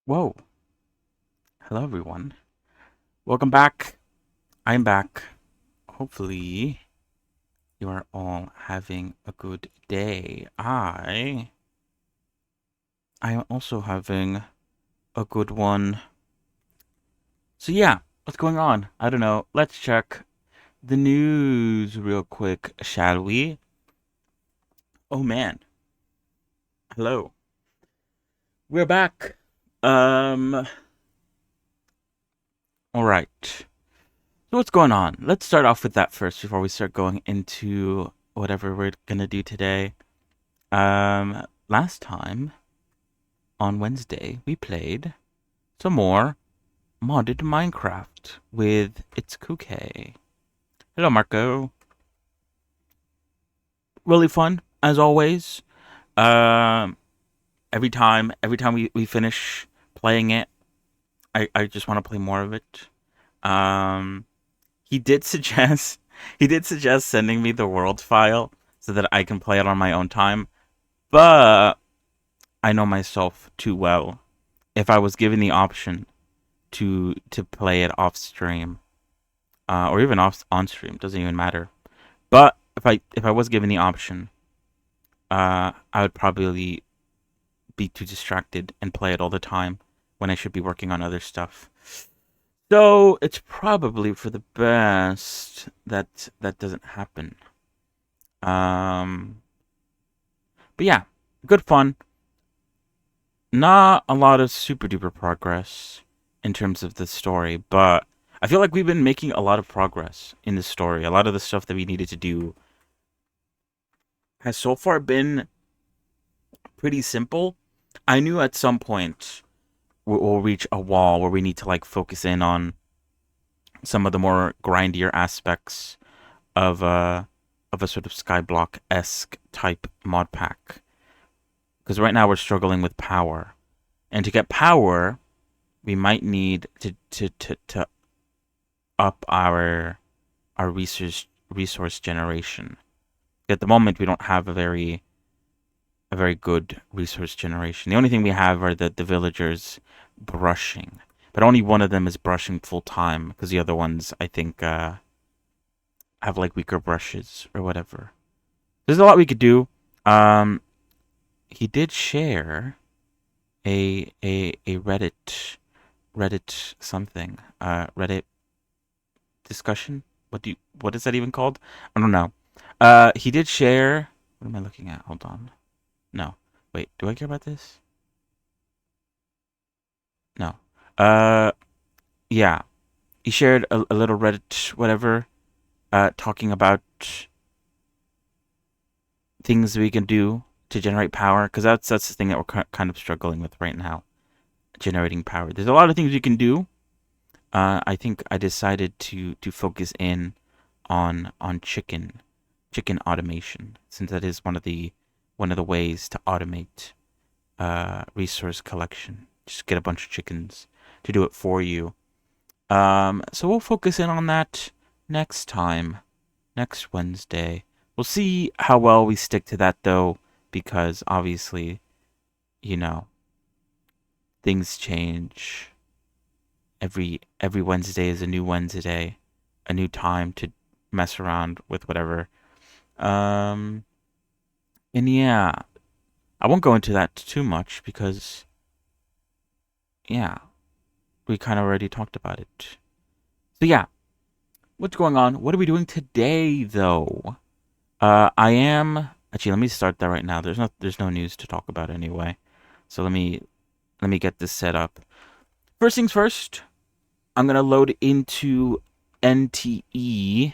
Whoa. Hello, everyone. Welcome back. I'm back. Hopefully, you are all having a good day. I am also having a good one. So, yeah, what's going on? I don't know. Let's check the news real quick, shall we? Oh, man. Hello. We're back. Um, all right. So, what's going on? Let's start off with that first before we start going into whatever we're gonna do today. Last time on Wednesday, we played some more modded Minecraft with It's Kuke. Hello, Marco. Really fun, as always. Um, every time we finish playing it, I just want to play more of it. Um, he did suggest he did suggest sending me the world file so that I can play it on my own time, but I know myself too well. If I was given the option to play it off stream, or even off on stream, doesn't even matter. But if I was given the option, I would probably be too distracted and play it all the time when I should be working on other stuff. So it's probably for the best that that doesn't happen. Um, but yeah, good fun. Not a lot of super duper progress in terms of the story, but I feel like we've been making a lot of progress in the story. A lot of the stuff that we needed to do has so far been pretty simple. I knew at some point we'll reach a wall where we need to like focus in on some of the more grindier aspects of a sort of skyblock esque type mod pack. Because right now we're struggling with power, and to get power, we might need to up our resource generation. At the moment, we don't have a very good resource generation. The only thing we have are the villagers brushing, but only one of them is brushing full time because the other ones, I think, have like weaker brushes or whatever. There's a lot we could do. Um, he did share a Reddit something Reddit discussion. What is that even called? I don't know. He did share. What am I looking at? Hold on. No. Wait, do I care about this? No. Uh, yeah. He shared a little Reddit, whatever, talking about things we can do to generate power, because that's the thing that we're kind of struggling with right now, generating power. There's a lot of things we can do. I think I decided to focus in on chicken automation, since that is one of the ways to automate resource collection. Just get a bunch of chickens to do it for you. So we'll focus in on that next time, next Wednesday. We'll see how well we stick to that though, because obviously, you know, things change. Every Wednesday is a new Wednesday, a new time to mess around with whatever. Um, and yeah, I won't go into that too much because yeah, we kind of already talked about it. So yeah, what's going on? What are we doing today though? I am actually. Let me start that right now. There's no news to talk about anyway. So let me get this set up. First things first. I'm gonna load into NTE,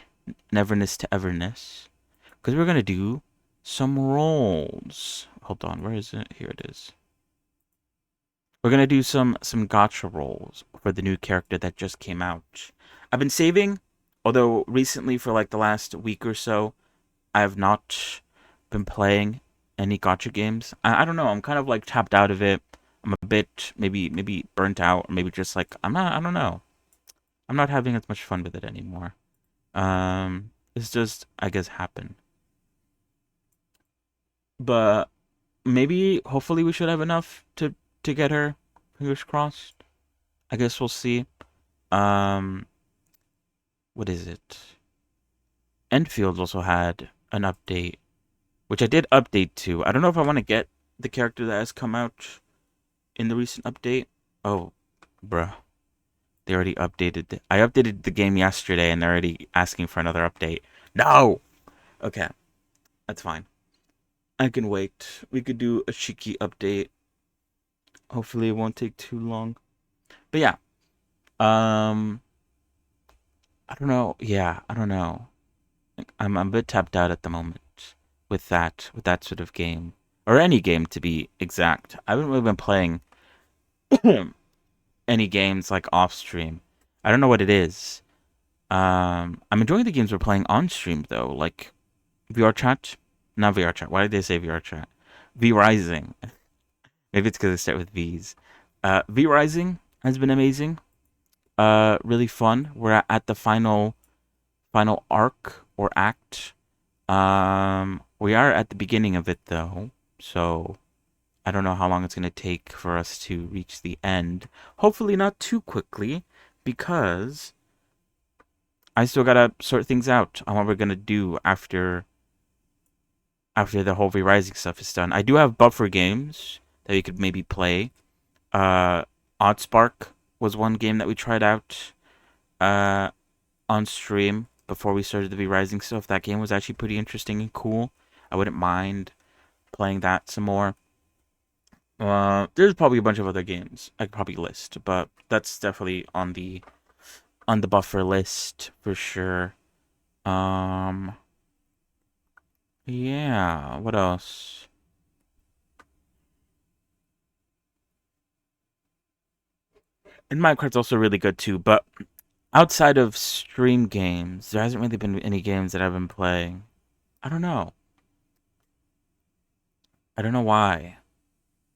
Neverness to Everness, because we're gonna do some rolls. Hold on, where is it? Here it is. We're gonna do some gotcha rolls for the new character that just came out. I've been saving, although recently for like the last week or so, I have not been playing any gotcha games. I don't know. I'm kind of like tapped out of it. I'm a bit maybe burnt out, or maybe just like I'm not. I don't know. I'm not having as much fun with it anymore. It's just I guess happen. But maybe hopefully we should have enough to get her. Fingers crossed. I guess we'll see. Um, what is it? Enfield also had an update, which I did update to. I don't know if I want to get the character that has come out in the recent update. Oh, bruh. They already updated I updated the game yesterday and they're already asking for another update. No! Okay, that's fine. I can wait. We could do a Shiki update. Hopefully it won't take too long. But yeah. Um I don't know. Yeah, I don't know. I'm a bit tapped out at the moment with that sort of game. Or any game to be exact. I haven't really been playing any games like off stream. I don't know what it is. I'm enjoying the games we're playing on stream though, like VR chat. Not VR chat. Why did they say VR chat? V Rising. Maybe it's because they start with V's. V Rising has been amazing. Really fun. We're at the final arc or act. We are at the beginning of it though, so I don't know how long it's gonna take for us to reach the end. Hopefully not too quickly, because I still gotta sort things out on what we're gonna do after the whole V-Rising stuff is done. I do have buffer games that we could maybe play. Oddspark was one game that we tried out uh, on stream before we started the V-Rising stuff. That game was actually pretty interesting and cool. I wouldn't mind playing that some more. There's probably a bunch of other games I could probably list, but that's definitely on the buffer list for sure. Um, yeah. What else? And Minecraft's also really good too, but outside of stream games, there hasn't really been any games that I've been playing. I don't know. I don't know why.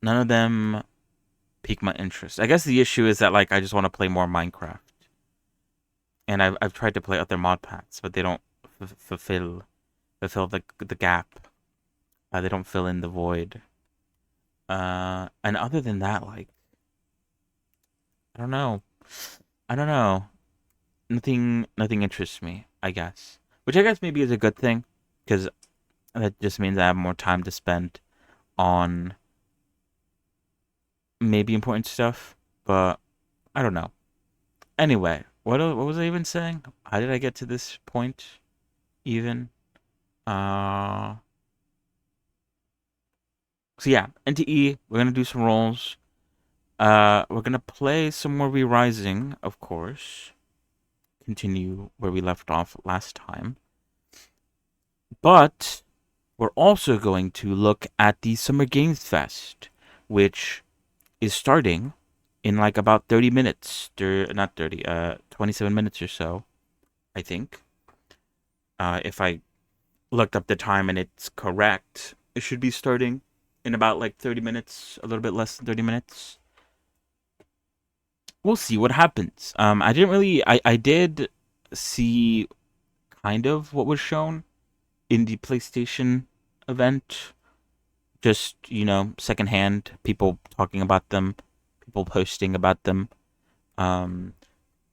None of them pique my interest. I guess the issue is that like I just want to play more Minecraft, and I've tried to play other mod packs, but they don't fulfill the gap. They don't fill in the void. And other than that, like I don't know. I don't know. Nothing interests me. I guess, which I guess maybe is a good thing, because that just means I have more time to spend on maybe important stuff. But I don't know. Anyway, what was I even saying? How did I get to this point? Even uh. So yeah, NTE. We're gonna do some rolls. We're gonna play some more Re-Rising, of course. Continue where we left off last time. But we're also going to look at the Summer Games Fest, which is starting in like about 30 minutes. Not 30, 27 minutes or so, I think. If I looked up the time and it's correct, it should be starting in about like 30 minutes, a little bit less than 30 minutes. We'll see what happens. I didn't really, I did see kind of what was shown in the PlayStation event. Just, secondhand, people talking about them, people posting about them. Um,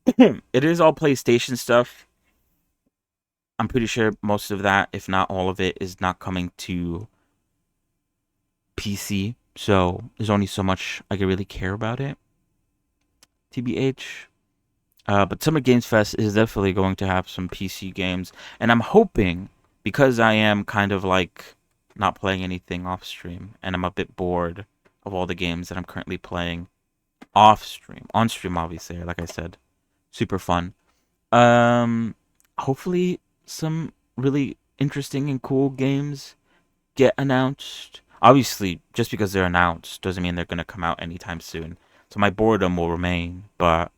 it is all PlayStation stuff. I'm pretty sure most of that, if not all of it, is not coming to PC. So there's only so much I could really care about it. TBH. But Summer Games Fest is definitely going to have some PC games. And I'm hoping, because I am kind of like not playing anything off stream, and I'm a bit bored of all the games that I'm currently playing off stream. On stream, obviously, like I said. Super fun. Um, Hopefully some really interesting and cool games get announced. Obviously, just because they're announced doesn't mean they're going to come out anytime soon. So my boredom will remain, but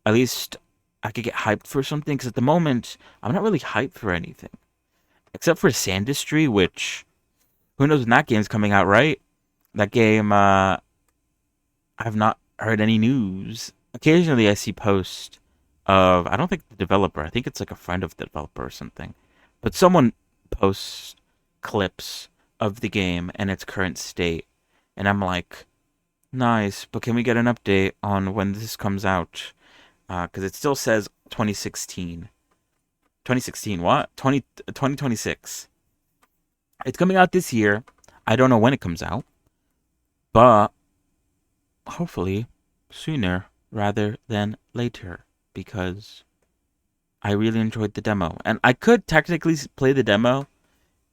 at least I could get hyped for something, because at the moment, I'm not really hyped for anything. Except for Sandistry, which, who knows when that game's coming out, right? That game, I've not heard any news. Occasionally I see posts of, I don't think the developer, I think it's like a friend of the developer or something. But someone posts clips of the game and its current state. And I'm like, Nice, but can we get an update on when this comes out? Because it still says 2016. 2016, what? 2026. It's coming out this year. I don't know when it comes out, but hopefully sooner rather than later because I really enjoyed the demo. And I could technically play the demo.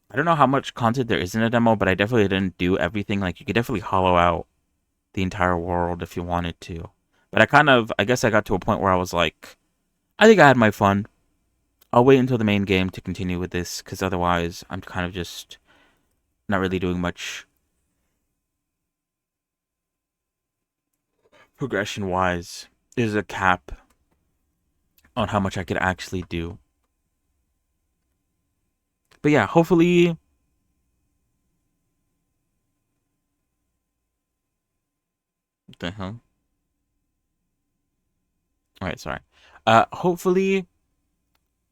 I don't know how much content there is in a demo, but I definitely didn't do everything. Like, you could definitely hollow out the entire world if you wanted to. But I guess I got to a point where I was like, I think I had my fun. I'll wait until the main game to continue with this, because otherwise I'm kind of just not really doing much progression wise. There's a cap on how much I could actually do. But yeah, hopefully. What the hell? Alright, sorry. Hopefully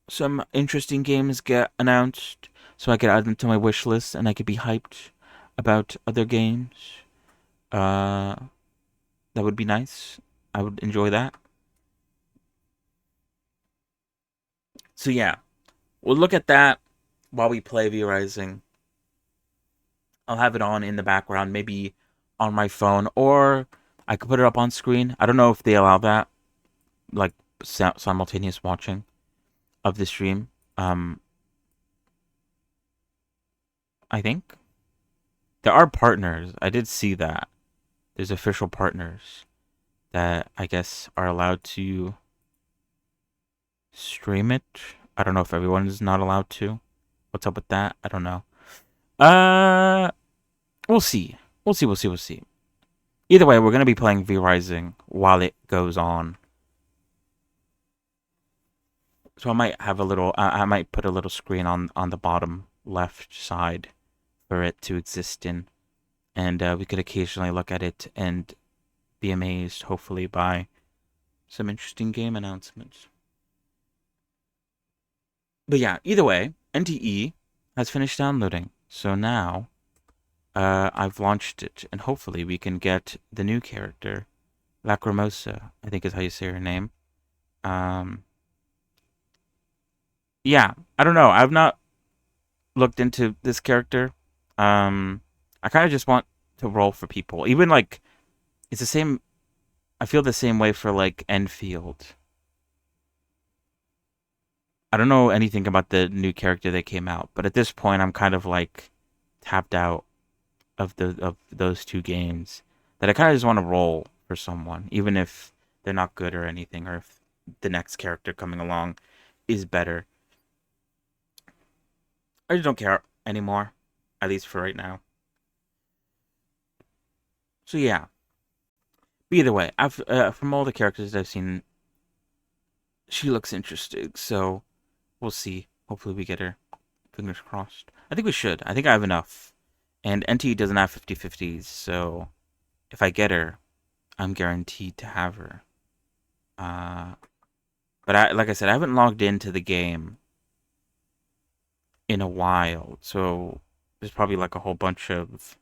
some interesting games get announced so I could add them to my wish list and I could be hyped about other games. Uh, that would be nice. I would enjoy that. So yeah, we'll look at that while we play V Rising. I'll have it on in the background, maybe on my phone, or I could put it up on screen. I don't know if they allow that, like simultaneous watching of the stream. I think there are partners. I did see that. There's official partners that I guess are allowed to stream it. I don't know if everyone is not allowed to. What's up with that? I don't know. Uh, we'll see. We'll see. Either way, we're gonna be playing V Rising while it goes on. So I might have a little. I might put a little screen on the bottom left side for it to exist in, and we could occasionally look at it and be amazed, hopefully, by some interesting game announcements. But yeah, either way, NTE has finished downloading. So now I've launched it, and hopefully we can get the new character, Lacrimosa, I think is how you say her name. Um, yeah, I don't know. I've not looked into this character. I kind of just want to roll for people. Even like, it's the same. I feel the same way for like Enfield. I don't know anything about the new character that came out, but at this point, I'm kind of like tapped out of those two games that I kind of just want to roll for someone, even if they're not good or anything, or if the next character coming along is better. I just don't care anymore, at least for right now. So yeah. But either way, I've from all the characters I've seen, she looks interesting. So we'll see. Hopefully we get her. Fingers crossed. I think we should. I think I have enough. And NT doesn't have 50/50s, so if I get her, I'm guaranteed to have her. Uh, but like I said, I haven't logged into the game in a while, so there's probably like a whole bunch of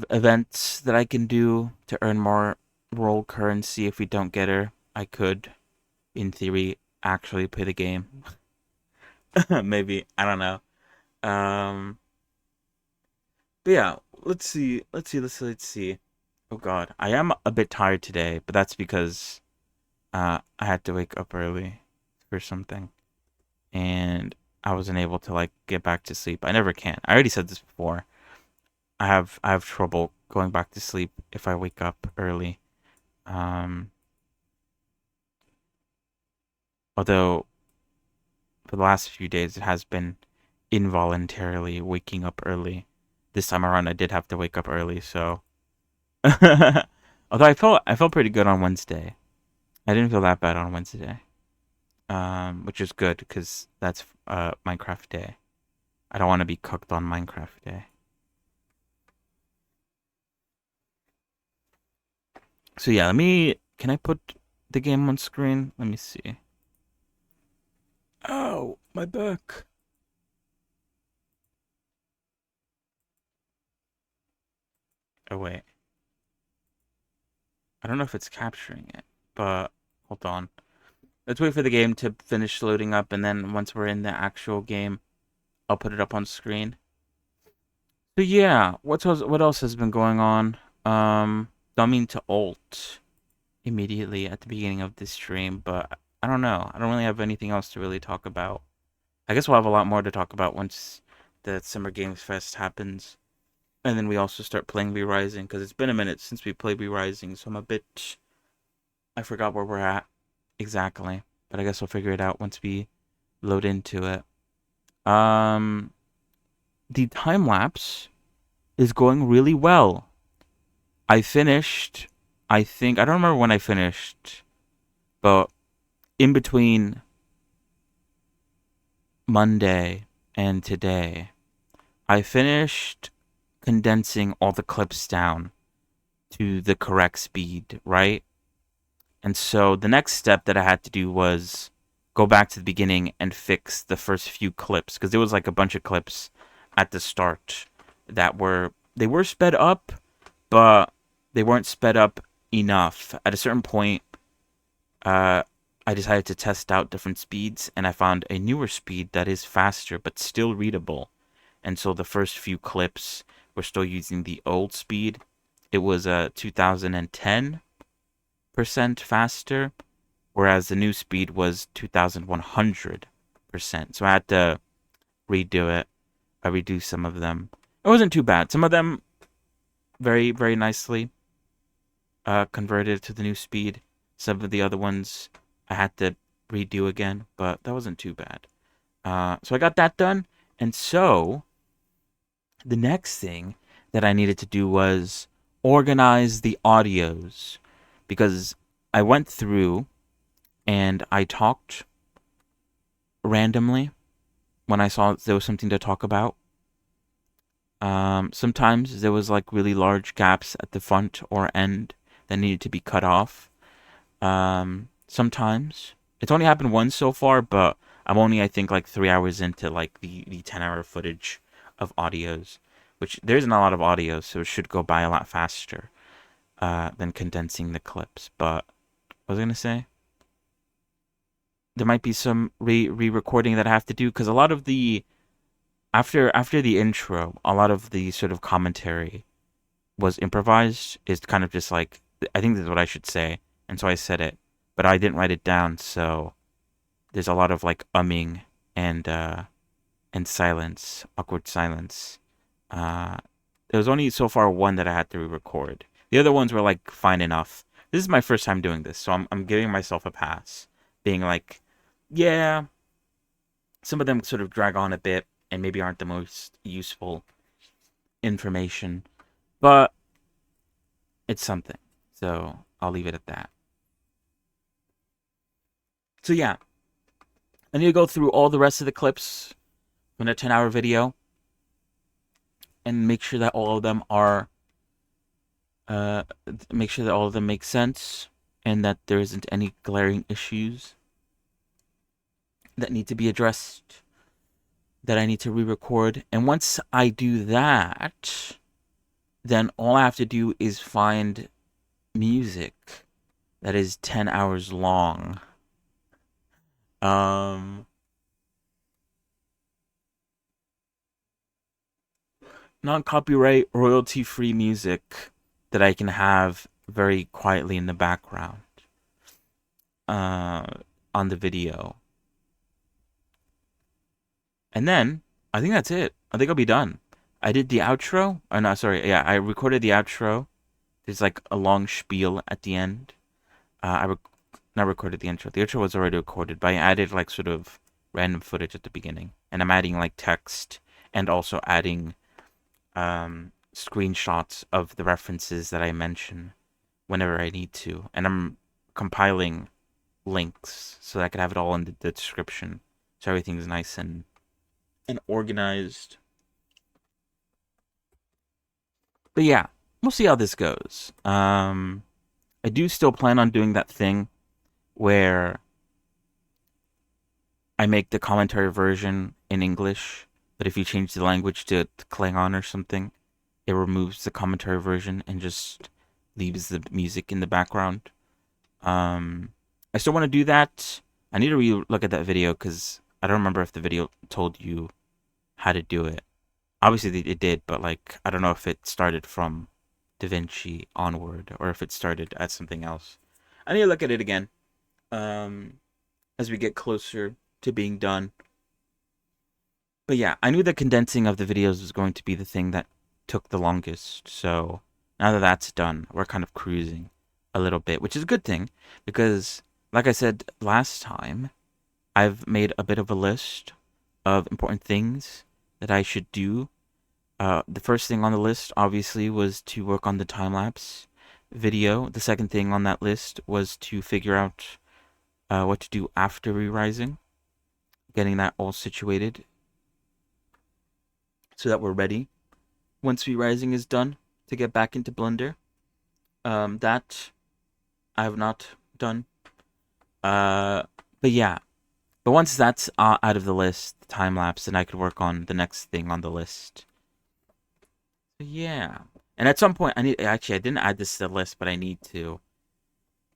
events that I can do to earn more roll currency. If we don't get her, I could, in theory, actually play the game. Maybe, I don't know. Um, but yeah, let's see. Oh God, I am a bit tired today, but that's because I had to wake up early for something, and I wasn't able to like get back to sleep. I never can. I already said this before. I have trouble going back to sleep if I wake up early. Um, although for the last few days it has been involuntarily waking up early. This time around I did have to wake up early, so although I felt pretty good on Wednesday. I didn't feel that bad on Wednesday. Which is good because that's Minecraft Day. I don't want to be cooked on Minecraft Day. So yeah, let me. Can I put the game on screen? Let me see. Oh, my back. Oh wait. I don't know if it's capturing it, but hold on. Let's wait for the game to finish loading up, and then once we're in the actual game, I'll put it up on screen. So yeah, what else has been going on? Don't mean to ult immediately at the beginning of this stream, but I don't know. I don't really have anything else to really talk about. I guess we'll have a lot more to talk about once the Summer Games Fest happens. And then we also start playing Re-Rising, because it's been a minute since we played Re-Rising, so I'm a bit... I forgot where we're at exactly. But I guess we'll figure it out once we load into it. Um, the time-lapse is going really well. I finished, I think, I don't remember when I finished, but in between Monday and today, I finished condensing all the clips down to the correct speed, right? And so the next step that I had to do was go back to the beginning and fix the first few clips, because there was like a bunch of clips at the start that they were sped up, but they weren't sped up enough. At a certain point, uh, I decided to test out different speeds, and I found a newer speed that is faster but still readable. And so the first few clips were still using the old speed. It was 2010% faster, whereas the new speed was 2100%. So I had to redo it. I redo some of them. It wasn't too bad. Some of them very, very nicely converted to the new speed. Some of the other ones I had to redo again, but that wasn't too bad. So I got that done. And so the next thing that I needed to do was organize the audios, because I went through and I talked randomly when I saw there was something to talk about. Sometimes there was like really large gaps at the front or end that needed to be cut off. Sometimes it's only happened once so far, but I'm only, I think, like 3 hours into like the 10-hour footage of audios, which there isn't a lot of audio, so it should go by a lot faster than condensing the clips. But what was I gonna say? There might be some re-recording that I have to do, because a lot of the after the intro, a lot of the sort of commentary was improvised. Is kind of just like, I think this is what I should say, and so I said it, but I didn't write it down, so there's a lot of like umming and silence, awkward silence. Uh, there was only so far one that I had to re-record. The other ones were like fine enough. This is my first time doing this, so I'm giving myself a pass, being like, yeah, some of them sort of drag on a bit and maybe aren't the most useful information, but it's something. So I'll leave it at that. So yeah, I need to go through all the rest of the clips from the 10-hour video and make sure that all of them are make sure that all of them make sense and that there isn't any glaring issues that need to be addressed, that I need to re-record. And once I do that, then all I have to do is find music that is 10 hours long. Non-copyright, royalty-free music that I can have very quietly in the background on the video. And then I think that's it. I think I'll be done. I did the outro. Oh no, sorry. Yeah, I recorded the outro. There's like a long spiel at the end. Not recorded the intro. The intro was already recorded, but I added like sort of random footage at the beginning, and I'm adding like text and also adding screenshots of the references that I mention whenever I need to, and I'm compiling links so that I can have it all in the description, so everything's nice and organized. But yeah, we'll see how this goes. I do still plan on doing that thing where I make the commentary version in English, but if you change the language to Klingon or something, it removes the commentary version and just leaves the music in the background. Um, I still want to do that. I need to re-look at that video because I don't remember if the video told you how to do it. Obviously, it did, but like I don't know if it started from DaVinci onward or if it started at something else. I need to look at it again. Um, as we get closer to being done. But yeah, I knew the condensing of the videos was going to be the thing that took the longest. So now that that's done, we're kind of cruising a little bit, which is a good thing because, like I said last time, I've made a bit of a list of important things that I should do. The first thing on the list, obviously, was to work on the time lapse video. The second thing on that list was to figure out what to do after re-rising, getting that all situated so that we're ready once re-rising is done to get back into Blender. That I have not done. Uh, but yeah, but once that's out of the list, time lapse, then I could work on the next thing on the list. So yeah, and at some point I need actually I didn't add this to the list, but I need to.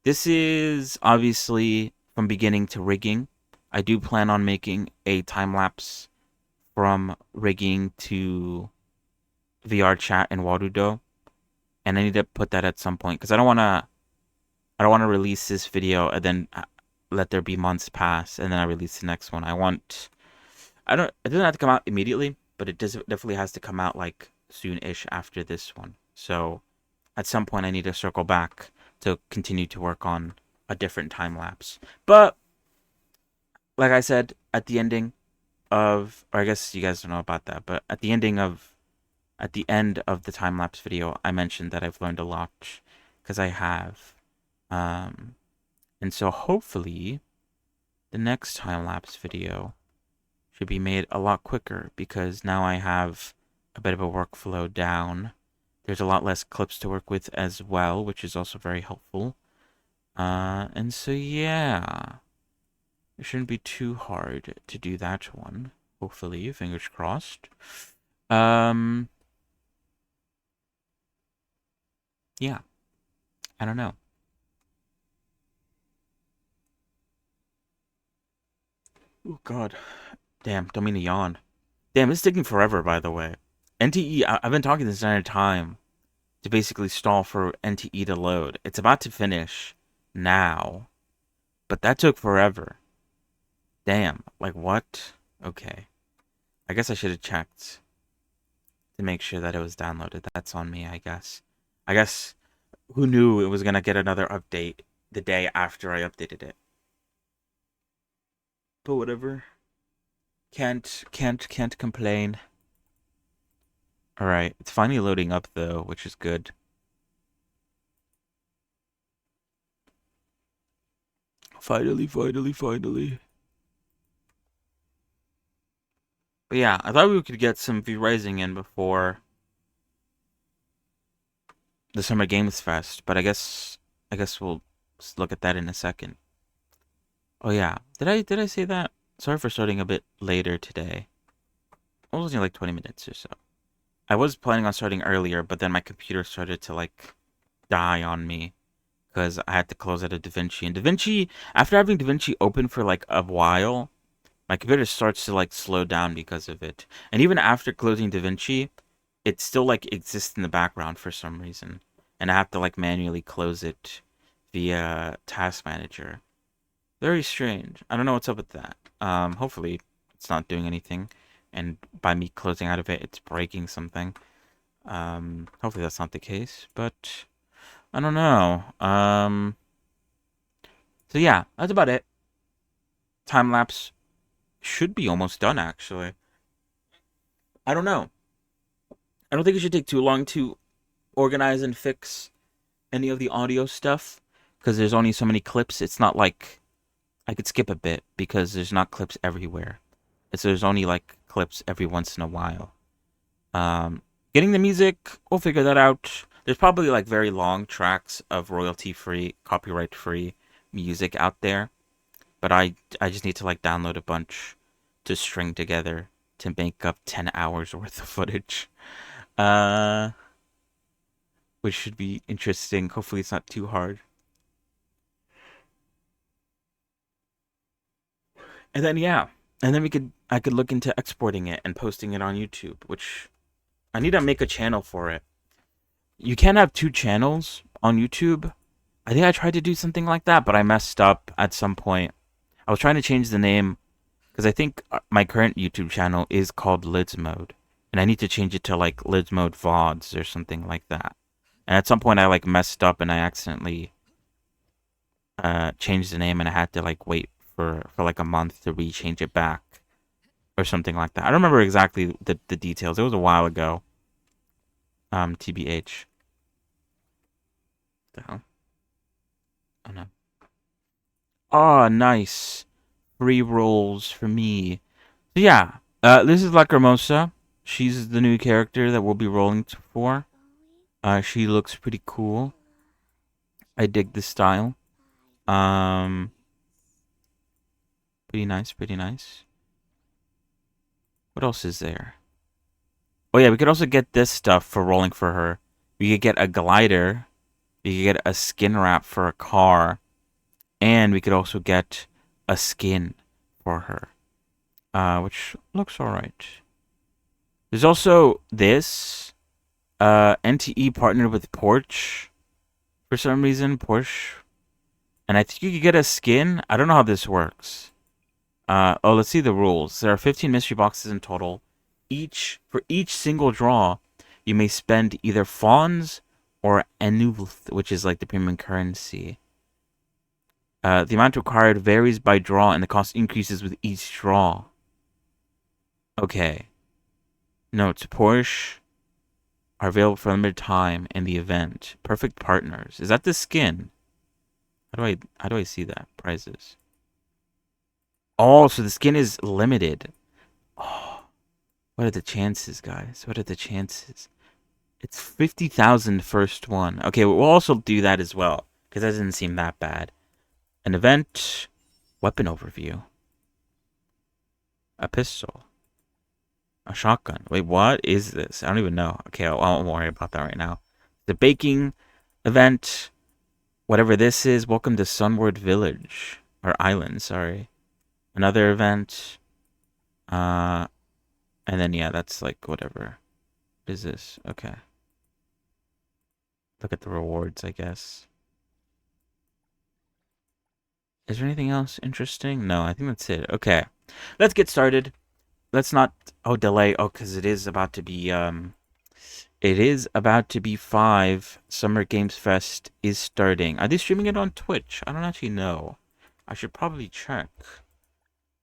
This is obviously from beginning to rigging. I do plan on making a time lapse from rigging to VR chat and Warudo, and I need to put that at some point because I don't want to release this video and then let there be months pass and then I release the next one. It doesn't have to come out immediately, but it does definitely has to come out like soon-ish after this one. So at some point I need to circle back to continue to work on a different time lapse. But like I said at the ending of, or I guess you guys don't know about that, but at the end of the time lapse video, I mentioned that I've learned a lot because I have. Um, and so hopefully the next time lapse video should be made a lot quicker because now I have a bit of a workflow down. There's a lot less clips to work with as well, which is also very helpful. And so yeah, it shouldn't be too hard to do that one. Hopefully, fingers crossed. Um, yeah, I don't know. Oh God, damn, don't mean to yawn. Damn, it's taking forever. By the way, NTE. I've been talking this entire time to basically stall for NTE to load. It's about to finish now, but that took forever. Damn, like what? Okay. I guess I should have checked to make sure that it was downloaded. That's on me, I guess. I guess who knew it was gonna get another update the day after I updated it. But whatever. Can't complain. Alright, it's finally loading up though, which is good. Finally. But yeah, I thought we could get some V-Rising in before the Summer Games Fest, but I guess we'll look at that in a second. Oh yeah, did I say that? Sorry for starting a bit later today. It was only like 20 minutes or so. I was planning on starting earlier, but then my computer started to like die on me because I had to close out of DaVinci. And DaVinci, after having DaVinci open for like a while, my computer starts to like slow down because of it. And even after closing DaVinci, it still like exists in the background for some reason. And I have to like manually close it via Task Manager. Very strange. I don't know what's up with that. Hopefully it's not doing anything. And by me closing out of it, it's breaking something. Hopefully that's not the case, but I don't know. So yeah, that's about it. Time lapse should be almost done actually. I don't know. I don't think it should take too long to organize and fix any of the audio stuff because there's only so many clips. It's not like I could skip a bit because there's not clips everywhere. There's only like clips every once in a while. Um, Getting the music, we'll figure that out. There's probably like very long tracks of royalty free, copyright free music out there, but I just need to like download a bunch to string together to make up 10 hours worth of footage. Uh, which should be interesting. Hopefully, it's not too hard. And then yeah, and then I could look into exporting it and posting it on YouTube, which I need to make a channel for it. You can't have two channels on YouTube. I think I tried to do something like that, but I messed up at some point. I was trying to change the name because I think my current YouTube channel is called Lids Mode, and I need to change it to like Lids Mode VODs or something like that. And at some point, I like messed up and I accidentally changed the name, and I had to like wait for like a month to rechange it back or something like that. I don't remember exactly the details. It was a while ago. TBH. The hell? Oh no. Oh, nice. Free rolls for me. So yeah, this is Lacrimosa. She's the new character that we'll be rolling for. She looks pretty cool. I dig the style. Um, pretty nice, pretty nice. What else is there? Oh yeah, we could also get this stuff for rolling for her. We could get a glider. We could get a skin wrap for a car. And we could also get a skin for her. Which looks alright. There's also this. NTE partnered with Porsche for some reason. Porsche. And I think you could get a skin. I don't know how this works. Let's see the rules. There are 15 mystery boxes in total. For each single draw, you may spend either fawns or enuvl, which is like the premium currency. The amount required varies by draw, and the cost increases with each draw. Okay. Notes: Porsche are available for a limited time in the event. Perfect partners. Is that the skin? How do I see that? Prices. Oh, so the skin is limited. Oh, what are the chances, guys? What are the chances? It's 50,000 first one. Okay, we'll also do that as well, because that doesn't seem that bad. An event, weapon overview, a pistol, a shotgun. Wait, what is this? I don't even know. Okay, I won't worry about that right now. The baking event, whatever this is. Welcome to Sunward Village or Island. Sorry. Another event. And then yeah, that's like whatever. What is this? Okay. Look at the rewards, I guess. Is there anything else interesting? No, I think that's it. Okay. Let's get started. Let's not delay. Oh, because it is about to be 5. Summer Games Fest is starting. Are they streaming it on Twitch? I don't actually know. I should probably check.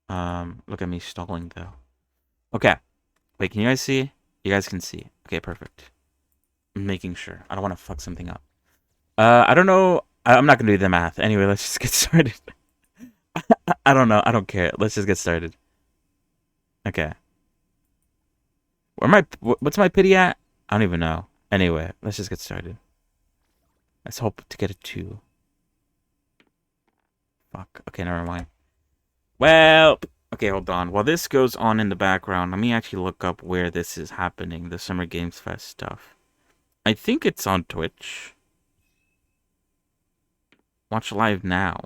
Look at me stalling though. Okay. Wait, can you guys see? You guys can see. Okay, perfect. I'm making sure. I don't want to fuck something up. I don't know. I'm not gonna do the math. Anyway, let's just get started. I don't know. I don't care. Let's just get started. Okay. What's my pity at? I don't even know. Anyway, let's just get started. Let's hope to get a 2. Fuck. Okay, never mind. Well, okay, hold on. While this goes on in the background, let me actually look up where this is happening, the Summer Games Fest stuff. I think it's on Twitch. Watch live now.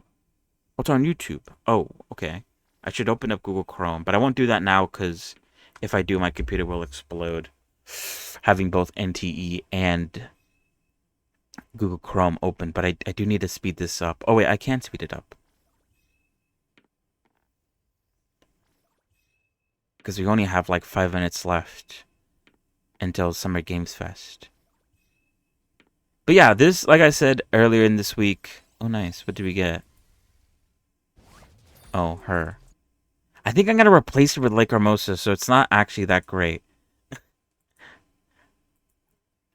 What's on YouTube? Oh, okay. I should open up Google Chrome, but I won't do that now because if I do, my computer will explode. Having both NTE and Google Chrome open, but I do need to speed this up. Oh, wait, I can speed it up. Because we only have like 5 minutes left until Summer Games Fest. But yeah, this, like I said earlier in this week. Oh, nice. What did we get? Oh, her. I think I'm going to replace her with Lake Hermosa, so it's not actually that great.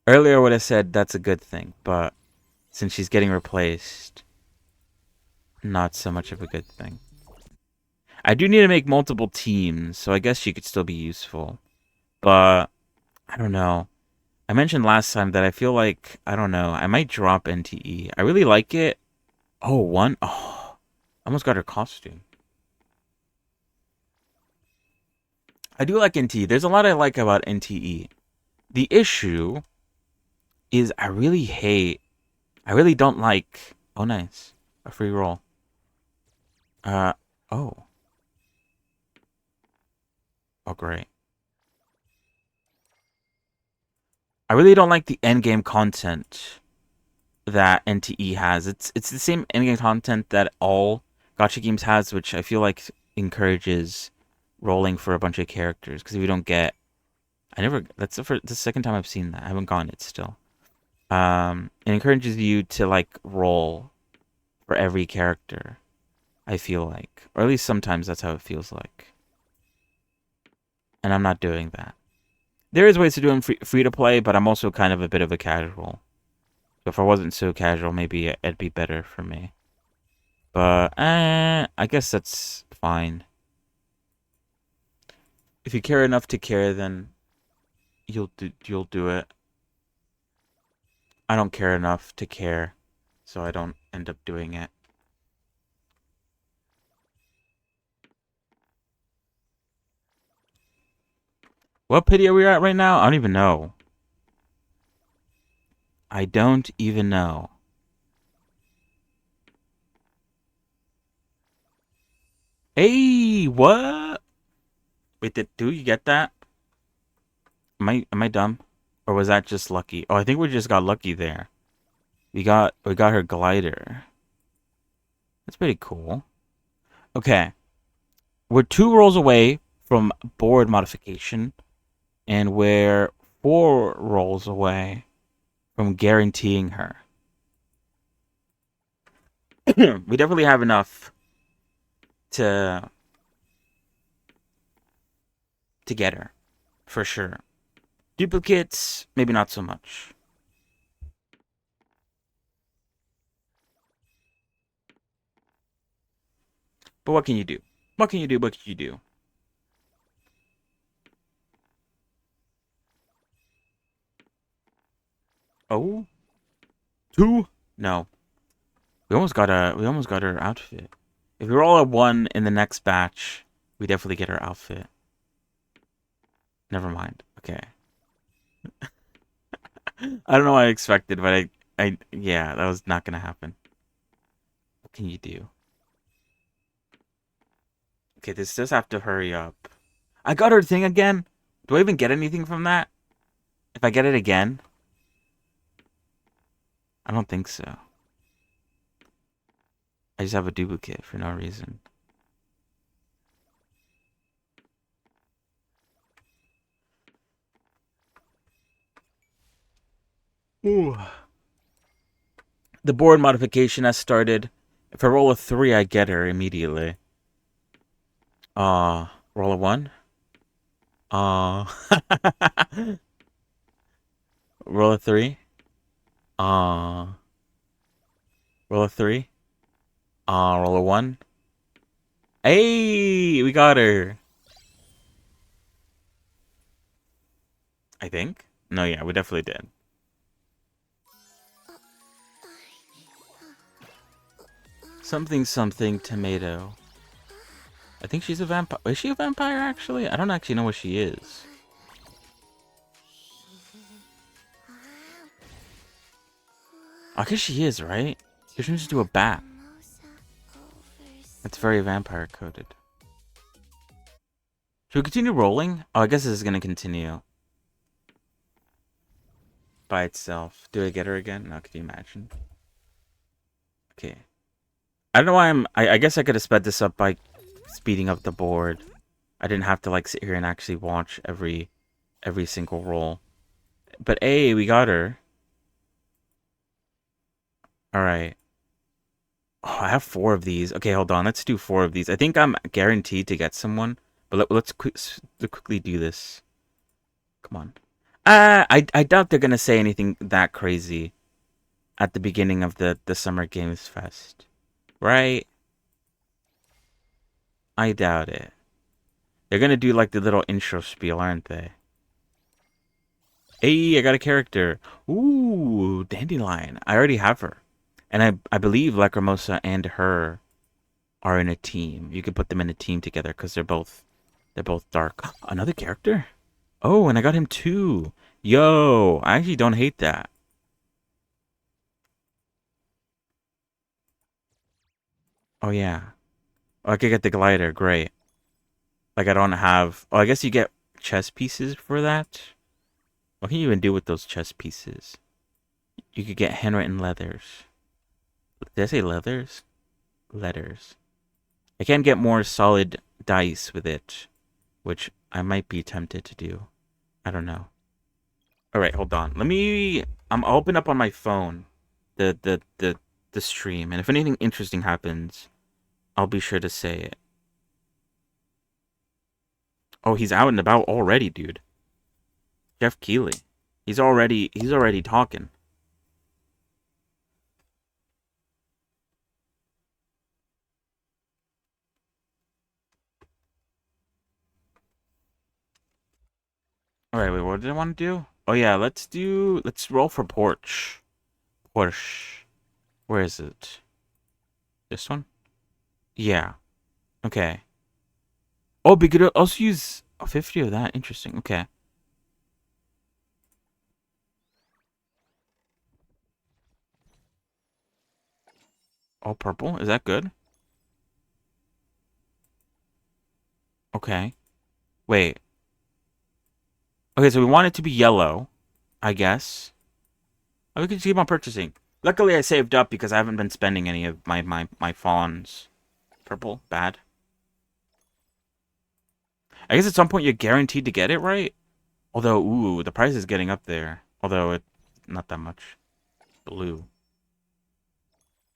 Earlier I would have said that's a good thing, but since she's getting replaced, not so much of a good thing. I do need to make multiple teams, so I guess she could still be useful. But, I don't know. I mentioned last time that I feel like, I don't know, I might drop NTE. I really like it. Oh, one? Oh, I almost got her costume. I do like NTE. There's a lot I like about NTE. The issue is I really hate. I really don't like. Oh, nice, a free roll. Uh oh, oh great. I really don't like the end game content that NTE has. It's the same end game content that all gotcha games has, which I feel like encourages rolling for a bunch of characters. Because if you don't get, I never. The second time I've seen that. I haven't gotten it still. It encourages you to like roll for every character. I feel like, or at least sometimes that's how it feels like, and I'm not doing that. There is ways to do them free to play, but I'm also kind of a bit of a casual. So if I wasn't so casual, maybe it'd be better for me. But I guess that's fine. If you care enough to care, then you'll do it. I don't care enough to care, so I don't end up doing it. What pity are we at right now? I don't even know. I don't even know. Hey, what? Wait, do you get that? Am I dumb? Or was that just lucky? Oh, I think we just got lucky there. We got her glider. That's pretty cool. Okay. We're 2 rolls away from board modification, and we're 4 rolls away from guaranteeing her. We definitely have enough to get her, for sure. Duplicates, maybe not so much. But what can you do? What can you do? What can you do? Oh, 2? No. We almost got her outfit. If we roll a 1 in the next batch, we definitely get her outfit. Never mind. Okay. I don't know what I expected, but yeah, that was not gonna happen. What can you do? Okay, this does have to hurry up. I got her thing again. Do I even get anything from that? If I get it again? I don't think so. I just have a duplicate for no reason. Ooh. The board modification has started. If I roll a 3, I get her immediately. Roll a 1. Uh, roll a 3. Uh, roll a 3. Roll a 1. Hey, we got her. I think. No, yeah, we definitely did. Something tomato. I think she's a vampire. Is she a vampire actually? I don't actually know what she is. I guess she is, right? She turns into a bat. That's very vampire coded. Should we continue rolling? Oh, I guess this is gonna continue by itself. Do I get her again? No, could you imagine? Okay. I don't know why I guess I could have sped this up by speeding up the board. I didn't have to like sit here and actually watch every single roll. But hey, we got her. All right. Oh, I have 4 of these. Okay, hold on. Let's do 4 of these. I think I'm guaranteed to get someone. But let's quickly do this. Come on. I doubt they're gonna say anything that crazy at the beginning of the Summer Games Fest, right? I doubt it. They're gonna do like the little intro spiel, aren't they? Hey, I got a character. Ooh, Dandelion. I already have her, and I believe Lacrimosa and her are in a team. You could put them in a team together because they're both dark. Another character? Oh, and I got him too. Yo, I actually don't hate that. Oh yeah. Oh, I could get the glider. Great. Like I don't have. Oh, I guess you get chess pieces for that. What can you even do with those chess pieces? You could get handwritten leathers. Did I say leathers? Letters. I can get more solid dice with it, which I might be tempted to do. I don't know. All right, hold on. Let me. I'll open up on my phone the stream, and if anything interesting happens, I'll be sure to say it. Oh, he's out and about already, dude. Jeff Keighley. He's already talking. All right, wait. What did I want to do? Oh yeah, let's roll for Porch. Porsche. Where is it? This one? Yeah. Okay. Oh, we could also use 50 of that. Interesting. Okay. All purple. Is that good? Okay. Wait. Okay, so we want it to be yellow, I guess. Oh, we can just keep on purchasing. Luckily, I saved up because I haven't been spending any of my fawns. Purple. Bad. I guess at some point you're guaranteed to get it, right? Although, ooh, the price is getting up there. Although, it not that much. Blue.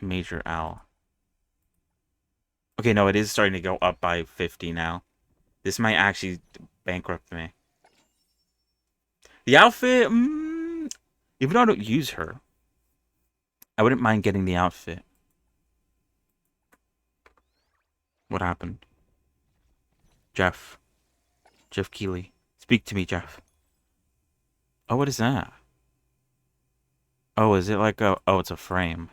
Major L. Okay, no, it is starting to go up by 50 now. This might actually bankrupt me. The outfit, even though I don't use her, I wouldn't mind getting the outfit. What happened? Jeff. Jeff Keighley. Speak to me, Jeff. Oh, what is that? Oh, is it like a... Oh, it's a frame.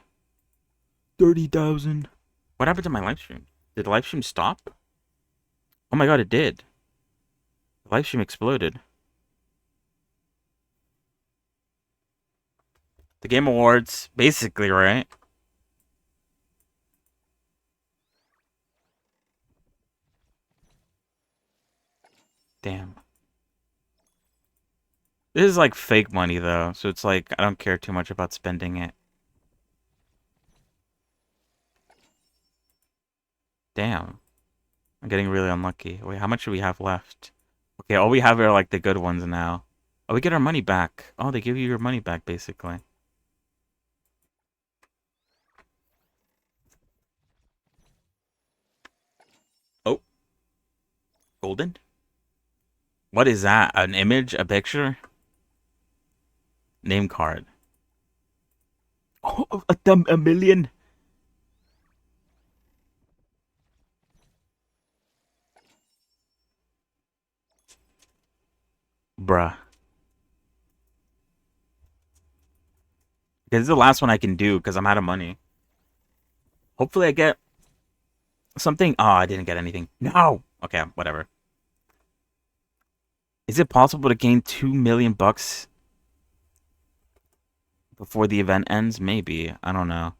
30,000. What happened to my live stream? Did the live stream stop? Oh my god, it did. The live stream exploded. The Game Awards, basically, right? Damn. This is like fake money, though, so it's like I don't care too much about spending it. Damn. I'm getting really unlucky. Wait, how much do we have left? Okay, all we have are like the good ones now. Oh, we get our money back. Oh, they give you your money back, basically. Oh, golden? What is that? An image? A picture? Name card. Oh, a million? Bruh. This is the last one I can do because I'm out of money. Hopefully I get something. Oh, I didn't get anything. No! Okay, whatever. Is it possible to gain 2 million bucks before the event ends? Maybe. I don't know.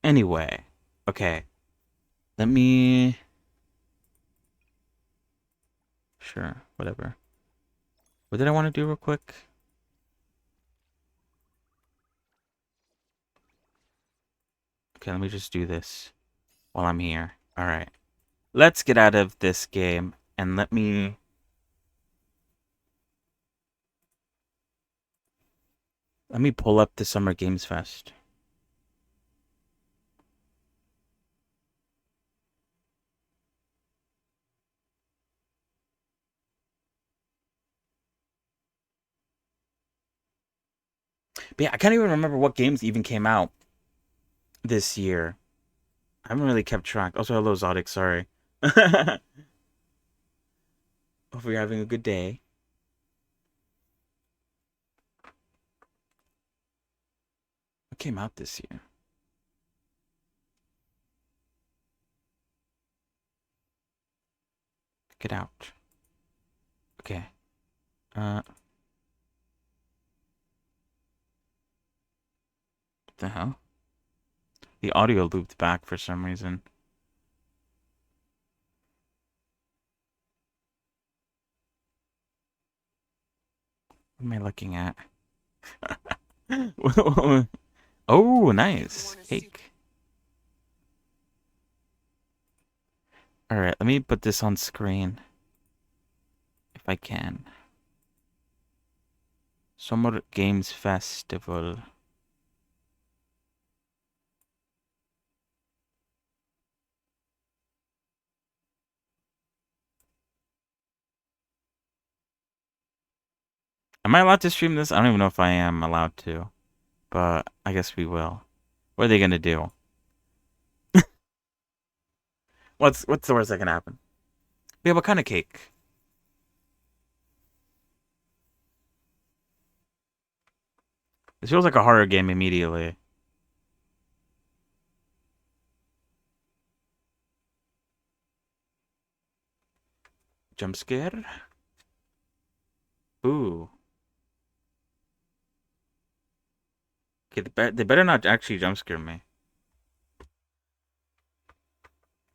Anyway. Okay. Let me... Sure, whatever. What did I want to do real quick? Okay, let me just do this while I'm here. Alright. Let's get out of this game and let me pull up the Summer Games Fest. But yeah, I can't even remember what games even came out this year. I haven't really kept track. Also, hello Zodic, sorry. Hope you're having a good day. What came out this year? Get out. Okay. What the hell? The audio looped back for some reason. What am I looking at? Oh, nice. Cake. Alright, let me put this on screen. If I can. Summer Games Festival. Am I allowed to stream this? I don't even know if I am allowed to. But I guess we will. What are they gonna do? What's the worst that can happen? Yeah, what kind of cake? This feels like a horror game immediately. Jump scare? Ooh. Okay, they better not actually jump scare me.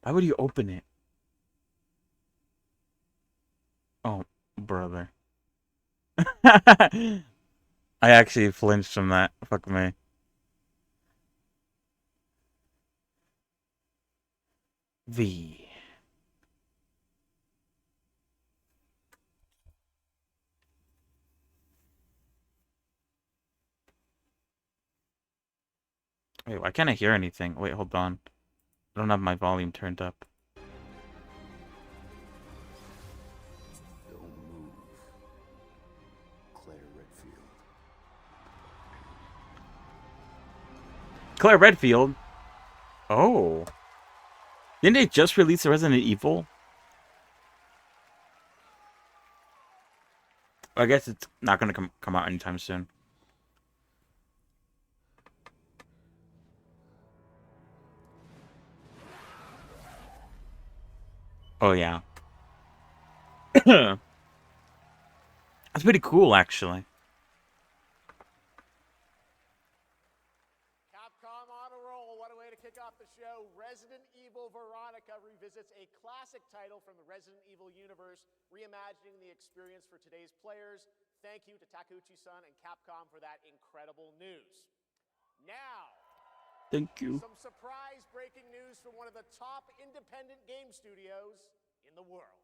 Why would you open it? Oh, brother. I actually flinched from that. Fuck me. V. Wait, why can't I hear anything? Wait, hold on. I don't have my volume turned up. Don't move. Claire Redfield. Claire Redfield? Oh. Didn't they just release Resident Evil? I guess it's not gonna come out anytime soon. Oh yeah. That's pretty cool, actually. Capcom on a roll. What a way to kick off the show. Resident Evil Veronica revisits a classic title from the Resident Evil universe, reimagining the experience for today's players. Thank you to Takeuchi-san and Capcom for that incredible news. Now, thank you. some surprise breaking news from one of the top independent game studios in the world.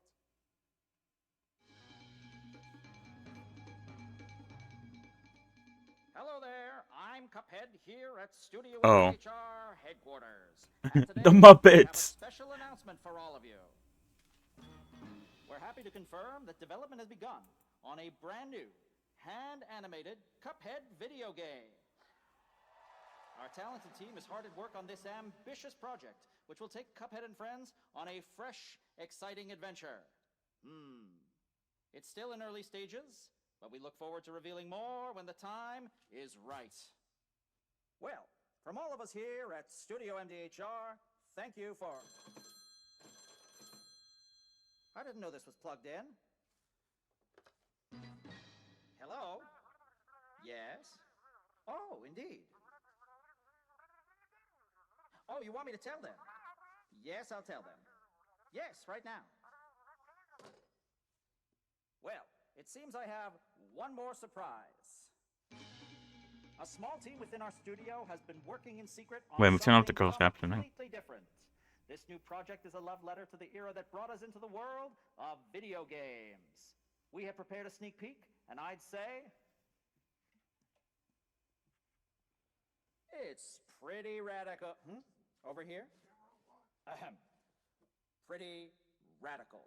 Hello there, I'm Cuphead here at Studio Oh. NTHR headquarters. The Muppets. We have a special announcement for all of you. We're happy to confirm that development has begun on a brand new, hand-animated Cuphead video game. Our talented team is hard at work on this ambitious project, which will take Cuphead and friends on a fresh, exciting adventure. It's still in early stages, but we look forward to revealing more when the time is right. Well, from all of us here at Studio MDHR, thank you for... I didn't know this was plugged in. Hello? Yes? Oh, indeed. Oh, you want me to tell them? Yes, I'll tell them. Yes, right now. Well, it seems I have one more surprise. A small team within our studio has been working in secret on Wait, I'm turning off the something closed captioning. completely different. This new project is a love letter to the era that brought us into the world of video games. We have prepared a sneak peek, and I'd say it's pretty radical. Over here? Ahem. Pretty radical.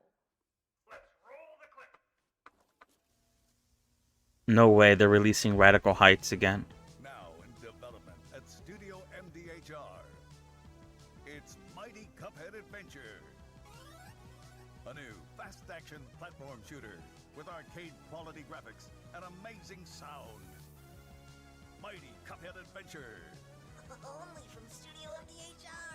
No way they're releasing Radical Heights again. Now in development at Studio MDHR. It's Mighty Cuphead Adventure. A new fast-action platform shooter with arcade-quality graphics and amazing sound. Mighty Cuphead Adventure. Only from Studio MDHR.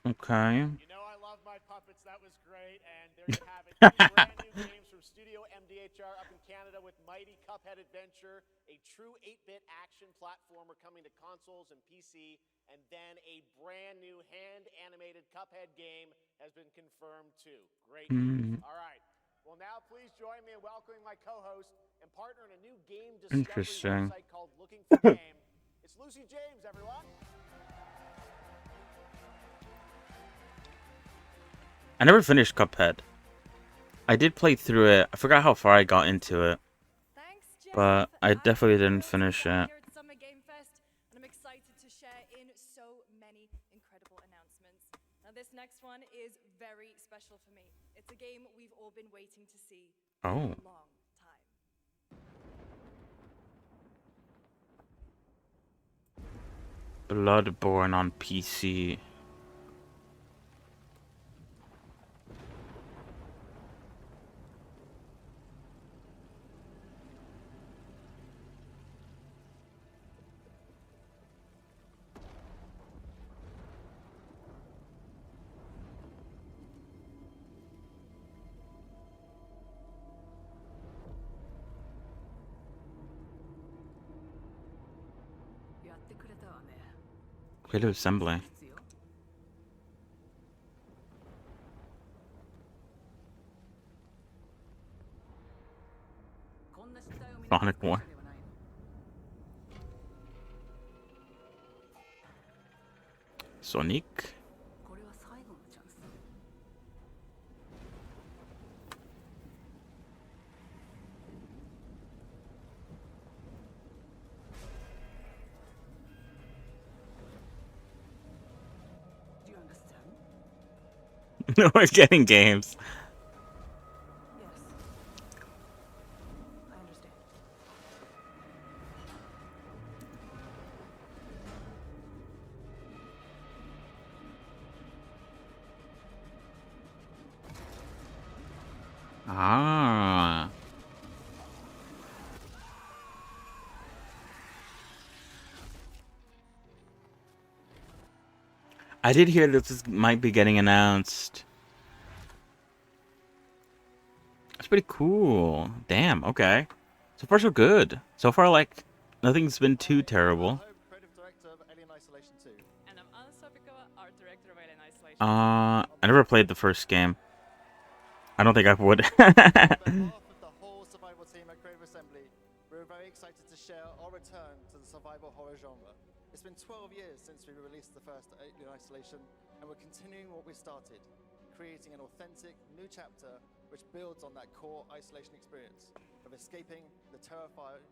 Okay. You know I love my puppets performance. That was great. And there you have it. Two brand new games from Studio MDHR up in Canada with Mighty Cuphead Adventure, a true 8-bit action platformer coming to consoles and PC. And then a brand new hand-animated Cuphead game has been confirmed too. Great news. All right. Well, now please join me in welcoming my co-host and partner in a new game discovery Interesting. website called Looking for Game. It's Lucy James, everyone. I never finished Cuphead. I did play through it. I forgot how far I got into it. Thanks, Jeff. But I definitely didn't I'm finish it. here at Summer Game Fest, and I'm excited to share in so many incredible announcements. Now, this next one is very special for me. It's a game we've all been waiting to see for Oh. a long time. Bloodborne on PC. Creative Assembly. Sonic War. Sonic. Do you understand? No, we're getting games. Yes. I understand. Ah. I did hear this might be getting announced. That's pretty cool. Damn, okay. So far so good. So far, like, nothing's been too terrible. Creative director of Alien Isolation 2. And I'm Anna Sobikova, art director of Alien Isolation. I never played the first game. I don't think I would. On behalf of the whole survival team at Creative Assembly, we're very excited to share our return to the survival horror genre. It's been 12 years since we released the first Alien Isolation, and we're continuing what we started, creating an authentic new chapter which builds on that core isolation experience of escaping the terrifying,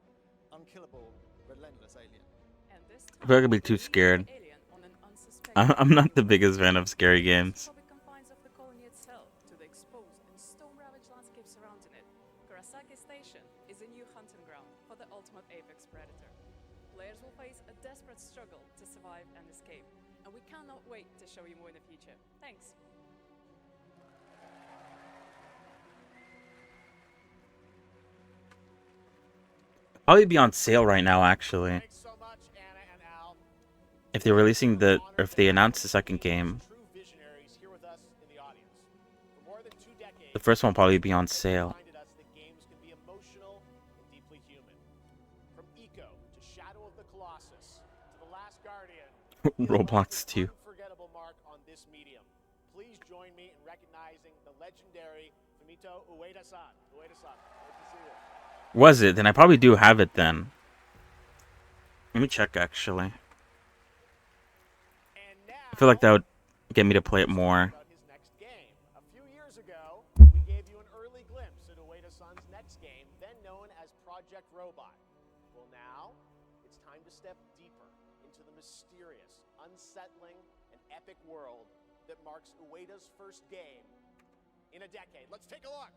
unkillable, relentless alien. And this I feel like I'd be time, too we meet scared. an alien on an unsuspecting I'm not the biggest fan of scary games. From the confines of the colony itself to the exposed and stone-ravaged landscape surrounding it, Kurosaki Station is a new hunting ground for the ultimate apex predator. Players will face a desperate struggle to survive and escape, and we cannot wait to show you more in the future. Thanks. Probably be on sale right now, actually. Thanks so much, Anna and Al. If they're releasing the, or if they announce the second game, True visionaries here with us in the audience. For more than 2 decades, the first one will probably be on they sale. reminded us that games can be emotional and deeply human. From Eco to Shadow of the Colossus to The Last Guardian, Roblox 2. unforgettable mark on this medium. Please join me in recognizing the legendary Fumito Ueda-san. Ueda-san, good to see you. Was it? Then I probably do have it then. Let me check, actually. And now, I feel like that would get me to play it more. about his next game. A few years ago, we gave you an early glimpse at Ueda-san's next game, then known as Project Robot. Well, now it's time to step deeper into the mysterious, unsettling, and epic world that marks Ueda's first game in a decade. Let's take a look.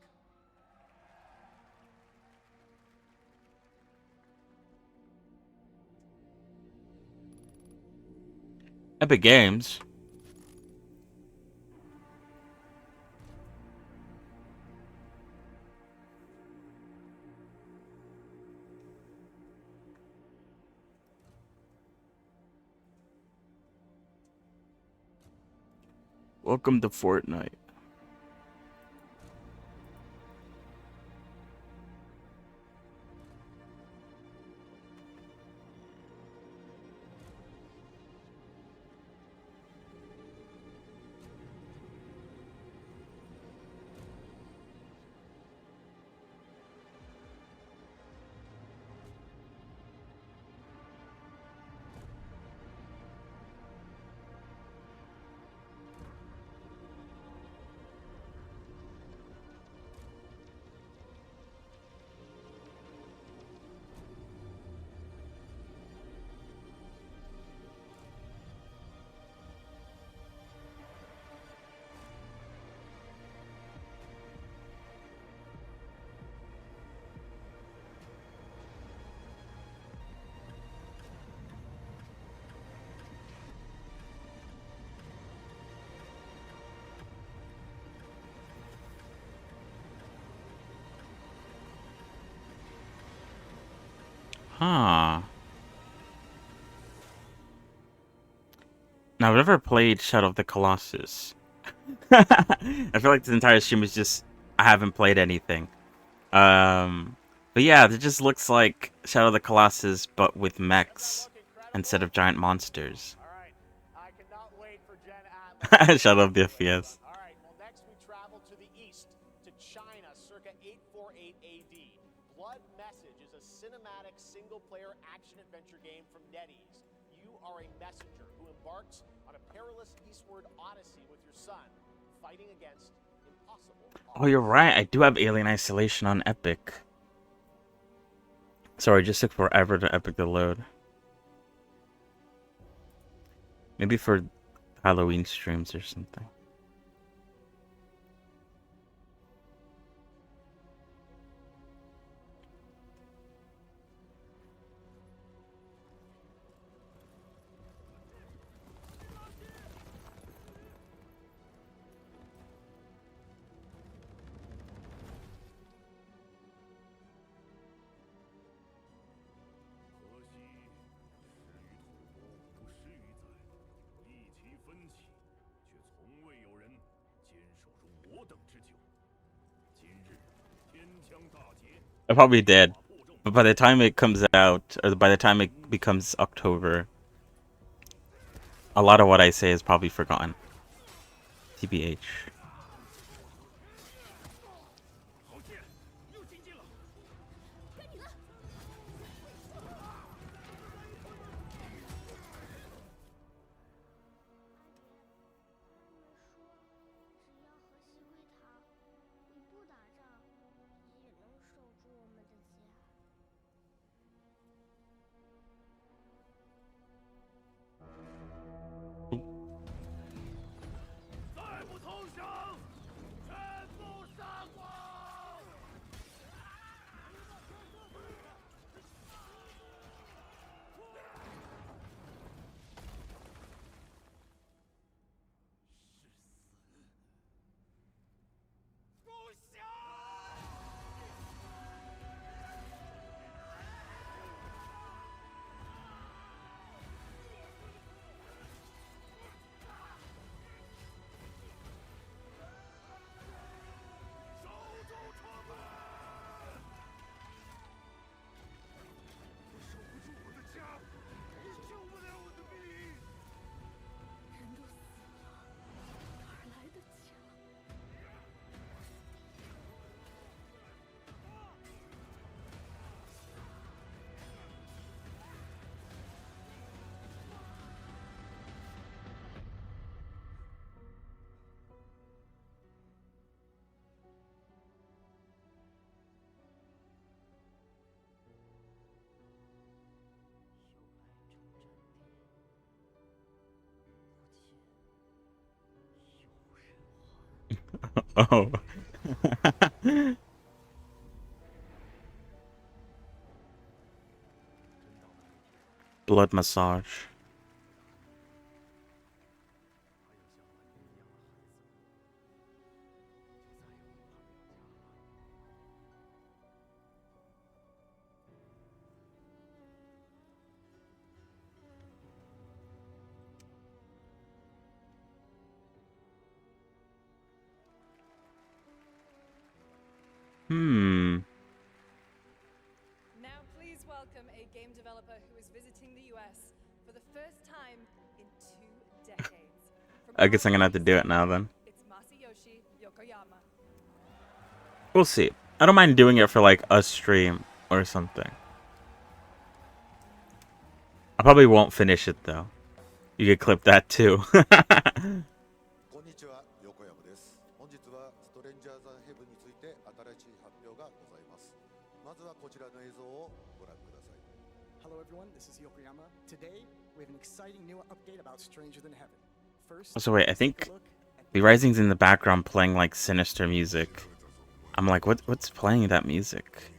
Epic Games. Welcome to Fortnite. Huh. Now, I've never played Shadow of the Colossus. I feel like this entire stream is just I haven't played anything. But yeah, it just looks like Shadow of the Colossus, but with mechs instead of giant monsters. All right. I cannot wait for Gen Atlas. Shadow of the FPS. All right. Well, next we travel to the east, to China, circa 848 AD. Blood Message is a cinematic single-player action-adventure game from NetEase. You are a messenger who embarks on a perilous eastward odyssey with your son, fighting against impossible odds. Oh, you're right. I do have Alien Isolation on Epic. Sorry, it just took forever to Epic to load. Maybe for Halloween streams or something. I probably did. But by the time it comes out, or by the time it becomes October, a lot of what I say is probably forgotten. TBH. Oh. Blood massage. Now please welcome a game developer who is visiting the US for the first time in 2 decades. From I guess I'm gonna have to do it now then. It's Masayoshi Yokoyama. We'll see. I don't mind doing it for like a stream or something. I probably won't finish it though. You could clip that too. こんにちは、横山です。本日はストレンジャーズ・ヘブンについて新しい発表がございます。まずはこちらの映像をご覧ください。Hello everyone, this is Yokoyama. Today, we have an exciting new update about Stranger Than Heaven. First, So wait, I think the Rising's in the background playing like sinister music. I'm like, what's playing that music?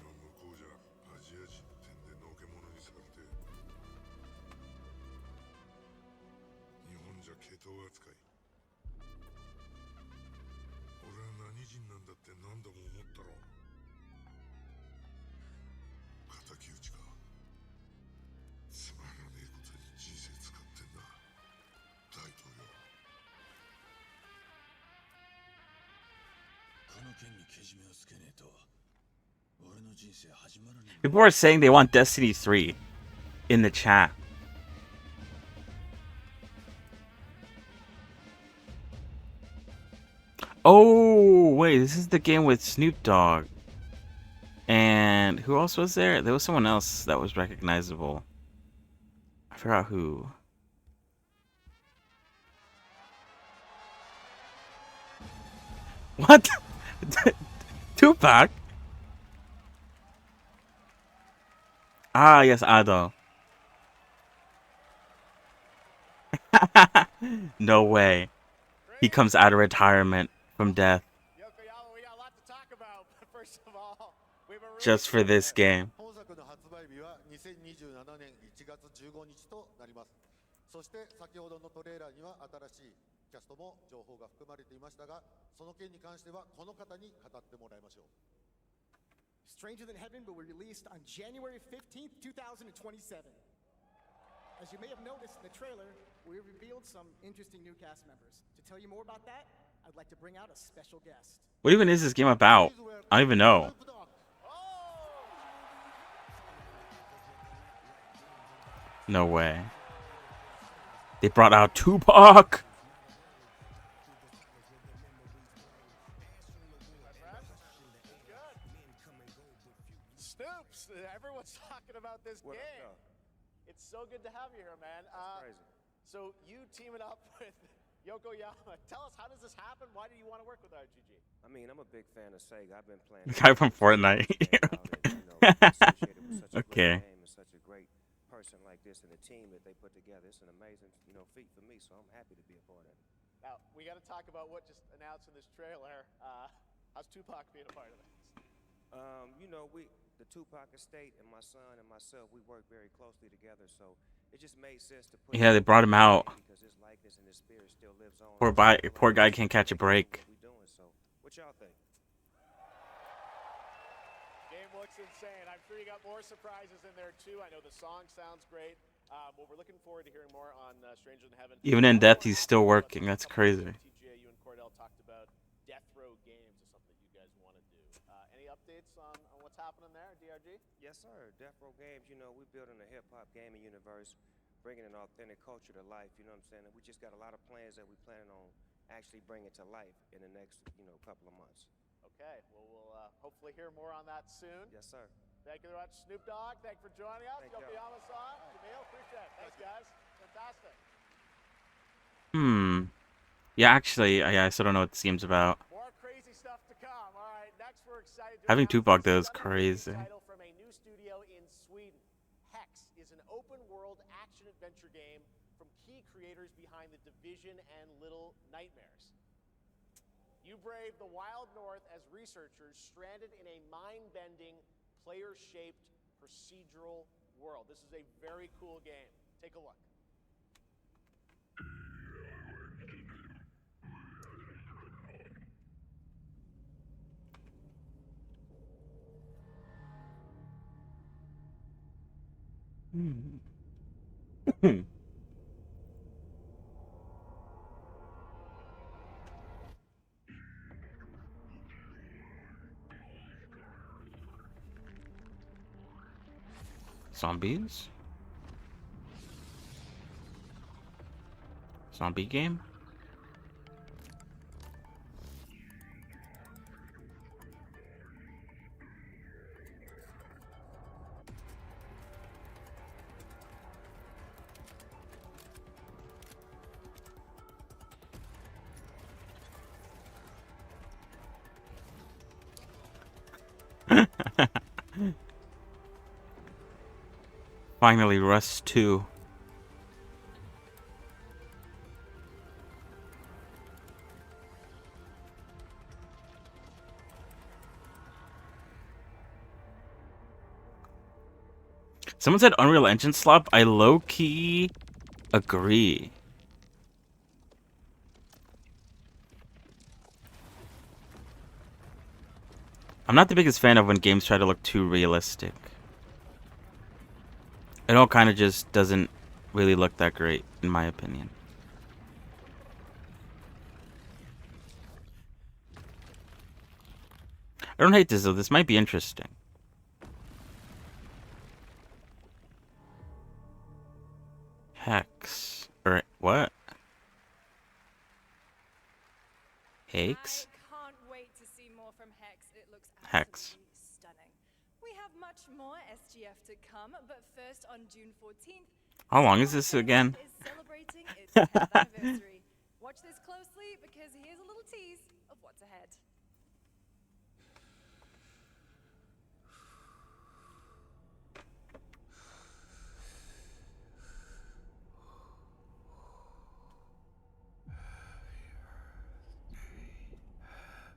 People are saying they want Destiny 3 in the chat. Oh, wait, this is the game with Snoop Dogg. And who else was there? There was someone else that was recognizable. I forgot who. What? Tupac? Ah, yes, Ado. No way. He comes out of retirement from death Yokoyama, we got a lot to talk about, but first of all, we have a release just for this game. 本作の発売日は2027年1月15日となります。そして先ほどのトレーラーには新しいキャストも情報が含まれていましたが、その件に関してはこの方に語ってもらいましょう。Stranger Than Heaven will be released on January 15th, 2027. As you may have noticed in the trailer, we revealed some interesting new cast members. To tell you more about that, I'd like to bring out a special guest. What even is this game about? I don't even know. No way. They brought out Tupac! Snoops, everyone's talking about this What game. up, It's so good to have you here, man. That's crazy. So you teaming up with Yokoyama. Tell us, how does this happen? Why do you want to work with RGG? I mean, I'm a big fan of Sega. I've been playing. The guy from Fortnite. Okay. And such a great person like this and the team that they put together. It's an amazing, feat for me. So I'm happy to be a part of it. Now we got to talk about what just announced in this trailer. How's Tupac being a part of this? The Tupac estate and my son and myself, we work very closely together. So it just made sense to put. Yeah, they brought him out. Because his likeness and his spirit still lives on. Poor guy can't catch a break. So what y'all think? Game looks insane. I'm sure you got more surprises in there too. I know the song sounds great. Well, we're looking forward to hearing more on Stranger Than Heaven. Even in death, he's still working. That's crazy. TJ, you and Cordell talked about Death Row Games is something that you guys want to do. Any updates on what's happening there, DRG? Yes, sir. Death Row Games, we're building a hip-hop gaming universe, bringing an authentic culture to life, you know what I'm saying? And we just got a lot of plans that we planning on actually bringing to life in the next, couple of months. Okay, well, we'll hopefully hear more on that soon. Yes, sir. Thank you very much, Snoop Dogg. Thank you for joining us. Thank you. Yokoyama-san, Jamil, appreciate it. Thanks, guys. Fantastic. Yeah, actually, I still don't know what this game's about. More crazy stuff to come. All right, next we're excited to Having announce Tupac though this is crazy. title from a new studio in Sweden. Hex is an open-world action-adventure game from key creators behind The Division and Little Nightmares. You brave the wild north as researchers stranded in a mind-bending, player-shaped procedural world. This is a very cool game. Take a look. Zombies? Zombie game? Finally, Rust 2. Someone said Unreal Engine slop. I low-key agree. I'm not the biggest fan of when games try to look too realistic. It all kind of just doesn't really look that great, in my opinion. I don't hate this though. This might be interesting. Hex. Or what? Hex? I can't wait to see more from Hex. It looks Hex. absolutely stunning. We have much more SGF to come, but first on June 14th, How long is this again? is celebrating its 10th anniversary. Watch this closely because here's a little tease of what's ahead.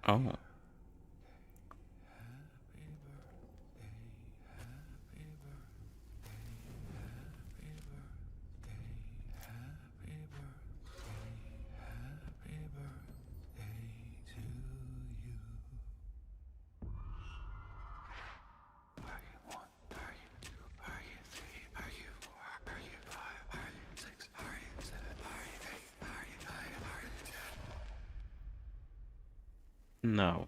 Oh. No.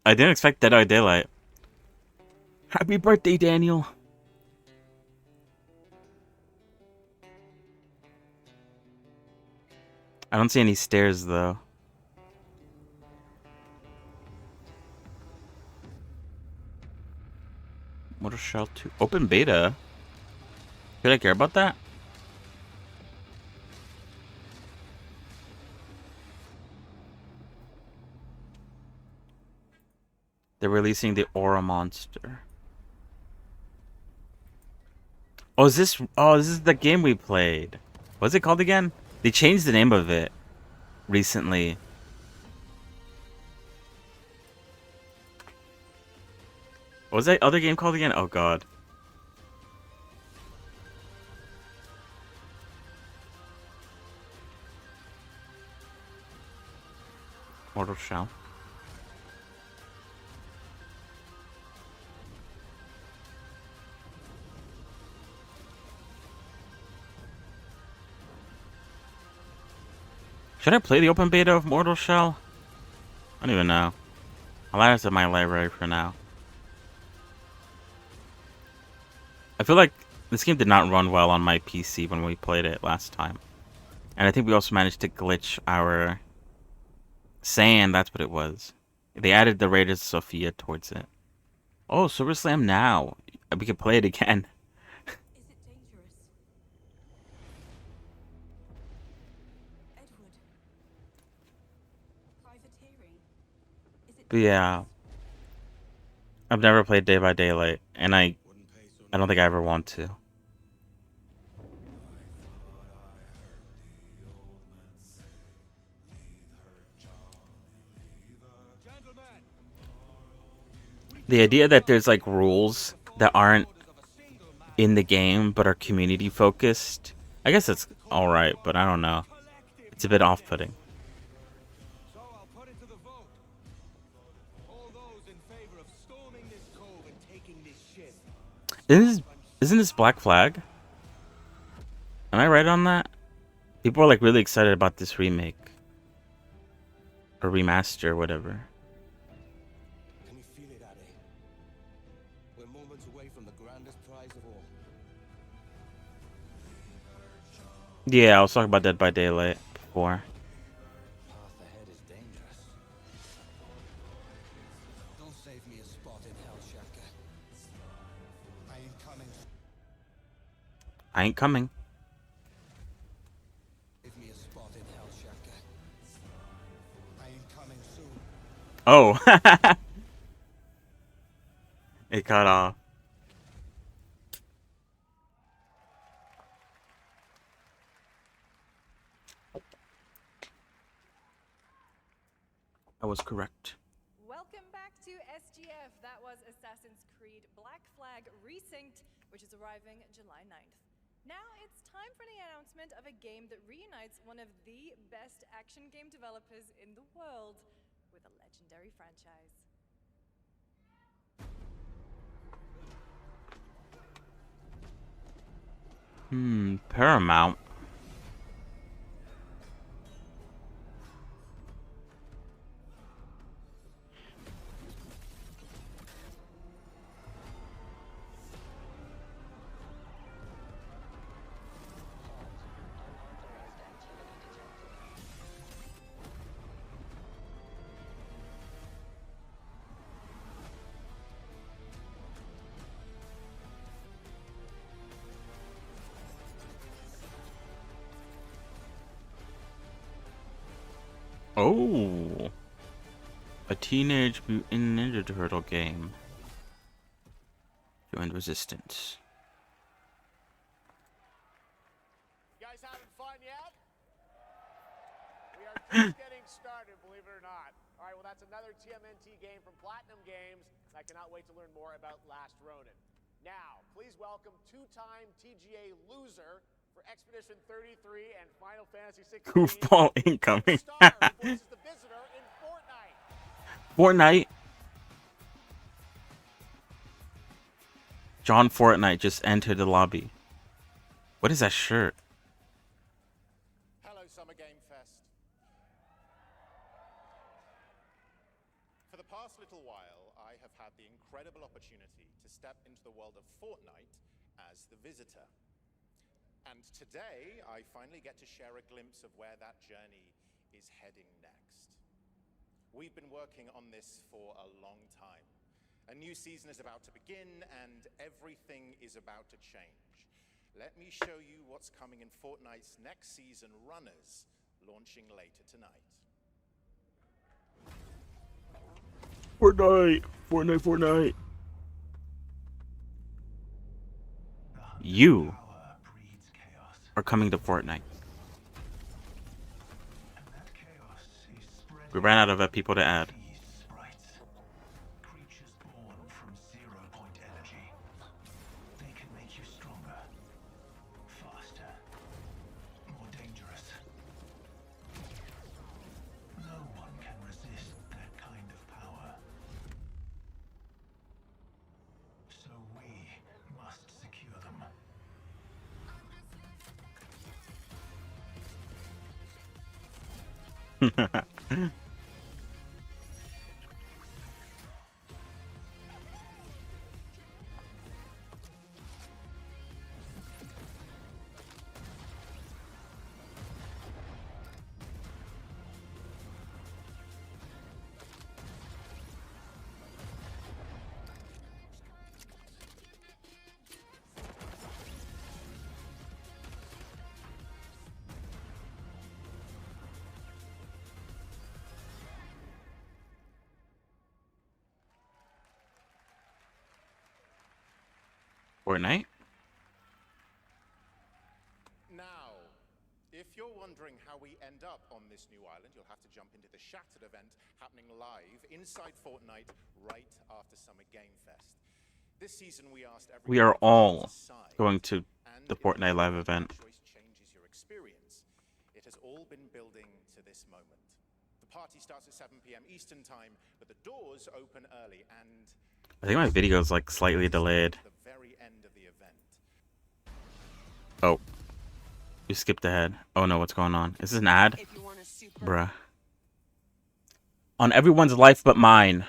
I didn't expect Dead by Daylight. Happy birthday, Daniel. I don't see any stairs though. Mortal Shell 2 open beta. Should I care about that? They're releasing the Aura monster. Oh, is this? Oh, this is the game we played. What's it called again? They changed the name of it recently. What was that other game called again? Oh god. Mortal Shell. Should I play the open beta of Mortal Shell? I don't even know. I'll add it to my library for now. I feel like this game did not run well on my PC when we played it last time. And I think we also managed to glitch our sand, that's what it was. They added the Raiders of Sophia towards it. Oh, Silver Slam now. We can play it again. Is it dangerous? Edward. Privateering. Is it Yeah. I've never played Day by Daylight, and I don't think I ever want to. The idea that there's like rules that aren't in the game but are community focused, I guess it's alright, but I don't know. It's a bit off-putting. So I'll put it to the vote. All those in favor of storming this cove and taking this ship. Isn't this Black Flag? Am I right on that? People are like really excited about this remake. Or remaster, whatever. Can you feel it, Addy? We're moments away from the grandest prize of all. Yeah, I was talking about Dead by Daylight before. Path ahead is dangerous. Don't save me a spot in hell, Shaka. I ain't coming. I ain't coming. Give me a spot in hell, Shaka. I ain't coming soon. Oh. It cut off. I was correct. Welcome back to SGF. That was Assassin's Creed Black Flag Resynced, which is arriving July 9th. Now it's time for the announcement of a game that reunites one of the best action game developers in the world with a legendary franchise. Paramount. Oh, a Teenage Mutant Ninja Turtle game. Joined Resistance. You guys having fun yet? We are just getting started, believe it or not. All right, well, that's another TMNT game from Platinum Games, and I cannot wait to learn more about Last Ronin. Now, please welcome two-time TGA loser for Expedition 33 and Final Fantasy 16. Goofball incoming. Star, who voices the Visitor in Fortnite. Fortnite. John Fortnite just entered the lobby. What is that shirt? Hello, Summer Game Fest. For the past little while, I have had the incredible opportunity to step into the world of Fortnite as the Visitor. And today, I finally get to share a glimpse of where that journey is heading next. We've been working on this for a long time. A new season is about to begin, and everything is about to change. Let me show you what's coming in Fortnite's next season, Runners, launching later tonight. Fortnite. Fortnite. Fortnite. You are coming to Fortnite. We ran out of people to add. Creatures born from 0-point energy. They can make you stronger, faster, more dangerous. No one can resist that kind of power. So we must secure them. Fortnite? Now, if you're wondering how we end up on this new island, you'll have to jump into the Shattered event happening live inside Fortnite right after Summer Game Fest. This season we asked everyone We are to all decide, going to and the if Fortnite live your event. choice changes your experience. It has all been building to this moment. The party starts at 7 p.m. Eastern Time, but the doors open early, and I think my video is like slightly delayed. the very end of the event. Oh. We skipped ahead. Oh no, what's going on? Is this an ad? Bruh. On everyone's life but mine,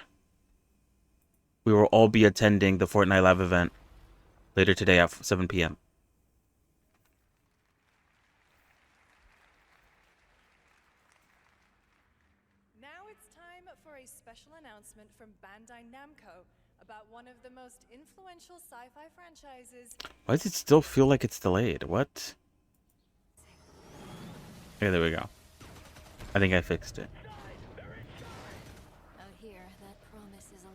we will all be attending the Fortnite live event later today at 7 p.m. Now it's time for a special announcement from Bandai Namco about one of the most influential sci-fi franchises. Why does it still feel like it's delayed? What? Okay, there we go. I think I fixed it. Out here, that promise is a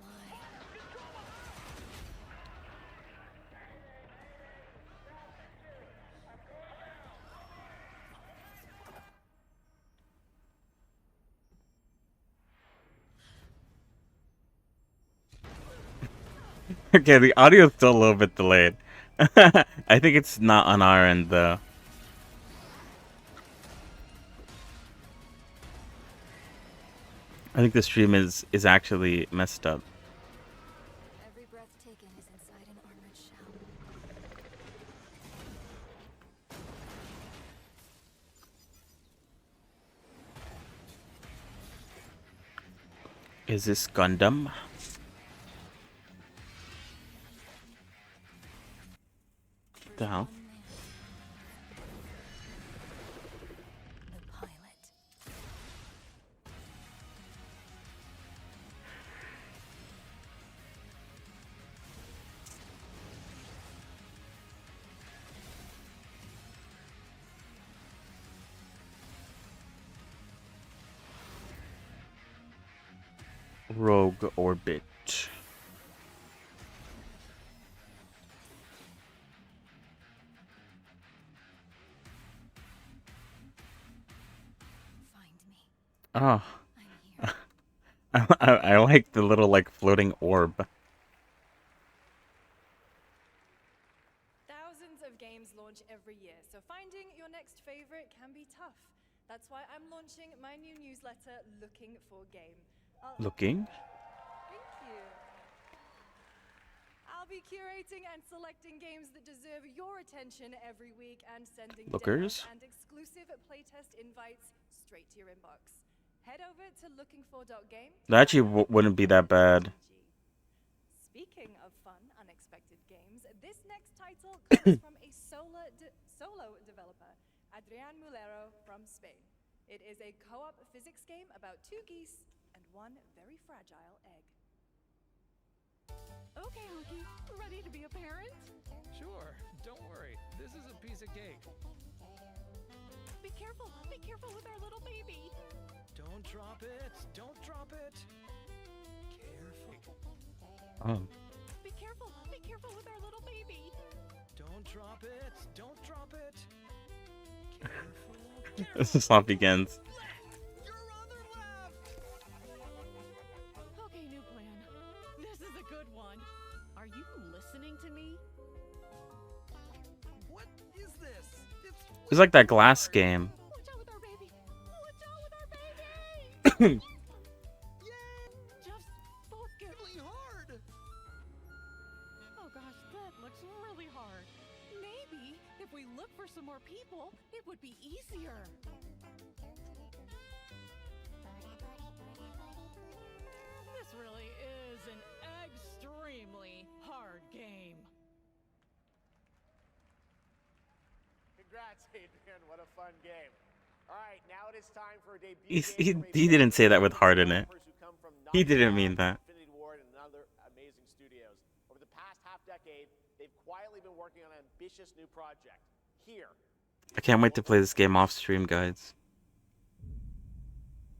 lie. Okay, the audio is still a little bit delayed. I think it's not on our end though. I think the stream is actually messed up. Every breath taken is inside an armored shell. Is this Gundam? The hell? Rogue Orbit. Oh. I like the little like floating orb. Thousands of games launch every year, so finding your next favorite can be tough. That's why I'm launching my new newsletter, Looking for Game. Looking? Thank you. I'll be curating and selecting games that deserve your attention every week and sending Lookers? demos and exclusive playtest invites straight to your inbox. Head over to lookingfor.game. That actually wouldn't be that bad. Speaking of fun, unexpected games, this next title comes from a solo developer, Adrian Mulero from Spain. It is a co-op physics game about two geese and one very fragile egg. Okay, Honky, ready to be a parent? Sure, don't worry. This is a piece of cake. Be careful with our little baby. Don't drop it, don't drop it. Careful. Oh. Be careful with our little baby. Don't drop it, don't drop it. Careful. This is how it begins. Okay, new plan. This is a good one. Are you listening to me? What is this? It's like that glass game. Watch out with our baby. Watch out with our baby. Just focus. Really hard. Oh gosh, that looks really hard. Maybe if we look for some more people, it would be easier. This really is an extremely hard game. Congrats, Adrian. What a fun game. All right, now it is time for a debut He didn't say that with heart in it. He didn't mean that. Infinity Ward and other amazing studios. Over the past half decade, they've quietly been working on an ambitious new project. Here. I can't wait to play this game off stream, guys.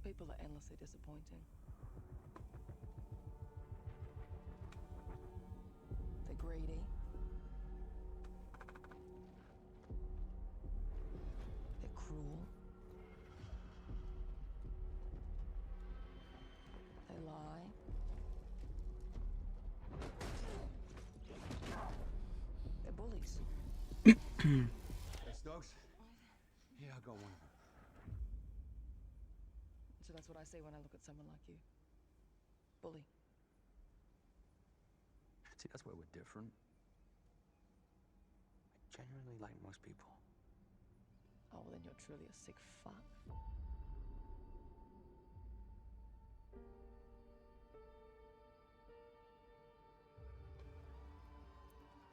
People are endlessly disappointing. They're greedy. They're cruel. They lie. They're bullies. Yes, dogs? Yeah, I got one. So that's what I say when I look at someone like you. Bully. See, that's where we're different. I genuinely like most people. Oh, well, then you're truly a sick fuck.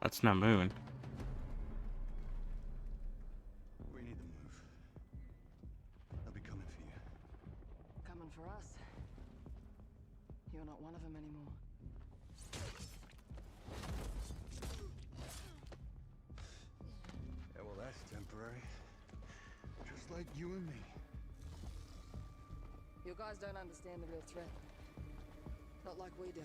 That's not Moon. We need to move. They'll be coming for you. Coming for us. You're not one of them anymore. Yeah, well, that's temporary. Just like you and me. You guys don't understand the real threat. Not like we do.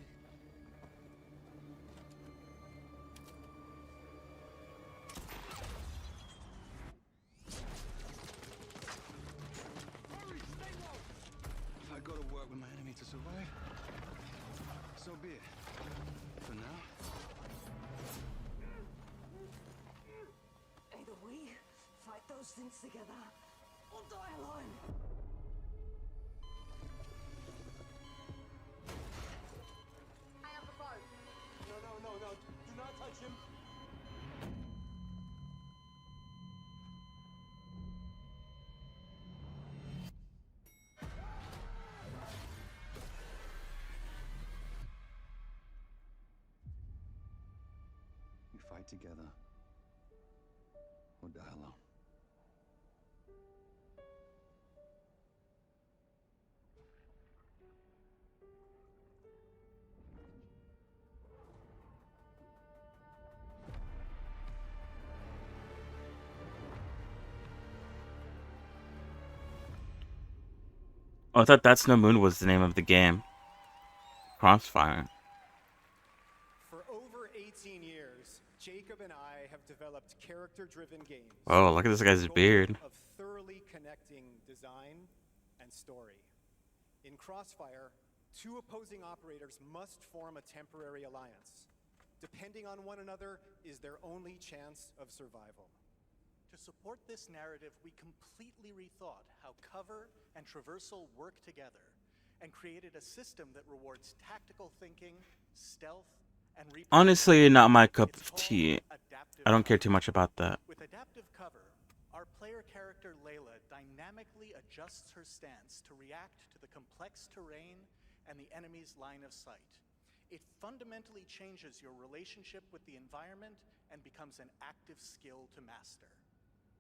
If I go to work with my enemy to survive, so be it. For now. Either we fight those things together, or die alone. I have the boat. No. Do not touch him. fight together or die alone. Oh, I thought That's No Moon was the name of the game. Crossfire. For over 18 years, Jacob and I have developed character-driven games. Oh, look at this guy's with the goal beard. Of thoroughly connecting design and story. In Crossfire, two opposing operators must form a temporary alliance. Depending on one another is their only chance of survival. To support this narrative, we completely rethought how cover and traversal work together and created a system that rewards tactical thinking, stealth, and Honestly, not my cup of tea. I don't care too much about that. With adaptive cover, our player character Layla dynamically adjusts her stance to react to the complex terrain and the enemy's line of sight. It fundamentally changes your relationship with the environment and becomes an active skill to master.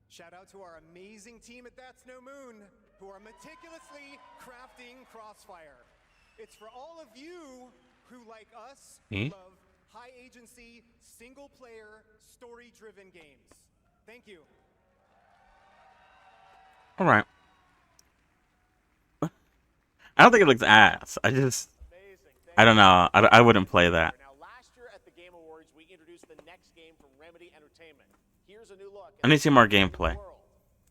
Shout out to our amazing team at That's No Moon, who are meticulously crafting Crossfire. It's for all of you who, like us, love high agency, single player, story driven games. Thank you. Alright. I don't think it looks ass. I don't know. I wouldn't play that. Now, last year at the Game Awards, we introduced the next game from Remedy Entertainment. Here's a new look. I need to see more gameplay. World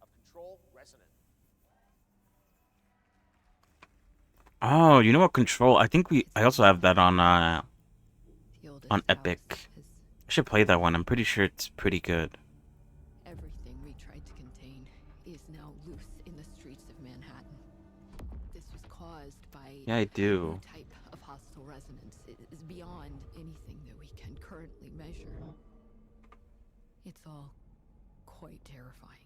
of Control Resonant. Oh, you know what? Control. I think I also have that on Epic. I should play that one. I'm pretty sure it's pretty good. Everything we tried to contain is now loose in the streets of Manhattan. This was caused by Yeah, I do. a new type of hostile resonance. It is beyond anything that we can currently measure. It's all quite terrifying.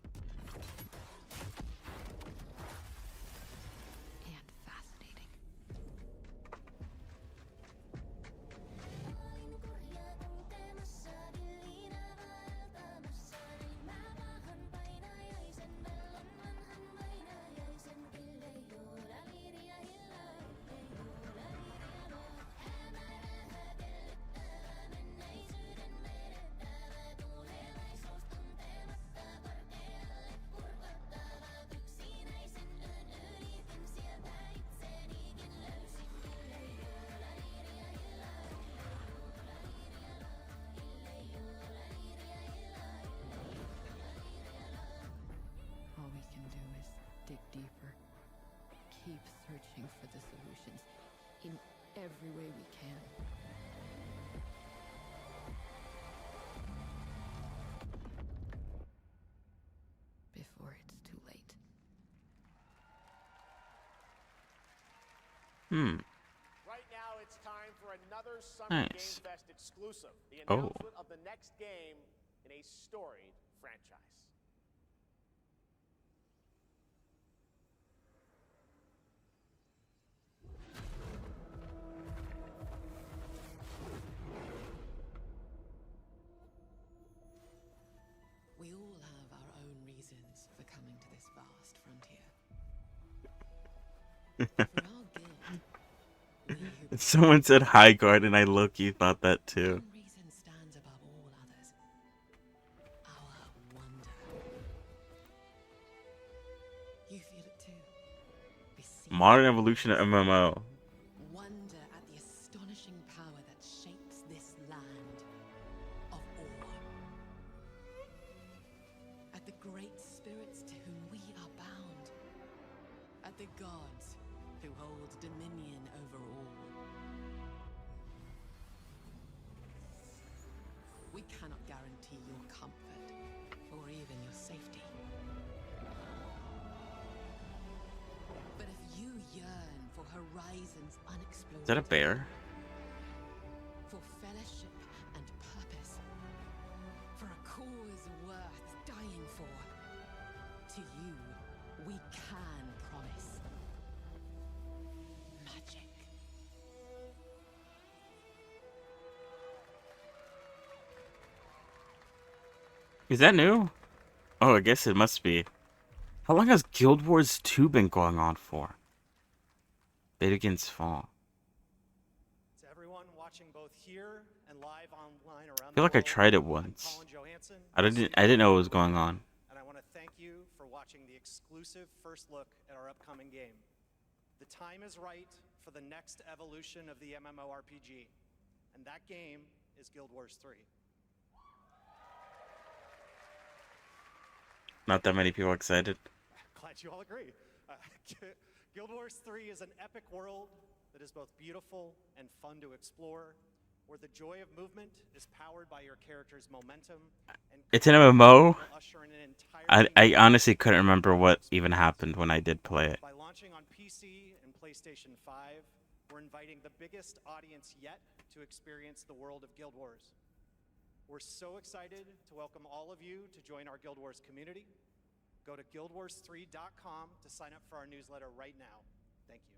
And fascinating. All we can do is dig deeper, keep searching for the solutions in every way we can. Before it's too late. Right now, it's time for another Summer Nice. Game Fest exclusive. The Oh. announcement of the next game in a storied franchise. We all have our own reasons for coming to this vast frontier. For our guild, Someone said High Guard, and I low-key thought that too. one reason stands above all others. Our wonder. You feel it too. Modern evolution of MMO. Wonder at the astonishing power that shapes this land of awe. At the great spirits to whom we are bound. At the gods who hold dominion over all. We cannot guarantee your comfort or even your safety. But if you yearn for horizons unexplored, Is that a bear? for fellowship and purpose, for a cause worth dying for, to you, we can promise magic. Is that new? Oh, I guess it must be. How long has Guild Wars 2 been going on for? Beta begins fall. To everyone watching both here and live online I around feel the like I world, tried it I'm once. Colin Johansson, I your didn't know what was CEO, going on. and I want to thank you for watching the exclusive first look at our upcoming game. The time is right for the next evolution of the MMORPG, and that game is Guild Wars 3. Not that many people excited. Glad you all agree. Guild Wars 3 is an epic world that is both beautiful and fun to explore, where the joy of movement is powered by your character's momentum. And It's an MMO. will usher in an entirely I honestly couldn't remember what even happened when I did play it. By launching on PC and PlayStation 5, we're inviting the biggest audience yet to experience the world of Guild Wars. We're so excited to welcome all of you to join our Guild Wars community. Go to guildwars3.com to sign up for our newsletter right now. Thank you.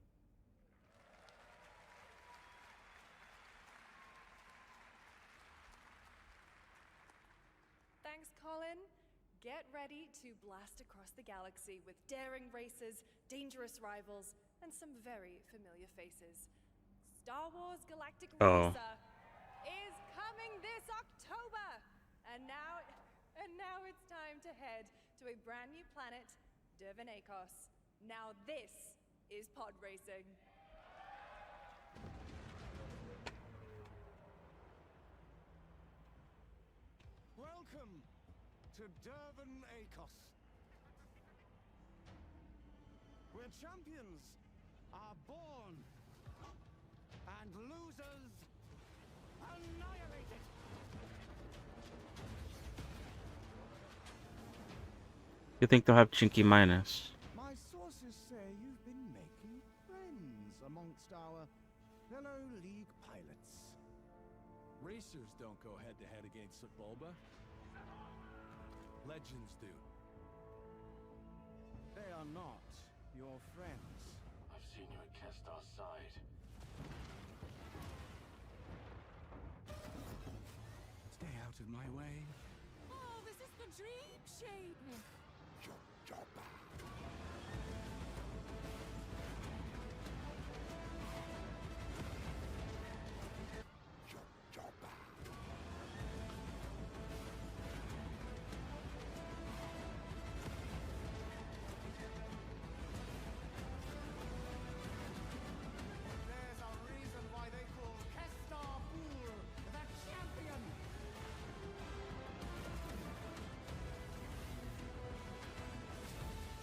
Thanks, Colin. Get ready to blast across the galaxy with daring races, dangerous rivals, and some very familiar faces. Star Wars Galactic Oh. Racer is coming this October! And now it's time to head to a brand new planet, Dervanakos. Now this is pod racing. Welcome to Dervanakos, where champions are born and losers annihilated. You think they'll have Chinky Minus? My sources say you've been making friends amongst our fellow League pilots. Racers don't go head-to-head against Bulba. Legends do. They are not your friends. I've seen you at Kestar's side. Stay out of my way. Oh, this is the dream shape. There's a reason why they call Kestar Fool the champion.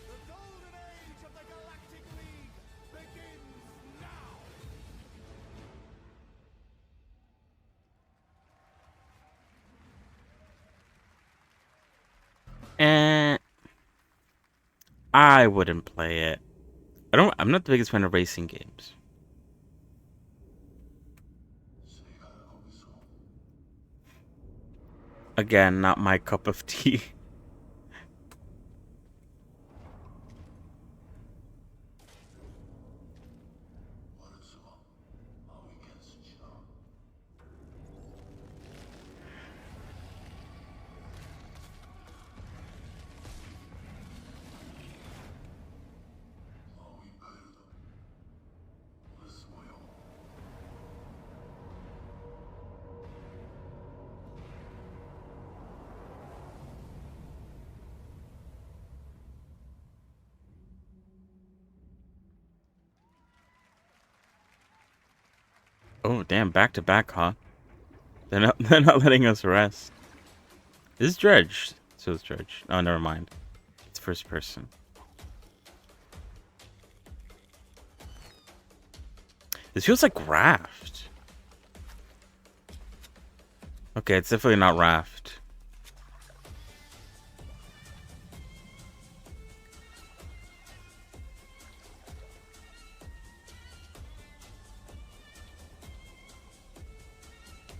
The golden age of the Galactic League begins now! Eh, I wouldn't play it. I'm not the biggest fan of racing games. Again, not my cup of tea. Oh, damn, back to back, huh? They're not letting us rest. This is Dredge. So it's Dredge. Oh, never mind. It's first person. This feels like Raft. Okay, it's definitely not Raft.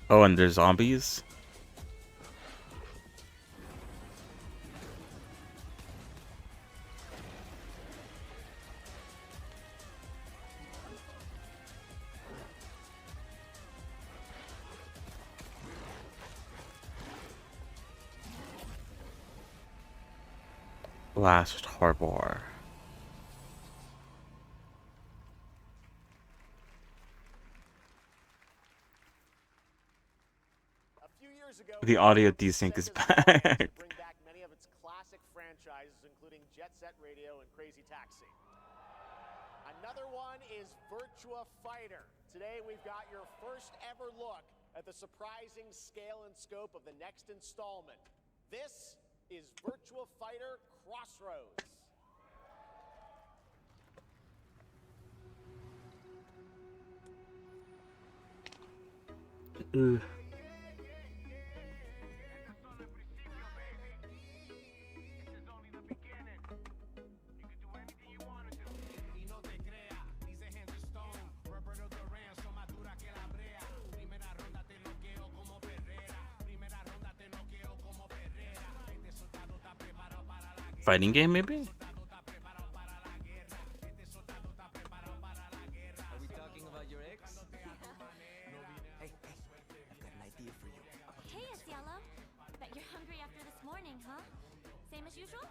Oh, and there's zombies? Last Harbor. The audio desync is back. Bring back many of its classic franchises, including Jet Set Radio and Crazy Taxi. Another one is Virtua Fighter. Today we've got your first ever look at the surprising scale and scope of the next installment. This is Virtua Fighter Crossroads. Fighting game, maybe? Are we talking about your ex? Hey, I've got an idea for you. Hey, it's Yellow. Bet you're hungry after this morning, huh? Same as usual?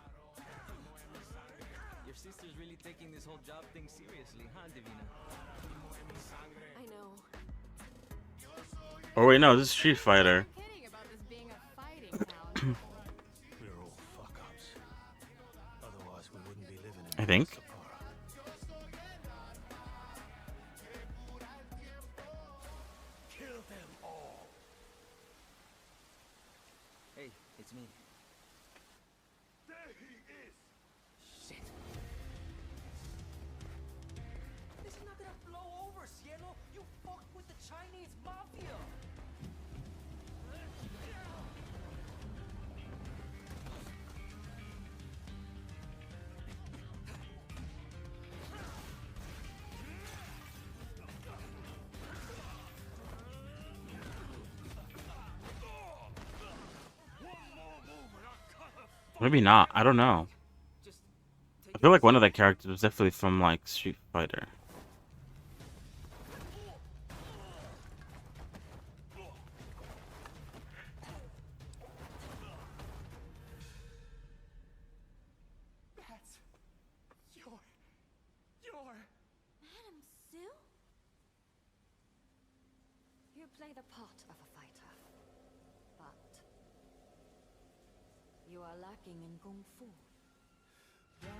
Your sister's really taking this whole job thing seriously, huh, Divina? I know. Oh wait, no, this is Street Fighter. Kidding about this being a fighting town. We're all fuck-ups. Otherwise, we wouldn't be living in I think. Kill them all. Hey, it's me. There he is. Shit. This is not gonna blow over, Cielo. You fucked with the Chinese mafia. Maybe not. I don't know. I feel like one of the characters was definitely from like Street Fighter. That's your Madam Sue? You play the part of a fighter, but you are lacking in kung fu. Rise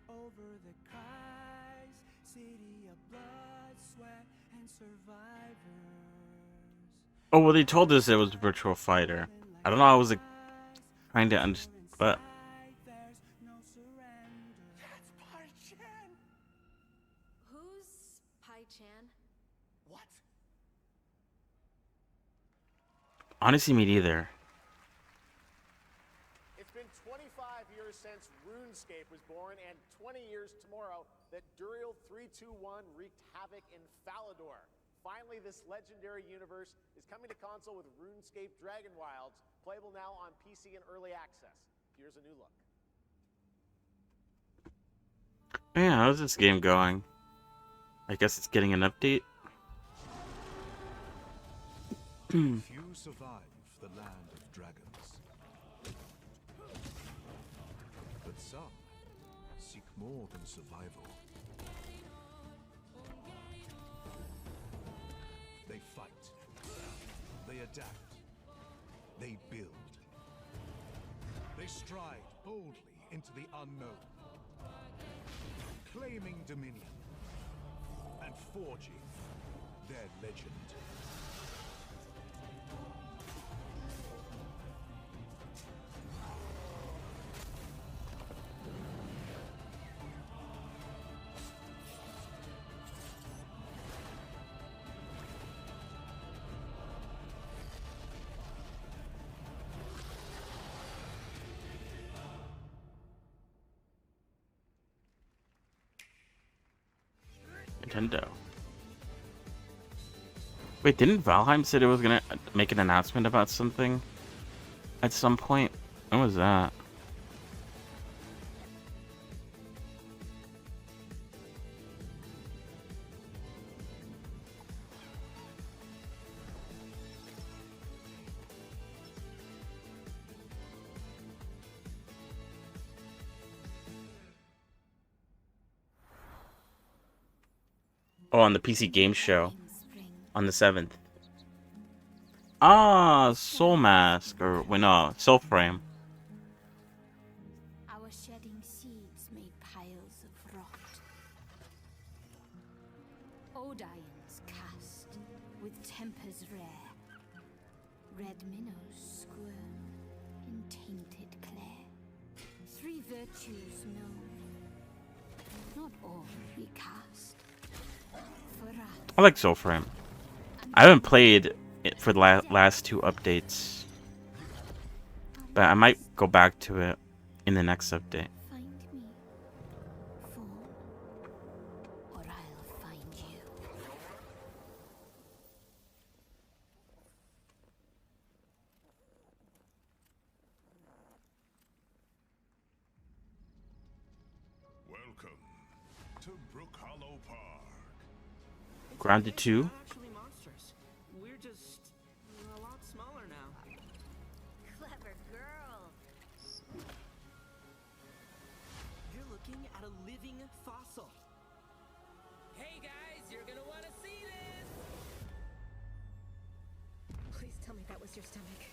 over the cries, city of blood, sweat, and survivors. Oh well, they told us it was Virtual Fighter. I don't know. I was like, trying to understand, but That's Pai Chan. Who's Pai Chan? What? honestly, me neither. It's been 25 years since RuneScape was born, and 20 years tomorrow that Duriel 321 wreaked havoc in Falador. Finally, this legendary universe is coming to console with RuneScape Dragon Wilds, playable now on PC in early access. Here's a new look. Man, how's this game going? I guess it's getting an update. Few survive the land of dragons, but some seek more than survival. They fight, they adapt, they build. They stride boldly into the unknown, claiming dominion and forging their legend. Nintendo. Wait, didn't Valheim said it was gonna make an announcement about something at some point? When was that? Oh, on the PC game show on the 7th. Ah, Soul Mask or when Soul Frame. Our shedding seeds made piles of rot. Odions cast with tempers rare. Red minnows squirm in tainted clay. 3 virtues known, not all we cast. For us, I like Soul Frame. I haven't played it for the last 2 updates, but I might go back to it in the next update. find me, Fawn, or I'll find you. Welcome to Brook Hollow Park. Grounded 2. Actually monsters. We're just a lot smaller now. Clever girl. You're looking at a living fossil. Hey guys, you're gonna want to see this. Please tell me that was your stomach.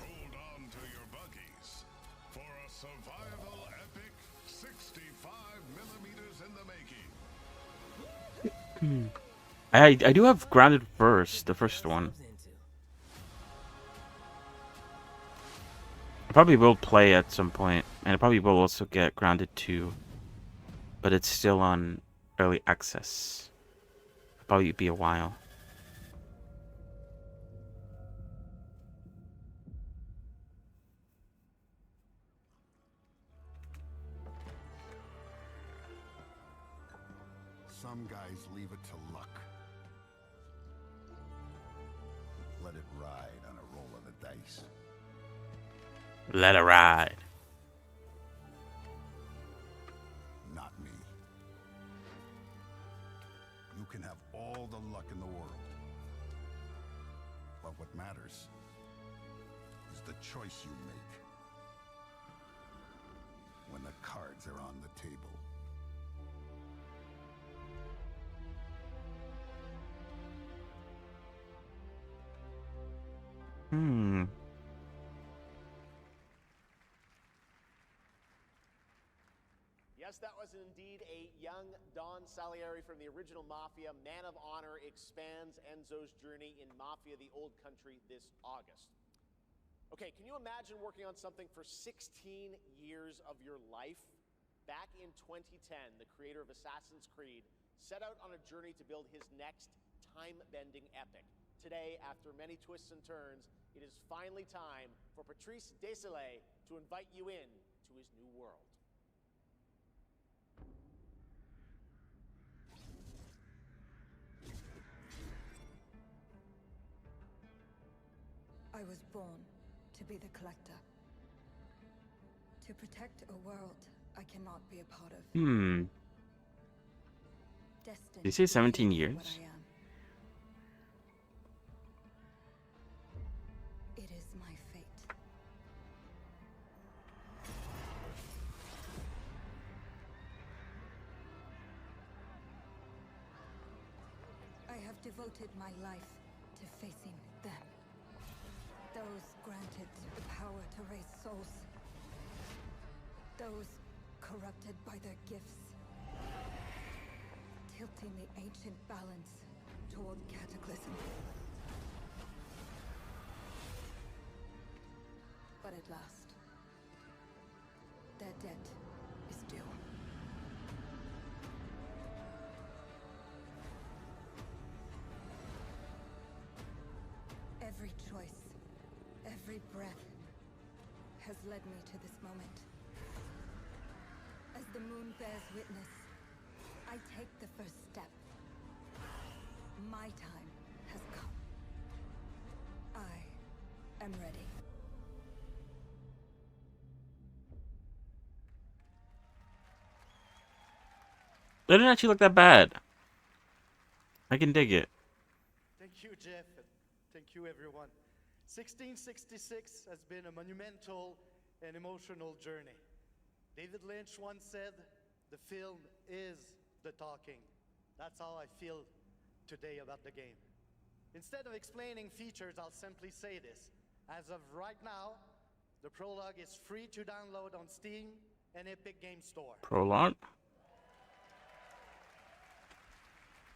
Hold on to your buggies for a survival epic 65 millimeters in the making. I do have Grounded first, the first one. I probably will play at some point, and I probably will also get Grounded 2, but it's still on early access. It'll probably be a while. Some guys leave it to luck. Let it ride on a roll of the dice. Let it ride. Not me. You can have all the luck in the world. But what matters is the choice you make when the cards are on the table. Yes, that was indeed a young Don Salieri from the original Mafia. Man of Honor expands Enzo's journey in Mafia: The Old Country this August. Okay, can you imagine working on something for 16 years of your life? Back in 2010, the creator of Assassin's Creed set out on a journey to build his next time-bending epic. Today, after many twists and turns, it is finally time for Patrice Désilets to invite you in to his new world. I was born to be the collector. To protect a world I cannot be a part of. Destined Did you say to 17 be years? what I am. It is my fate. I have devoted my life to facing them. Those granted the power to raise souls. Those corrupted by their gifts. Tilting the ancient balance toward cataclysm. But at last, their debt is due. Every choice, every breath has led me to this moment. As the moon bears witness, I take the first step. My time has come. I am ready. It didn't actually look that bad. I can dig it. Thank you, Jeff, and thank you, everyone. 1666 has been a monumental and emotional journey. David Lynch once said, "The film is the talking. That's how I feel today about the game. Instead of explaining features, I'll simply say this. As of right now, the prologue is free to download on Steam and Epic Game Store. Prologue?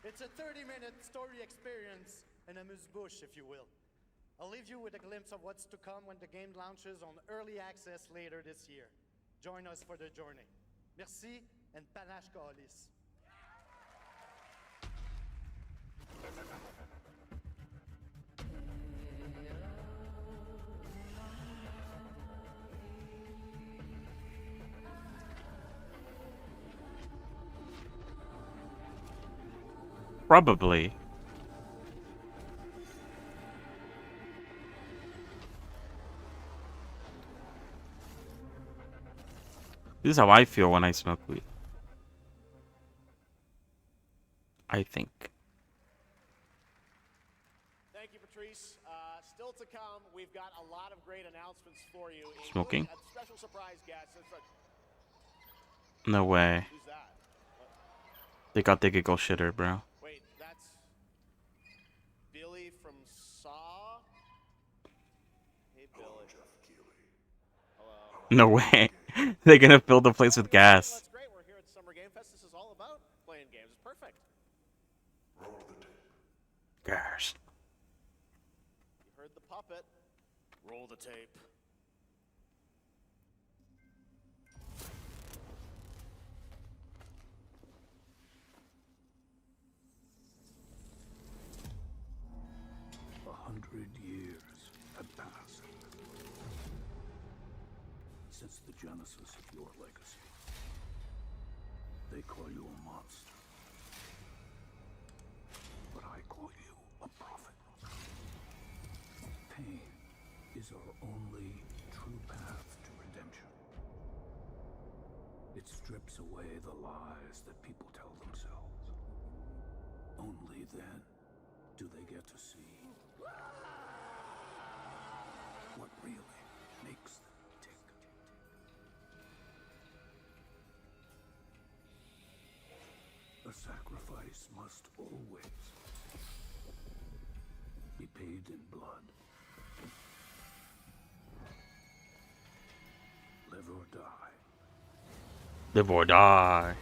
It's a 30-minute story experience and amuse-bouche, if you will. I'll leave you with a glimpse of what's to come when the game launches on early access later this year. Join us for the journey. Merci and panache kalis. Probably. This is how I feel when I smoke weed. I think. Thank you, Patrice. Still to come, we've got a lot of great announcements for you. Smoking? A special surprise guest. No way. Who's that? They got the giggle shitter, bro. Wait, that's Billy from Saw? Hey, Billy. Hello. No way. They're gonna fill the place with gas. That's great. We're here at Summer Game Fest. This is all about playing games. It's perfect. Gas. You heard the puppet. Roll the tape. Years have passed since the genesis of your legacy. They call you a monster, but I call you a prophet. Pain is our only true path to redemption. It strips away the lies that people tell themselves. Only then do they get to see what really makes them tick. A sacrifice must always be paid in blood. Live or die. Live or die.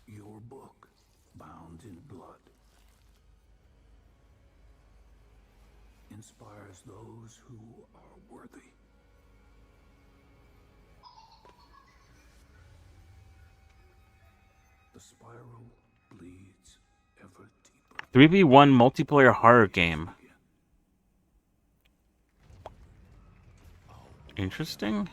Your book, bound in blood, inspires those who are worthy. The spiral bleeds ever deeper. 3v1 multiplayer horror game. Interesting.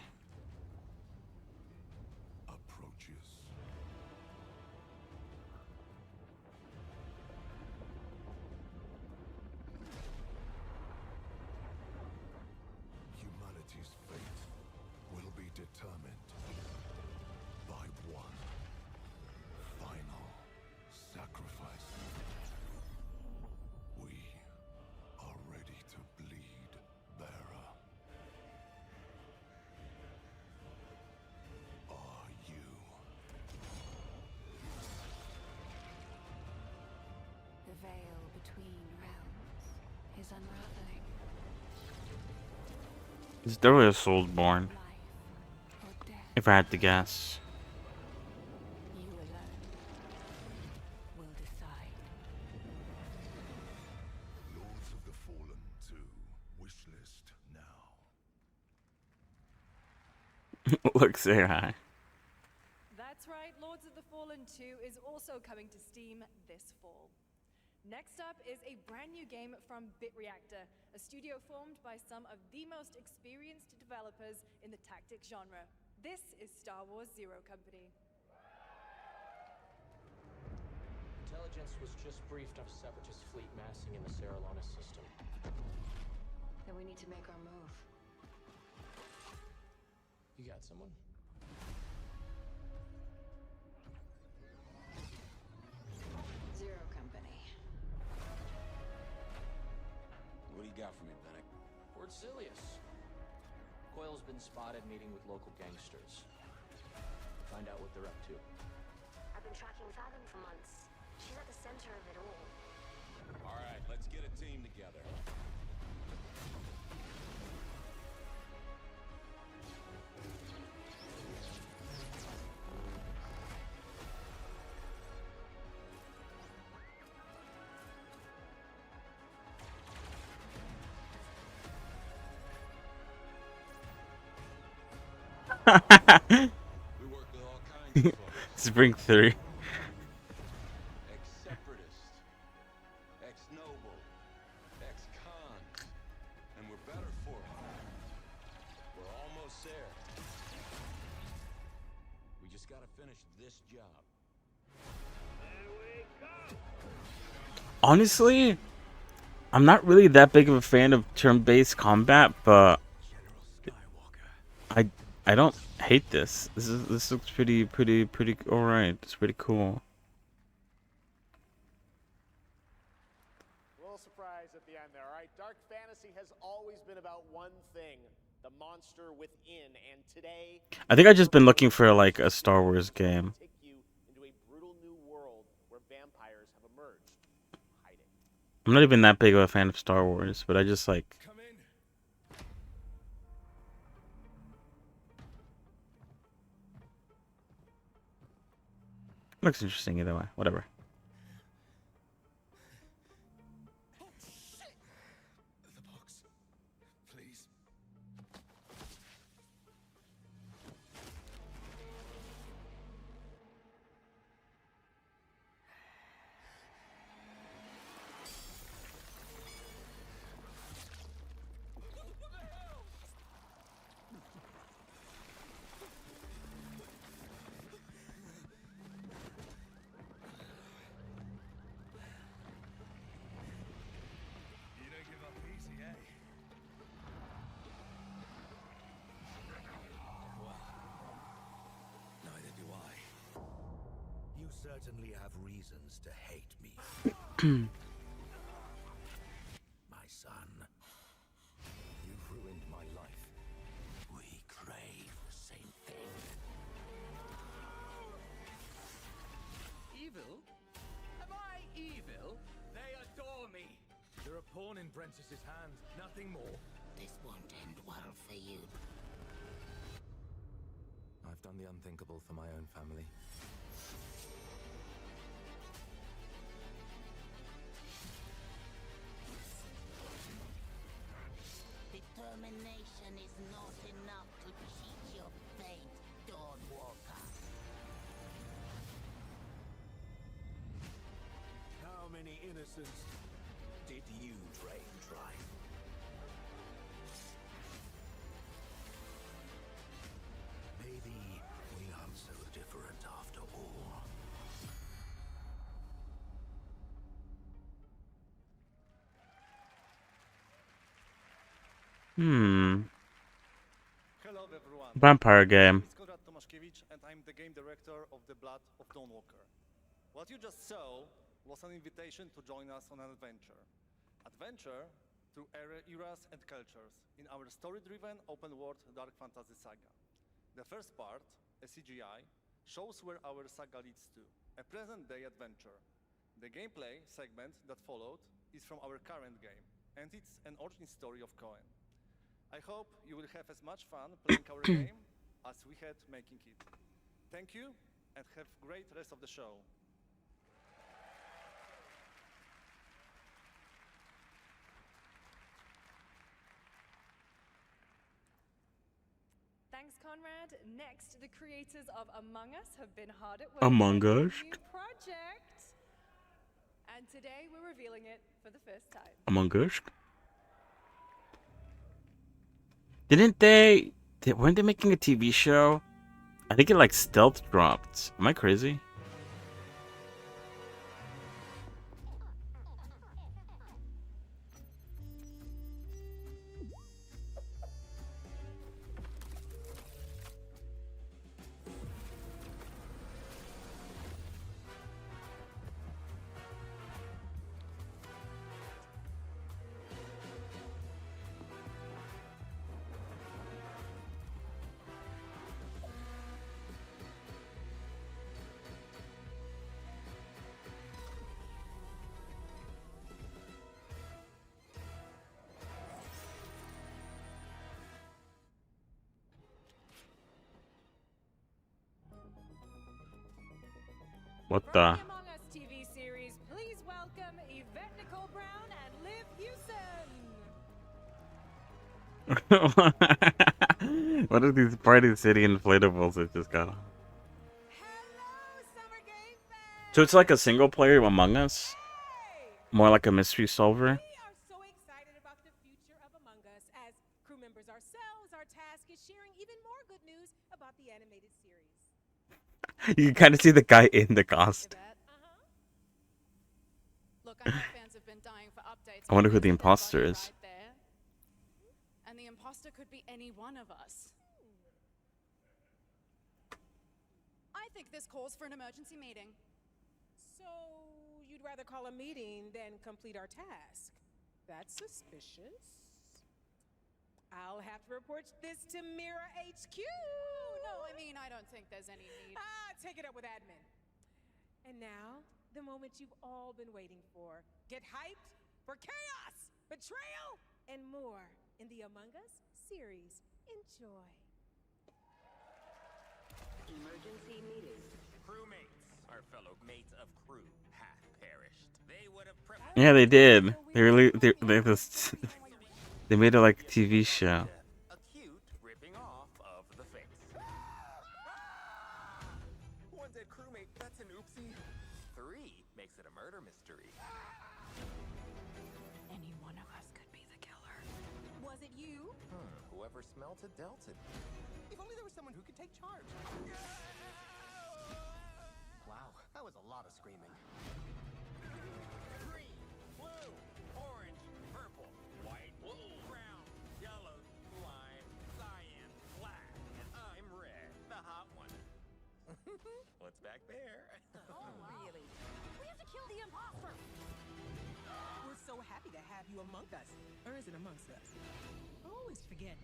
Humanity's fate will be determined by one final sacrifice. We are ready to bleed, bearer. Are you? The veil between realms is unraveling. It's definitely a Soulsborne. If I had to guess. You alone will decide. Lords of the Fallen 2, wishlist now. Look, say hi. That's right, Lords of the Fallen 2 is also coming to Steam this fall. Next up is a brand new game from BitReactor, a studio formed by some of the most experienced developers in the tactics genre. This is Star Wars Zero Company. Intelligence was just briefed of a separatist fleet massing in the Seralonis system. Then we need to make our move. You got someone? Zero company. What do you got for me, Fennec? Port Silius. Coil's been spotted meeting with local gangsters. Find out what they're up to. I've been tracking Fathom for months. She's at the center of it all. All right, let's get a team together. Spring 3. Ex-separatist, ex-noble, ex-con, and we're better for it. We're almost there. We just gotta finish this job. Honestly, I'm not really that big of a fan of turn-based combat, but I don't hate this. This looks pretty all right. It's pretty cool. A little surprise at the end there. All right, dark fantasy has always been about one thing: the monster within. And today, I think I've just been looking for like a Star Wars game. take you into a brutal new world where vampires have emerged, hiding. I'm not even that big of a fan of Star Wars, but I just like. Looks interesting either way. Whatever. The box, please. You don't give up easy, eh? Well, neither do I. You certainly have reasons to hate me. My son, you've ruined my life. We crave the same thing. Evil? Am I evil? They adore me. You're a pawn in Brentiss's hand, nothing more. This won't end well for you. I've done the unthinkable for my own family. Determination is not enough to cheat your fate, Dawnwalker. How many innocents did you drain dry? Maybe we aren't so different after all. Hello everyone. Vampire game. It's Konrad Tomaszkiewicz and I'm the game director of The Blood of Dawnwalker. What you just saw was an invitation to join us on an adventure. Adventure through eras and cultures in our story-driven open-world dark fantasy saga. The first part, a CGI, shows where our saga leads to, a present-day adventure. The gameplay segment that followed is from our current game, and it's an origin story of Cohen. I hope you will have as much fun playing our game as we had making it. Thank you, and have great rest of the show. Thanks, Conrad. Next, the creators of Among Us have been hard at work Among on a Us. new project. And today we're revealing it for the first time. Among Us. Didn't they? Weren't they making a TV show? I think it like stealth dropped. Am I crazy? What From the? the Among Us TV series, please welcome Yvette Nicole Brown and Liv Hewson. What are these Party City inflatables that just got? So it's like a single player Among Us, more like a mystery solver. We are so excited about the future of Among Us. As crew members ourselves, our task is sharing even more good news about the animated series. You can kind of see the guy in the costume. Look, I know fans have been dying for updates. I wonder who on the this, but there's imposter one is. right there. And the imposter could be any one of us. I think this calls for an emergency meeting. So you'd rather call a meeting than complete our task? That's suspicious. I'll have to report this to Mira HQ. Oh, no, I mean, I don't think there's any need. Take it up with admin. And now, the moment you've all been waiting for. Get hyped for chaos, betrayal, and more in the Among Us series. Enjoy. Emergency meeting. Crewmates, our fellow mates of crew, have perished. They would have Yeah, they did. They really they just they made it like a TV show. acute ripping off of the face. One dead crewmate, that's an oopsie. 3 makes it a murder mystery. Any one of us could be the killer. Was it you? Whoever smelt it dealt it. If only there was someone who could take charge. Wow, that was a lot of screaming. Green, blue, orange, purple, white, brown, yellow, lime, cyan, black, and I'm red, the hot one. What's back there? Oh, really? We have to kill the imposter! We're so happy to have you among us. Or is it amongst us? I always forget.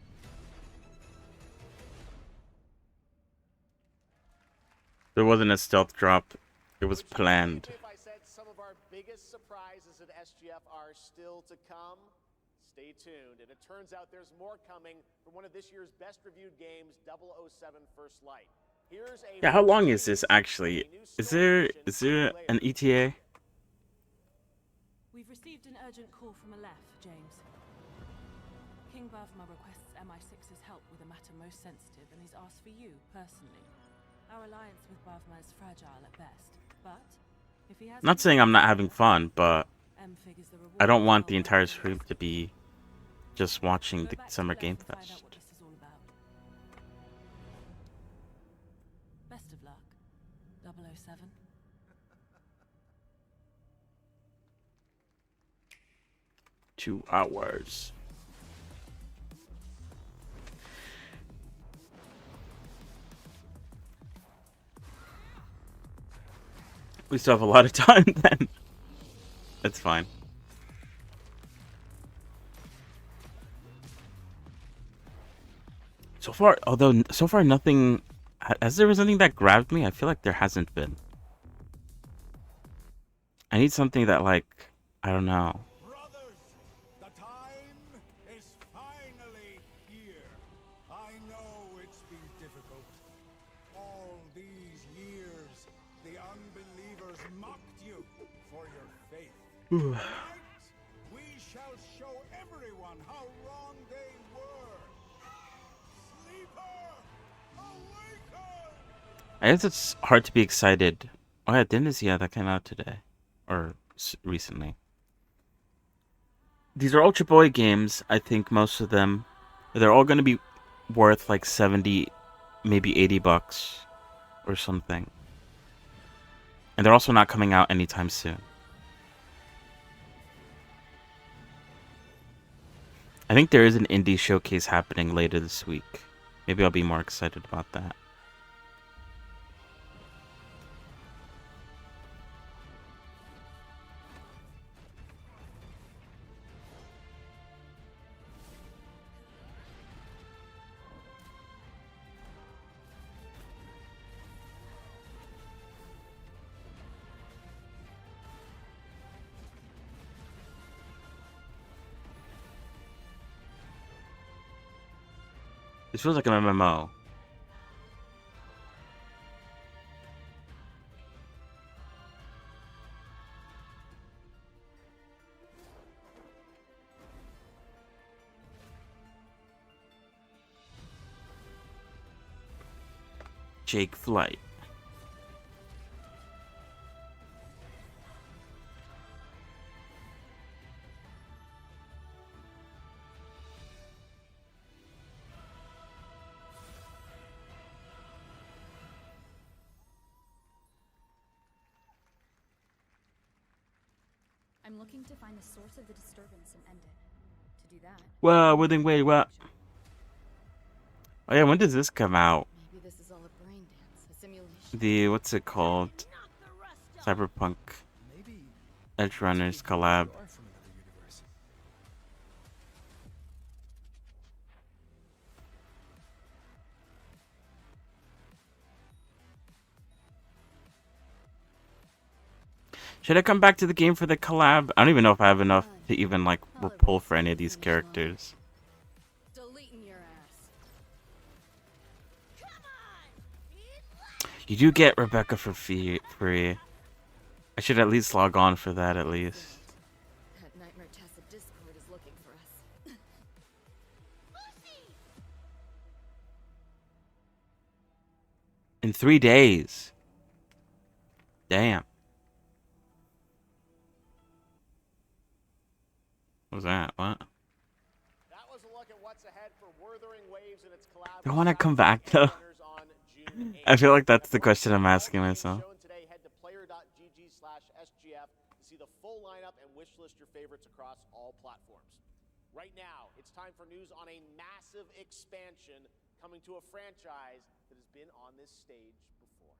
There wasn't a stealth drop. It was planned. If I said some of our biggest surprises at SGF are still to come, stay tuned. And it turns out there's more coming from one of this year's best reviewed games, 007 First Light. Here's a Yeah, how long is this actually? Is there an ETA? We've received an urgent call from Aleph, James. King Bavma requests MI6's help with a matter most sensitive and he's asked for you, personally. Our alliance with Bavma is fragile at best, but if he has... Not saying I'm not having fun, but I don't want the entire stream to be just watching the Summer Game Fest. Best of luck, 007. Two hours. We still have a lot of time then. That's fine. So far, nothing. Has there been something that grabbed me? I feel like there hasn't been. I need something that, like, I don't know. Brothers, the time is finally here. I know it's been difficult. All these years, the unbelievers mocked you for your faith. Tonight, we shall show everyone how wrong they were. Sleeper, awaken! I guess it's hard to be excited. Oh yeah, Dynasty, that came out today. Or recently. These are Ultra Boy games, I think most of them. They're all going to be worth like 70, maybe $80 or something. And they're also not coming out anytime soon. I think there is an indie showcase happening later this week. Maybe I'll be more excited about that. This feels like an MMO. Jake Flight. I'm looking to find the source of the disturbance and end it. To do that, Well, wait, what? Oh yeah, when does this come out? maybe this is all a brain dance, a simulation. The what's it called? Cyberpunk Edge Runners collab. Should I come back to the game for the collab? I don't even know if I have enough to even like pull for any of these characters. Deleting your ass. You do get Rebecca for free. I should at least log on for that at least. That Nightmare Tacit Discord is looking for us. In 3 days. Damn. What was that? What? That was a look at what's ahead for Wuthering Waves and its collab. Do I want to come back though? I feel like that's the question I'm asking myself. Today, head to player.gg/SGF to see the full lineup and wish list your favorites across all platforms. Right now, it's time for news on a massive expansion coming to a franchise that has been on this stage before.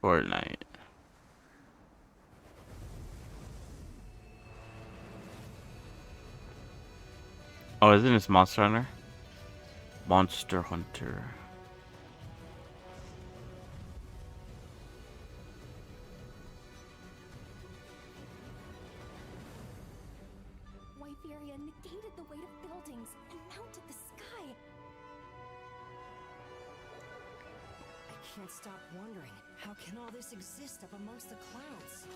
Fortnite. Oh, isn't this Monster Hunter? Monster Hunter. Wyveria negated the weight of buildings and mounted the sky. I can't stop wondering, how can all this exist up amongst the clouds?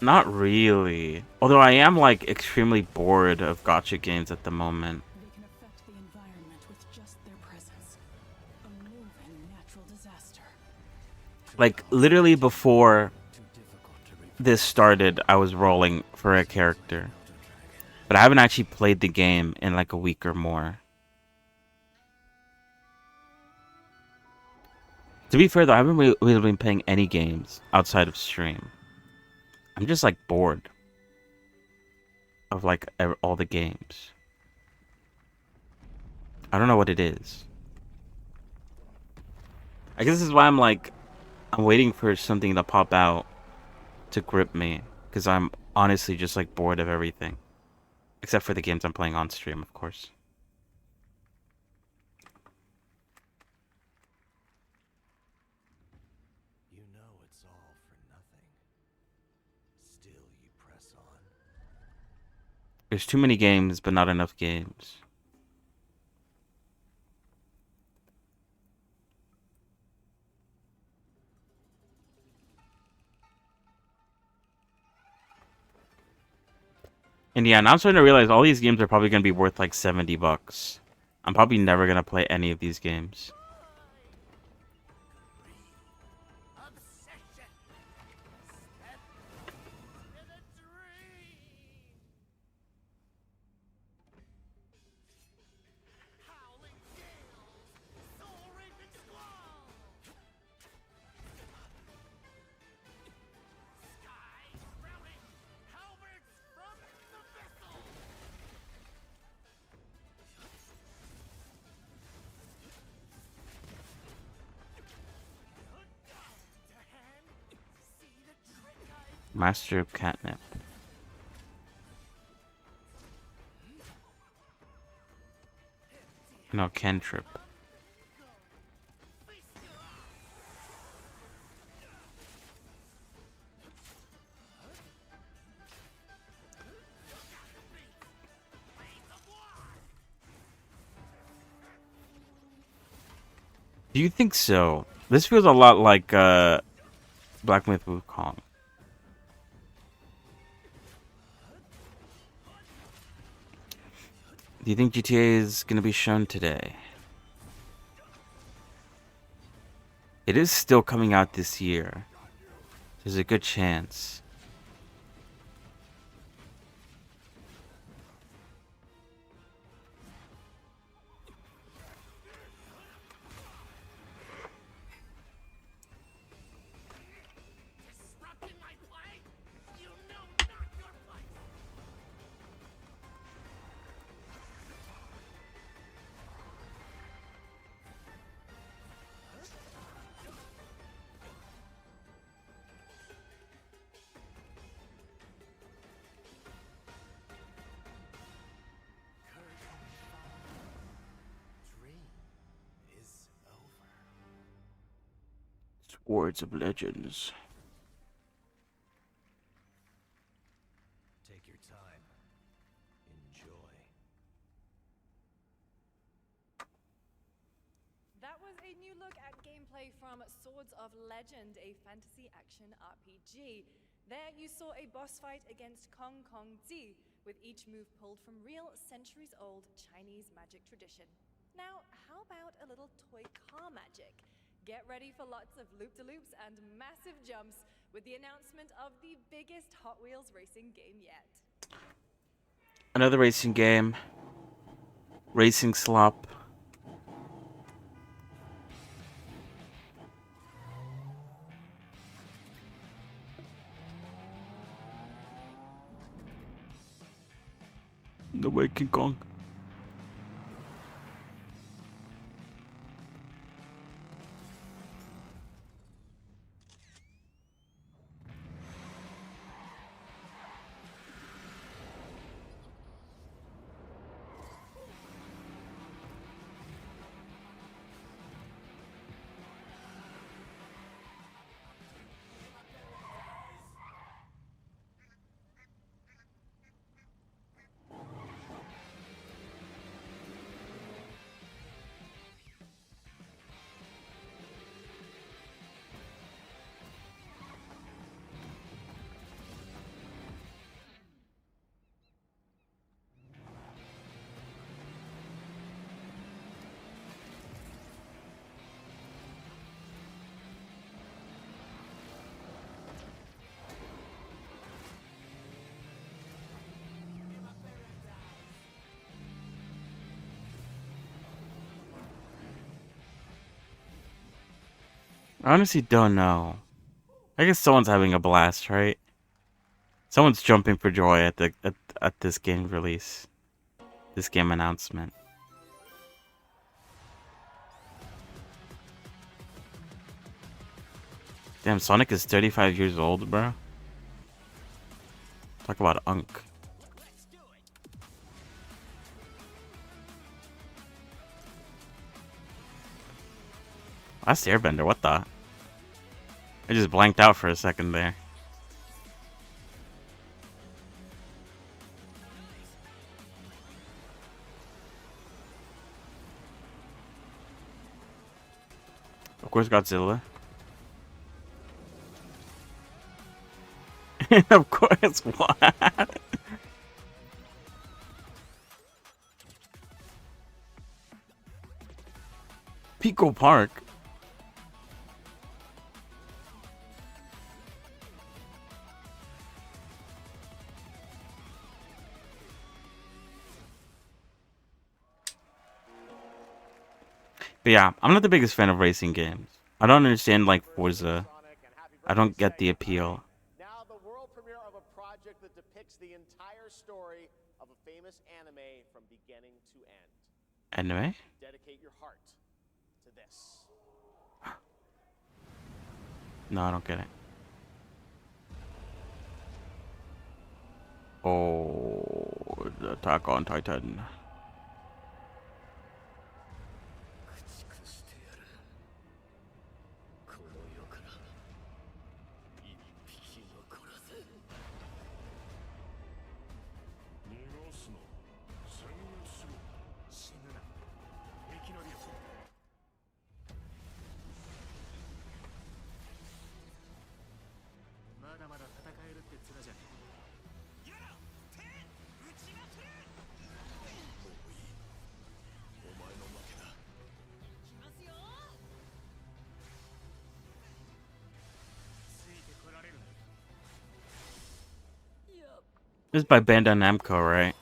Not really. Although I am like extremely bored of gacha games at the moment. They can affect the environment with just their presence. A moving natural disaster. Like literally before this started, I was rolling for a character. But I haven't actually played the game in like a week or more. To be fair though, I haven't really been playing any games outside of stream. I'm just like bored of like all the games. I don't know what it is. I guess this is why I'm waiting for something to pop out to grip me, because I'm honestly just like bored of everything, except for the games I'm playing on stream, of course. You know it's all for nothing. Still you press on. There's too many games, but not enough games. And yeah, now I'm starting to realize all these games are probably going to be worth like $70. I'm probably never going to play any of these games. Master of Catnip. No, cantrip. Do you think so? This feels a lot like Black Myth Wukong. Do you think GTA is going to be shown today? It is still coming out this year. There's a good chance. Words of Legends. Take your time. Enjoy. That was a new look at gameplay from Swords of Legend, a fantasy action RPG. There you saw a boss fight against Kong Kong Zi, with each move pulled from real centuries-old Chinese magic tradition. Now, how about a little toy car magic? Get ready for lots of loop-de-loops and massive jumps with the announcement of the biggest Hot Wheels racing game yet. Another racing game. Racing slop. The way King Kong. I honestly don't know. I guess someone's having a blast, right? Someone's jumping for joy at the at this game release. This game announcement. Damn, Sonic is 35 years old, bro. Talk about unk. Last Airbender, what the? I just blanked out for a second there. Of course, Godzilla. Of course, what? Pico Park. But yeah, I'm not the biggest fan of racing games. I don't understand like Forza. I don't get the appeal. Now the world premiere of a project that depicts the entire story of a famous anime from beginning to end. Anyway. Dedicate your heart to this. No, I don't get it. Oh, the Attack on Titan. This is by Bandai Namco, right?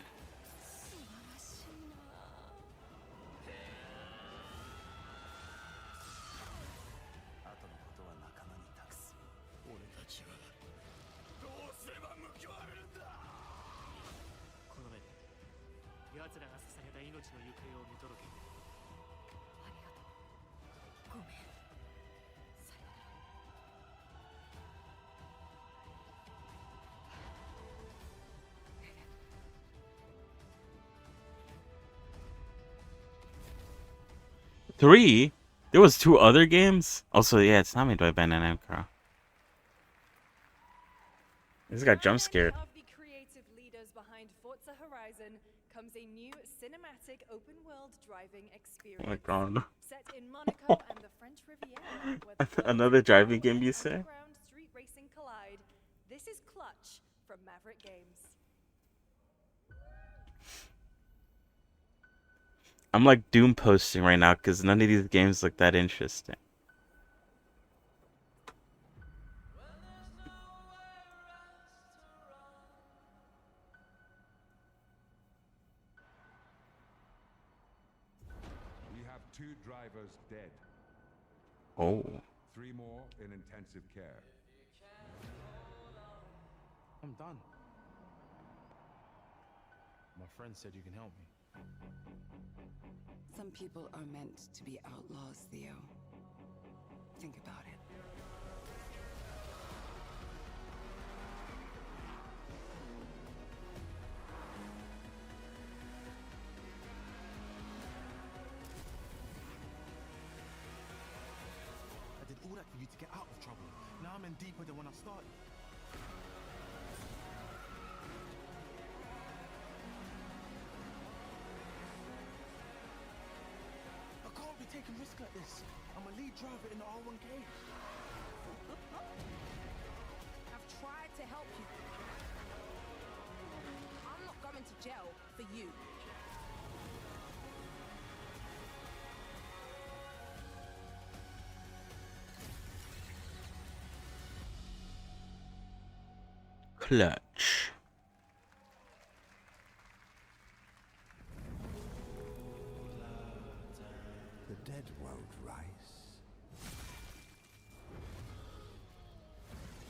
Three? There was two other games? Also, yeah, it's not made by Bandai Namco. This got jump scared. Of the creative leaders behind Forza Horizon comes a new cinematic open-world driving experience. Oh my god. Set in Monaco and the French Riviera, where the Another driving game, you say? underground street racing collide. This is Clutch from Maverick Games. I'm like doom posting right now because none of these games look that interesting. We have 2 drivers dead. Oh. 3 more in intensive care. I'm done. My friend said you can help me. Some people are meant to be outlaws, Theo. Think about it. I did all that for you to get out of trouble. Now I'm in deeper than when I started. I can't be taking risks like this. I'm a lead driver in the R1K. I've tried to help you. I'm not going to jail for you. Clutch. The dead won't rise,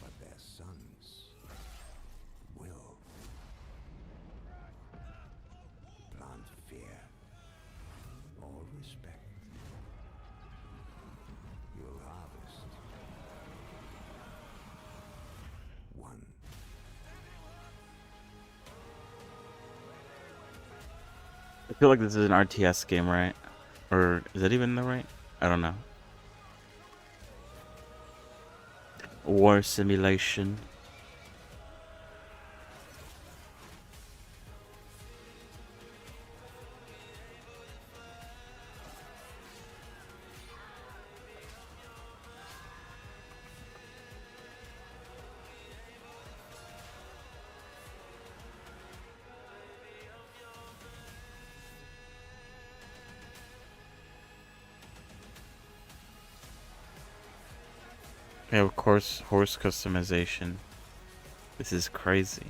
but their sons will. Plant fear or respect. You'll harvest one. I feel like this is an RTS game, right? Or is that even the right? I don't know. War simulation. Yeah, of course, horse customization. This is crazy.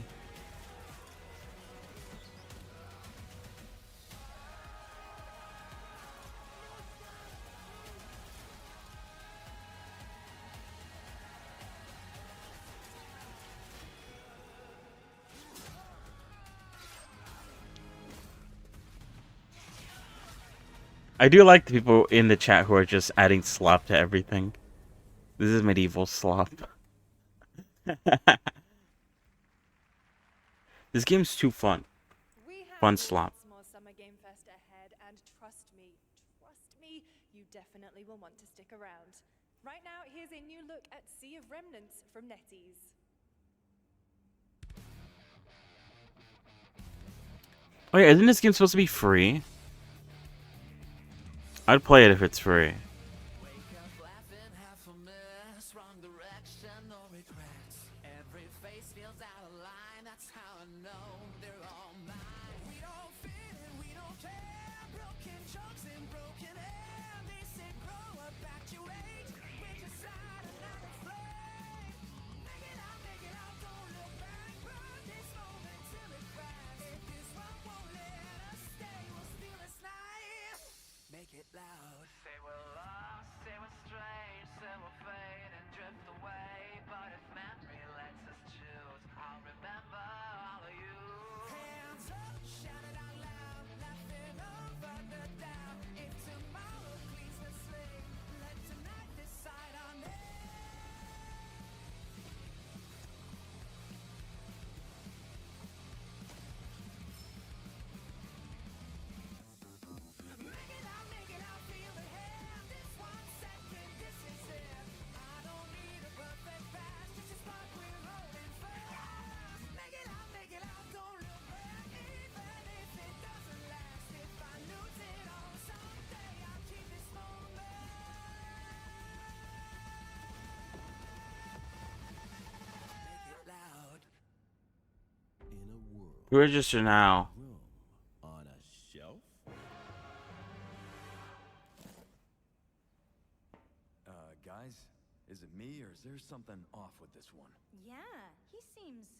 I do like the people in the chat who are just adding slop to everything. This is medieval slop. This game's too fun. Fun slop. More Summer Game Fest ahead, and trust me, you definitely will want to stick around. Right now, here's a new look at Sea of Remnants from NetEase. Oh yeah, isn't this game supposed to be free? I'd play it if it's free. Register now. Room on a shelf? Guys, is it me or is there something off with this one? Yeah, he seems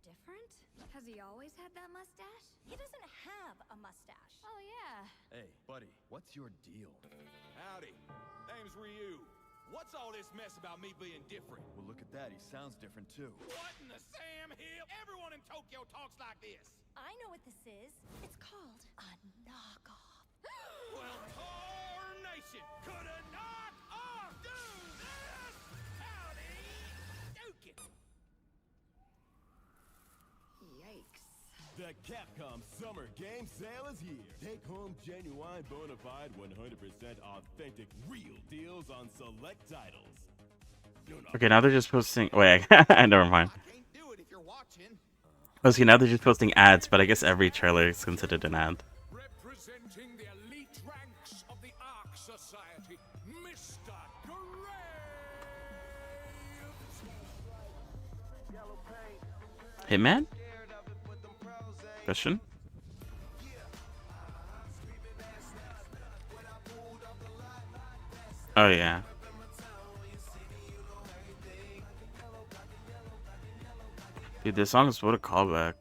different. Has he always had that mustache? He doesn't have a mustache. Oh, yeah. Hey, buddy, what's your deal? Howdy. Name's Ryu. What's all this mess about me being different? Well, look at that. He sounds different, too. What in the Sam Hill? Everyone in Tokyo talks like this. I know what this is. It's called a knockoff. Well, tarnation. Could a knock off do this? Howdy. Duke it. Yikes. The Capcom Summer Game Sale is here. Take home genuine, bona fide, 100% authentic, real deals on select titles. Okay, now they're just posting. Wait, never mind. Okay, now they're just posting ads, but I guess every trailer is considered an ad. Representing the elite ranks of the Ark Society, Mr. Graves. Hitman? Question? Oh yeah. Dude, this song is what a callback.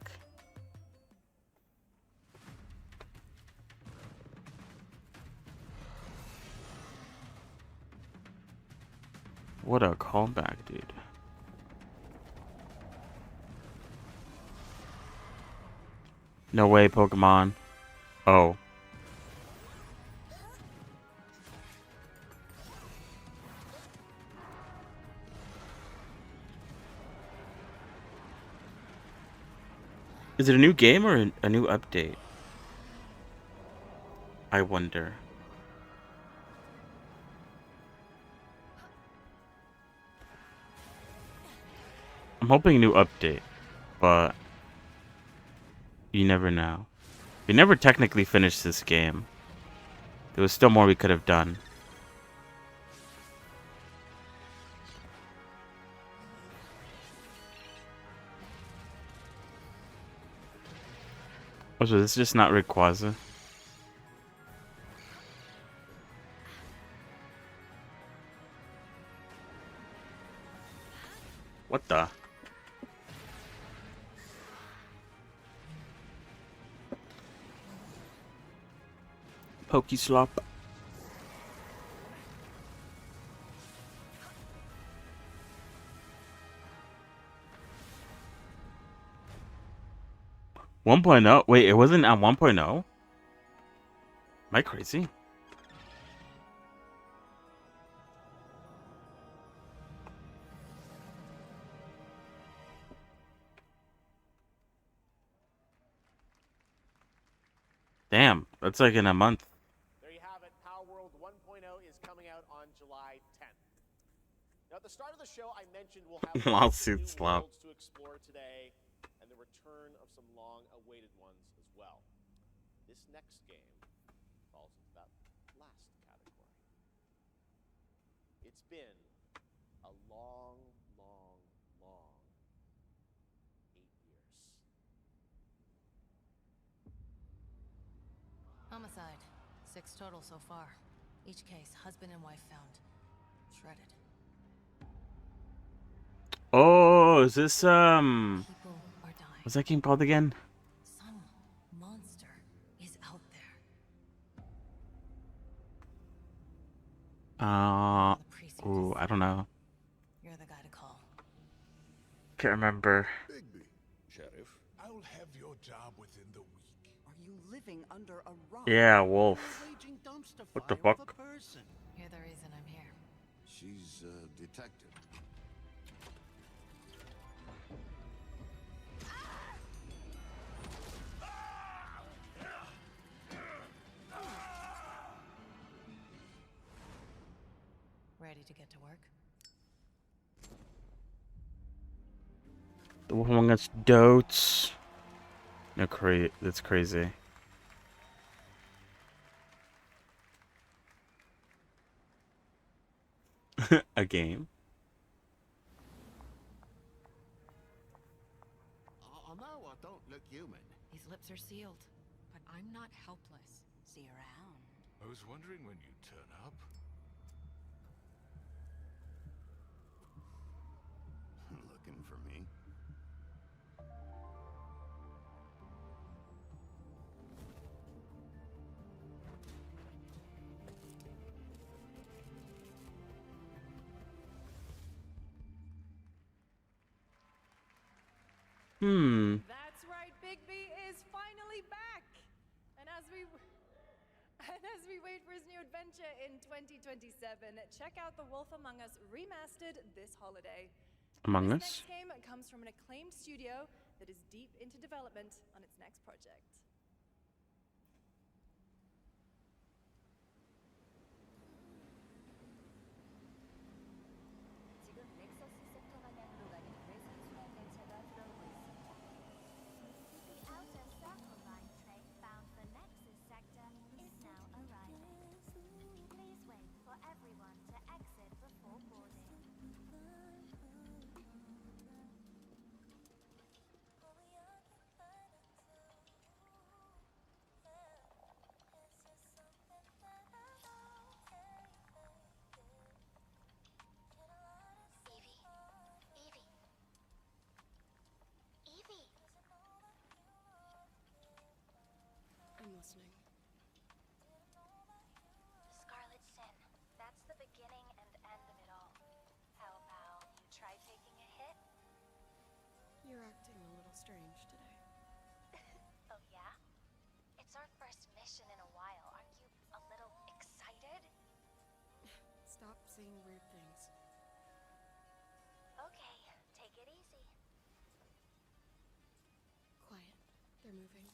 What a callback, dude. No way, Pokemon. Oh. Is it a new game or a new update? I wonder. I'm hoping a new update, but you never know. We never technically finished this game. There was still more we could have done. Oh, so this is just not Rayquaza? What the? Pokeslop. One point oh. Wait, it wasn't at 1.0? Am I crazy? Damn, that's like in a month. There you have it. Power World 1.0 is coming out on July 10th. Now, at the start of the show, I mentioned we'll have Lawsuit new slap. worlds to explore today, and the return of some long-awaited ones as well. This next game falls into that last category. It's been a long, long, long 8 years. Homicide. 6 total so far. Each case, husband and wife found. Shredded. Oh, is this People are dying. what's that game called again? Some monster is out there. Ooh, I don't know. You're the guy to call. Can't remember. Bigby, Sheriff. I'll have your job within the week. Are you living under a rock? Yeah, Wolf. Raging dumpster What the fire with fuck? a person. You're the reason I'm here. She's a detective. Ready to get to work? The Wolf Among Us Dotes. No, that's crazy. A game. I know I don't look human. These lips are sealed, but I'm not helpless. See you around. I was wondering when you'd turn up. Looking for me? That's right, Bigby is finally back. And as we wait for his new adventure in 2027, check out The Wolf Among Us remastered this holiday. Among This Us? next game comes from an acclaimed studio that is deep into development on its next project. 지금 넥서스 섹터 방향으로 가는 외선 순환 열차가 들어오고 있습니다. The outer circle line train bound for Nexus sector is now arriving. Please wait for everyone to exit before boarding. Evie! I'm listening. Scarlet Sin. That's the beginning and end of it all. How about you try taking a hit? You're acting a little strange today. Oh yeah? It's our first mission in a while. Aren't you a little excited? Stop saying weird things. Okay, take it easy. Quiet. They're moving.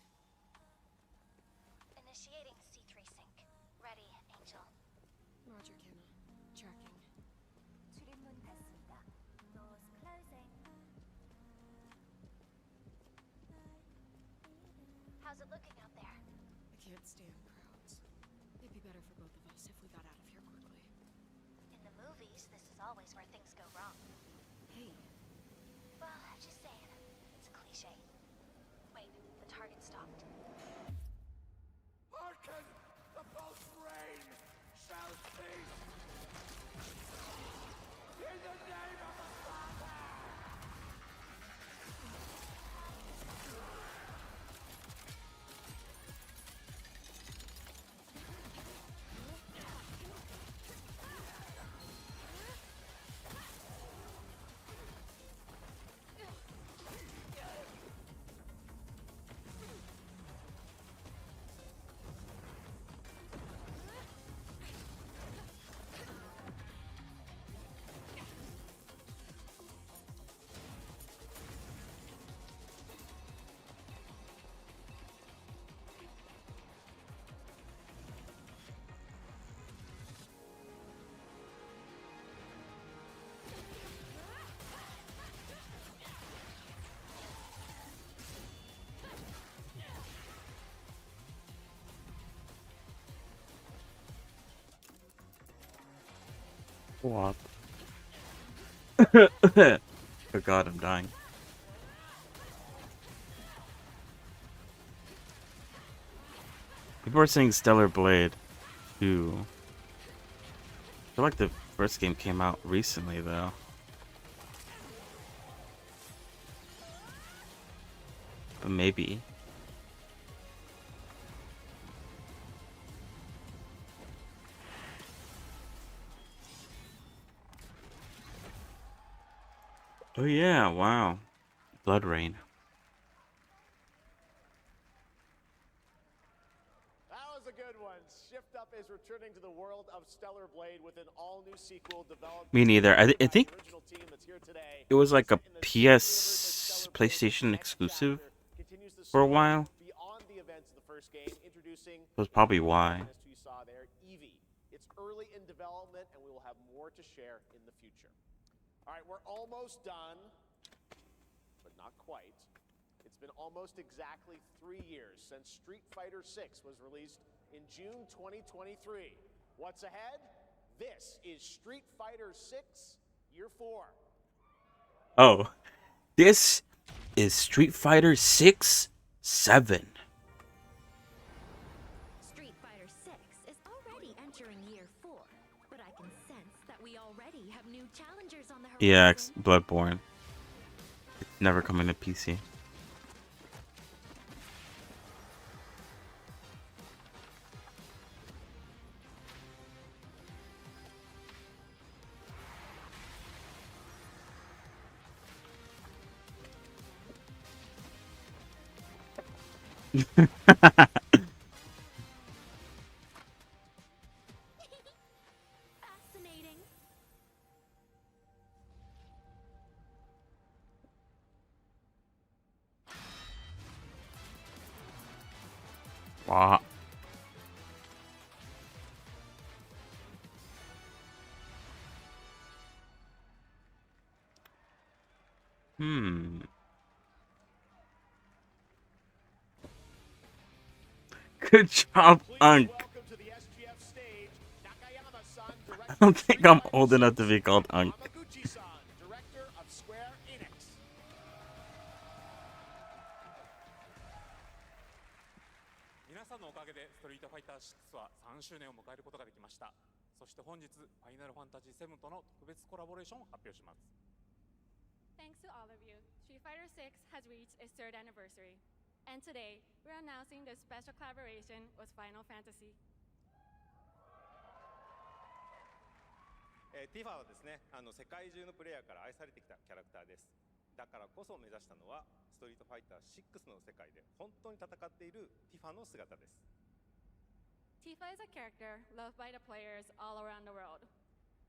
Initiating C3 sync. Ready, Angel. Roger, Kenna. Tracking. 출입문 닫습니다. Doors closing. How's it looking out there? I can't stand crowds. It'd be better for both of us if we got out of here quickly. In the movies, this is always where things go wrong. Hey. Well, just saying. It's a cliche. Wait, the target stopped. Hearken! The false rain shall cease! In the name of the Father! What? Oh god, I'm dying. People are saying Stellar Blade 2. I feel like the first game came out recently, though. But maybe. Oh yeah, wow. Blood Rain. That was a good one. Shift Up is returning to the world of Stellar Blade with an all-new sequel developed. Me neither. I think the original team that's here today. it was like a PS PlayStation exclusive for a while. Beyond the events of the first game, introducing That's probably why. you saw there, Evie. It's early in development, and we will have more to share in the future. All right, we're almost done, but not quite. It's been almost exactly 3 years since Street Fighter VI was released in June 2023. What's ahead? This is Street Fighter VI Year 4. Oh, this is Street Fighter 6, 7. Street Fighter 6 is already entering year 4, but I can sense that we already have new challengers on the horizon. Yeah, Bloodborne. It's never coming to PC. Fascinating. Wow. Good job, Unk. I don't think I'm old enough to be called Unk. Director of Square Enix. 皆さんのおかげでストリートファイター6は3周年を迎えることができました。そして本日、ファイナルファンタジー7との特別コラボレーションを発表します。Thanks to all of you, Street Fighter 6 has reached its 3rd anniversary. And today, we're announcing this special collaboration with Final Fantasy. ティファはですね、世界中のプレイヤーから愛されてきたキャラクターです。だからこそ目指したのは、ストリートファイター6の世界で本当に戦っているティファの姿です。Tifa is a character loved by the players all around the world.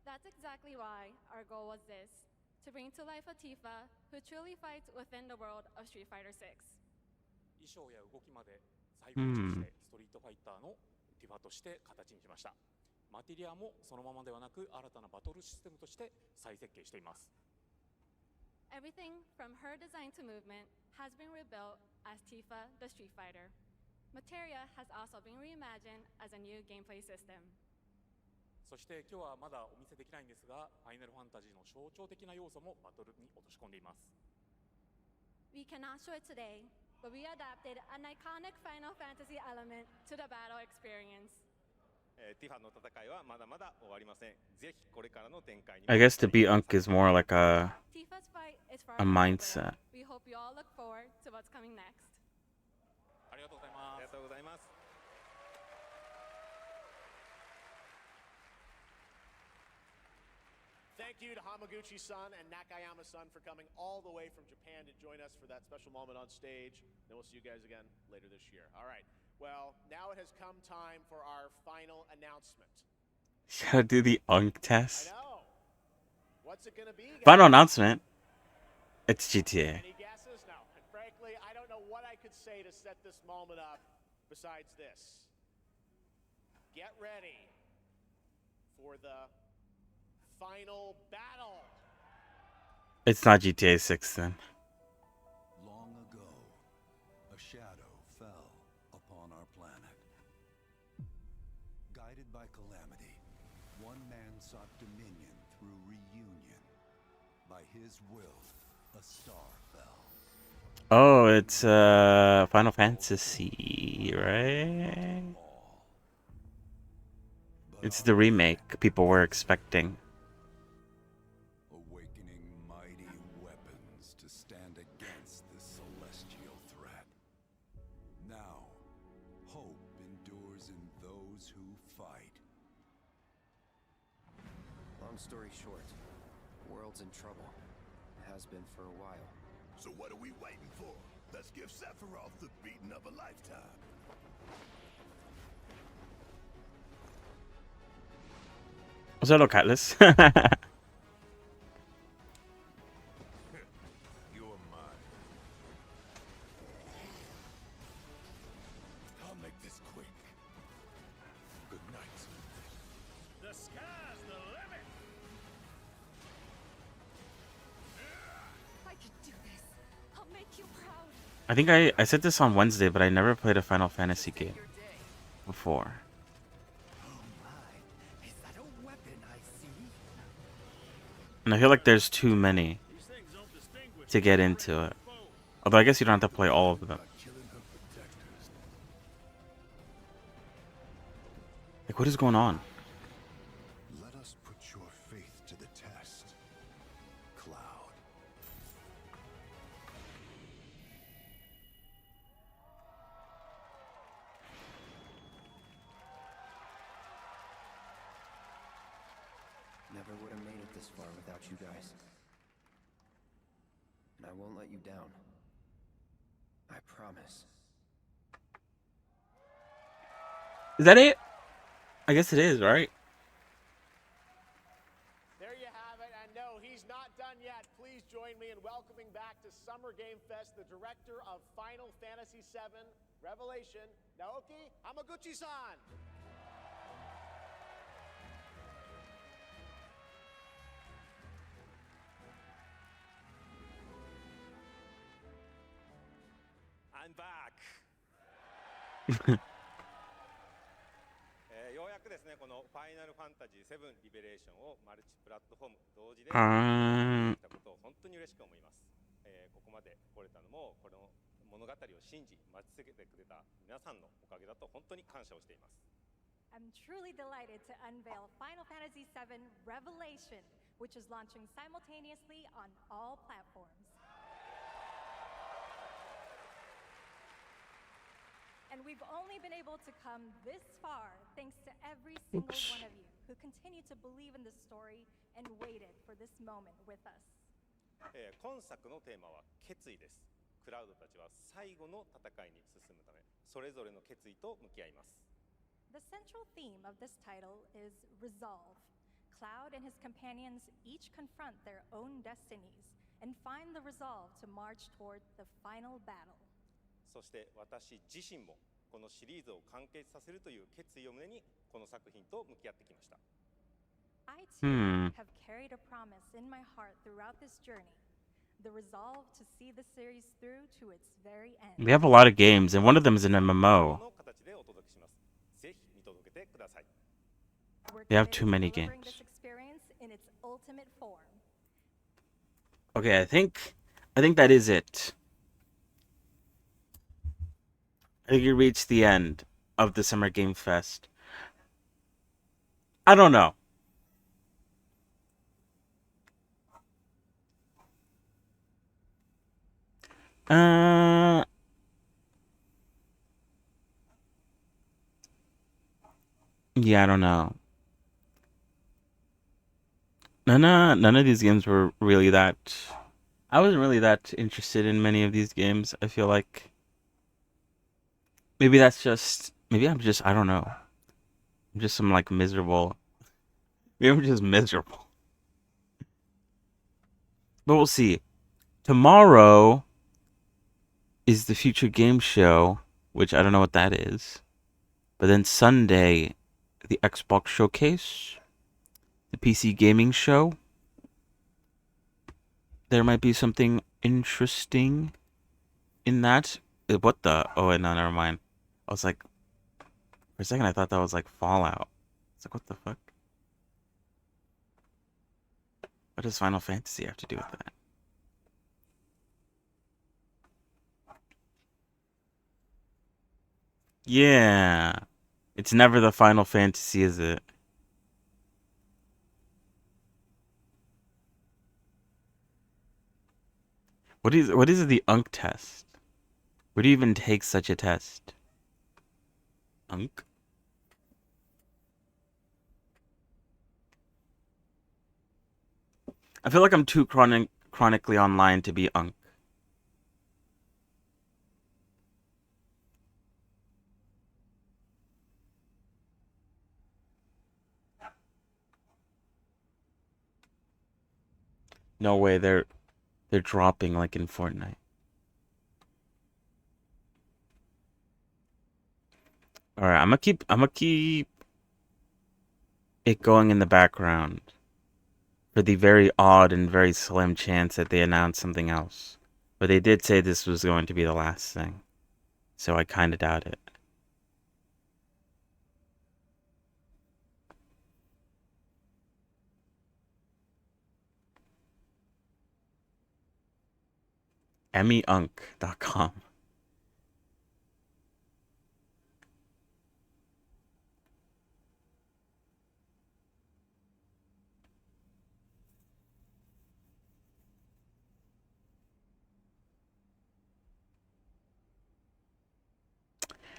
That's exactly why our goal was this, to bring to life a Tifa who truly fights within the world of Street Fighter 6. 衣装や動きまで最高にしてストリートファイターのティファとして形にしました。マテリアもそのままではなく新たなバトルシステムとして再設計しています。Everything from her design to movement has been rebuilt as Tifa the Street Fighter. Materia has also been reimagined as a new gameplay system. そして今日はまだお見せできないんですが、ファイナルファンタジーの象徴的な要素もバトルに落とし込んでいます。We cannot show it today, but we adapted an iconic Final Fantasy element to the battle experience. ティファの戦いはまだまだ終わりません。ぜひこれからの展開に。I guess to be Unk is more like a mindset. We hope you all look forward to what's coming next. ありがとうございます。ありがとうございます。Thank you to Hamaguchi-san and Nakayama-san for coming all the way from Japan to join us for that special moment on stage. Then we'll see you guys again later this year. All right. Well, now it has come time for our final announcement. Gotta do the Unk test. I know. What's it gonna be, guys? Final announcement. It's GTA. Any guesses? No. And frankly, I don't know what I could say to set this moment up besides this. Get ready for the final battle. It's not GTA 6 then. Long ago, a shadow fell upon our planet. Guided by calamity, one man sought dominion through reunion. By his will, a star fell. Oh, it's Final Fantasy, right? It's the remake people were expecting. Awakening mighty weapons to stand against this celestial threat. Now, hope endures in those who fight. Long story short, the world's in trouble. It has been for a while. So what are we waiting for? Let's give Sephiroth the beating of a lifetime. Was that Atlas? You're mine. I'll make this quick. Good night. The sky's the limit. I can do this. I'll make you proud. I think I said this on Wednesday, but I never played a Final Fantasy game before. And I feel like there's too many to get into it. Although I guess you don't have to play all of them. Like, what is going on? Let us put your faith to the test, Cloud. Never would have made it this far without you guys. And I won't let you down. I promise. Is that it? I guess it is, right? There you have it, and no, he's not done yet. Please join me in welcoming back to Summer Game Fest the director of Final Fantasy VII Revelation, Naoki Hamaguchi-san. I'm back. ようやくですね、このファイナルファンタジー7リベレーションをマルチプラットフォーム同時でできたことを本当に嬉しく思います。ここまで来れたのもこの物語を信じ待ち続けてくれた皆さんのおかげだと本当に感謝をしています。I'm truly delighted to unveil Final Fantasy VII Revelation, which is launching simultaneously on all platforms. And we've only been able to come this far thanks to every single one of you who continue to believe in this story and waited for this moment with us. 今作のテーマは決意です。クラウドたちは最後の戦いに進むため、それぞれの決意と向き合います。The central theme of this title is resolve. Cloud and his companions each confront their own destinies and find the resolve to march toward the final battle. そして私自身もこのシリーズを完結させるという決意を胸にこの作品と向き合ってきました。I too have carried a promise in my heart throughout this journey. The resolve to see the series through to its very end. They have a lot of games, and one of them is an MMO. They have too many games. Okay, I think that is it. I think you reached the end of the Summer Game Fest. I don't know. Yeah, I don't know. None of these games were really that. I wasn't really that interested in many of these games. I feel like maybe that's just. Maybe I'm just. I don't know. I'm just some like miserable. Maybe I'm just miserable. But we'll see. Tomorrow is the Future Game Show, which I don't know what that is. But then Sunday, the Xbox Showcase, the PC Gaming Show. There might be something interesting in that. What the? Oh, no, never mind. I was like, for a second, I thought that was like Fallout. It's like, what the fuck? What does Final Fantasy have to do with that? Yeah. It's never the Final Fantasy, is it? What is the UNC test? Where do you even take such a test? UNC? I feel like I'm too chronically online to be UNC. No way, they're dropping like in Fortnite. All right, I'm gonna keep it going in the background for the very odd and very slim chance that they announce something else. But they did say this was going to be the last thing, so I kind of doubt it. emmyunk.com.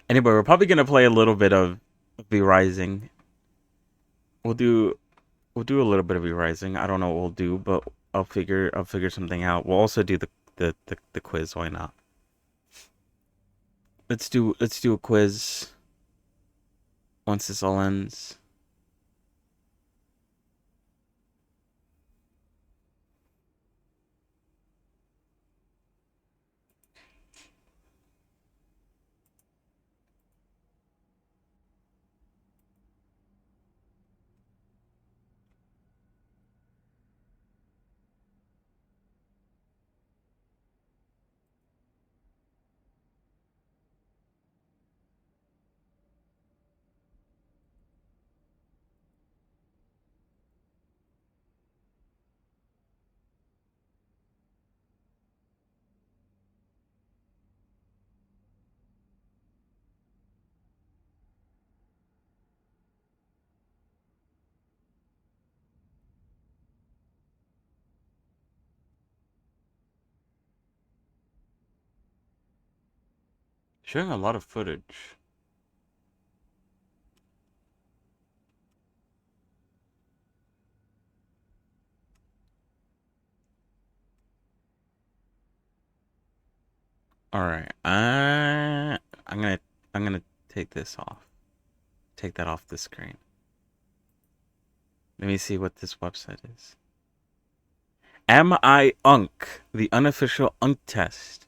Anyway, we're probably gonna play a little bit of V Rising. We'll do a little bit of V Rising. I don't know what we'll do, but I'll figure something out. We'll also do the quiz. Why not? Let's do a quiz once this all ends. Showing a lot of footage. All right. I'm gonna take this off. Take that off the screen. Let me see what this website is. Am I Unk? The unofficial Unk test.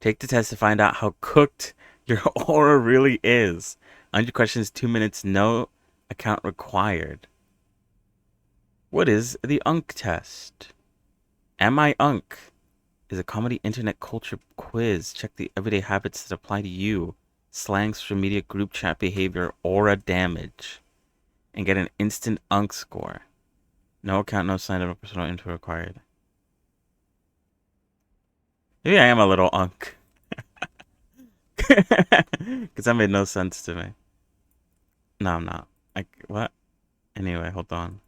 Take the test to find out how cooked your aura really is. 100 questions, 2 minutes, no account required. What is the Unk test? Am I Unk? Is a comedy internet culture quiz. Check the everyday habits that apply to you. Slang, social media, group chat behavior, aura damage. And get an instant Unk score. No account, no sign of a personal info required. Maybe I am a little Unk. Because that made no sense to me. No, I'm not. What? Anyway, hold on.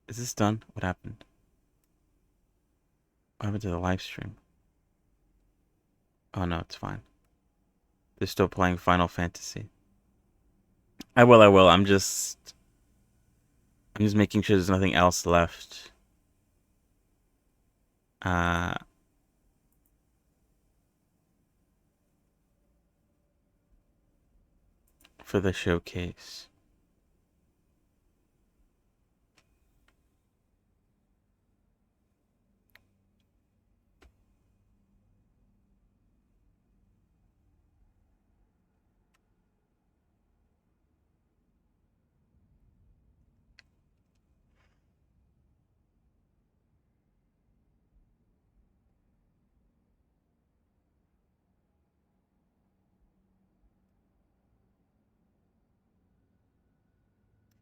Is this done? What happened? What happened to the live stream? Oh no, it's fine. They're still playing Final Fantasy. I will. I'm just making sure there's nothing else left. For the showcase.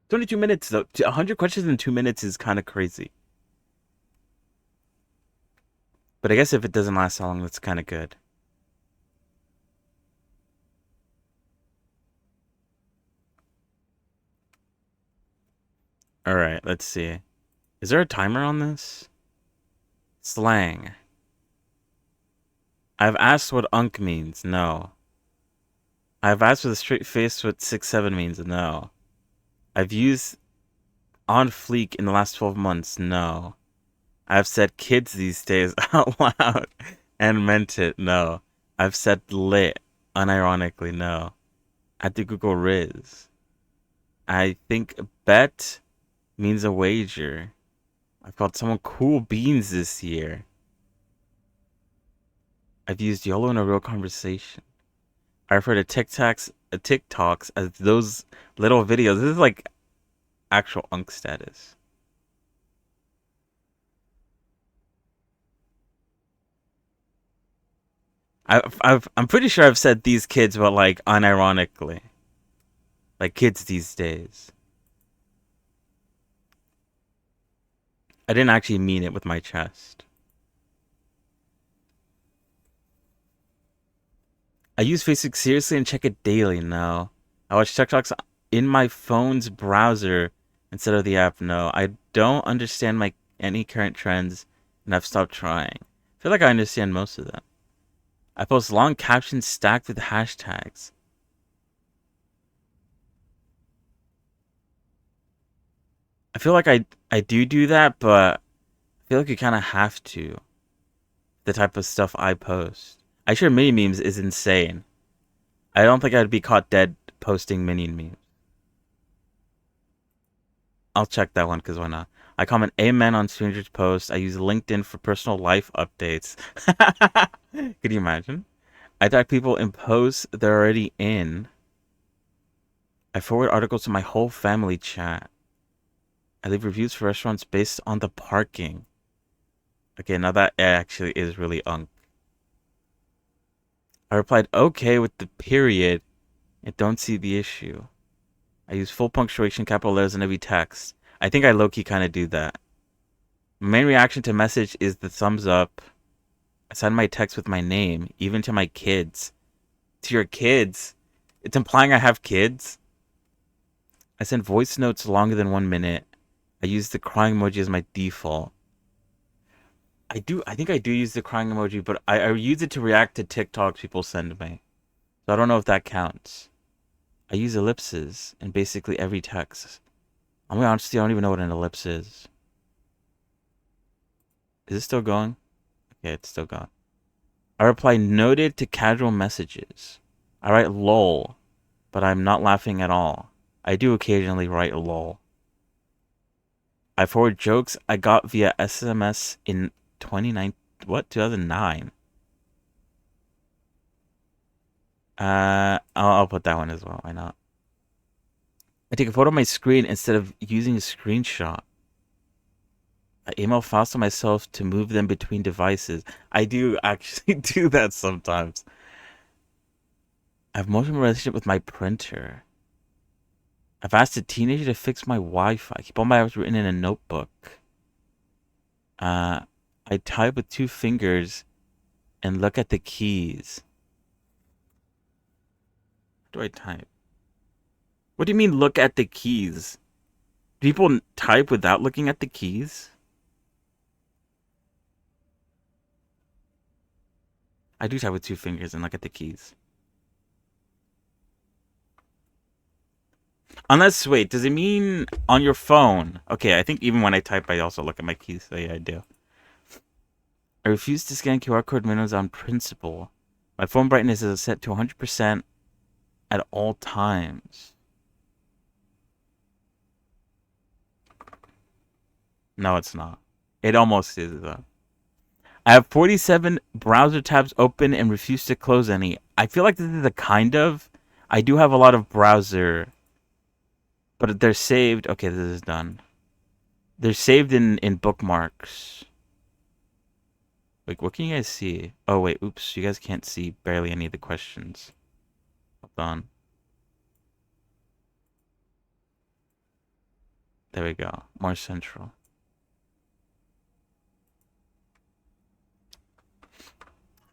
It's only 2 minutes though. 100 questions in 2 minutes is kind of crazy. But I guess if it doesn't last so long, that's kind of good. Alright, let's see. Is there a timer on this? Slang. I've asked what unk means. No. I've asked with a straight face what 6-7 means. No. I've used on fleek in the last 12 months. No. I've said kids these days out loud and meant it. No. I've said lit unironically. No. I had to Google Riz. I think bet means a wager. I've called someone cool beans this year. I've used YOLO in a real conversation. I refer to TikToks as those little videos. This is like actual unk status. I'm pretty sure I've said these kids, but like unironically. Like kids these days. I didn't actually mean it with my chest. I use Facebook seriously and check it daily. No. I watch TikToks in my phone's browser instead of the app. No. I don't understand any current trends, and I've stopped trying. I feel like I understand most of them. I post long captions stacked with hashtags. I feel like I do that, but I feel like you kind of have to. The type of stuff I post. I share mini memes is insane. I don't think I'd be caught dead posting mini memes. I'll check that one because why not? I comment amen on strangers' posts. I use LinkedIn for personal life updates. Could you imagine? I tag people in posts they're already in. I forward articles to my whole family chat. I leave reviews for restaurants based on the parking. Okay, now that actually is really unk. I replied okay with the period and don't see the issue. I use full punctuation, capital letters in every text. I think I low-key kind of do that. My main reaction to message is the thumbs up. I send my text with my name, even to my kids. To your kids? It's implying I have kids? I send voice notes longer than 1 minute. I use the crying emoji as my default. I think I do use the crying emoji, but I use it to react to TikToks people send me. So I don't know if that counts. I use ellipses in basically every text. I'm gonna be honest, I don't even know what an ellipse is. Is it still going? Okay, it's still going. I reply noted to casual messages. I write lol, but I'm not laughing at all. I do occasionally write lol. I forward jokes I got via SMS in 2009. I'll put that one as well. Why not? I take a photo of my screen instead of using a screenshot. I email files to myself to move them between devices. I do actually do that sometimes. I have emotional relationship with my printer. I've asked a teenager to fix my Wi-Fi. I keep all my apps written in a notebook. I type with 2 fingers and look at the keys. How do I type? What do you mean look at the keys? People type without looking at the keys? I do type with 2 fingers and look at the keys. Unless, wait, does it mean on your phone? Okay, I think even when I type, I also look at my keys. So yeah, I do. I refuse to scan QR code windows on principle. My phone brightness is set to 100% at all times. No, it's not. It almost is, though. I have 47 browser tabs open and refuse to close any. I feel like this is a kind of... I do have a lot of browser... But they're saved... Okay, this is done. They're saved in bookmarks. Like, what can you guys see? Oh, wait, oops. You guys can't see barely any of the questions. Hold on. There we go. More central.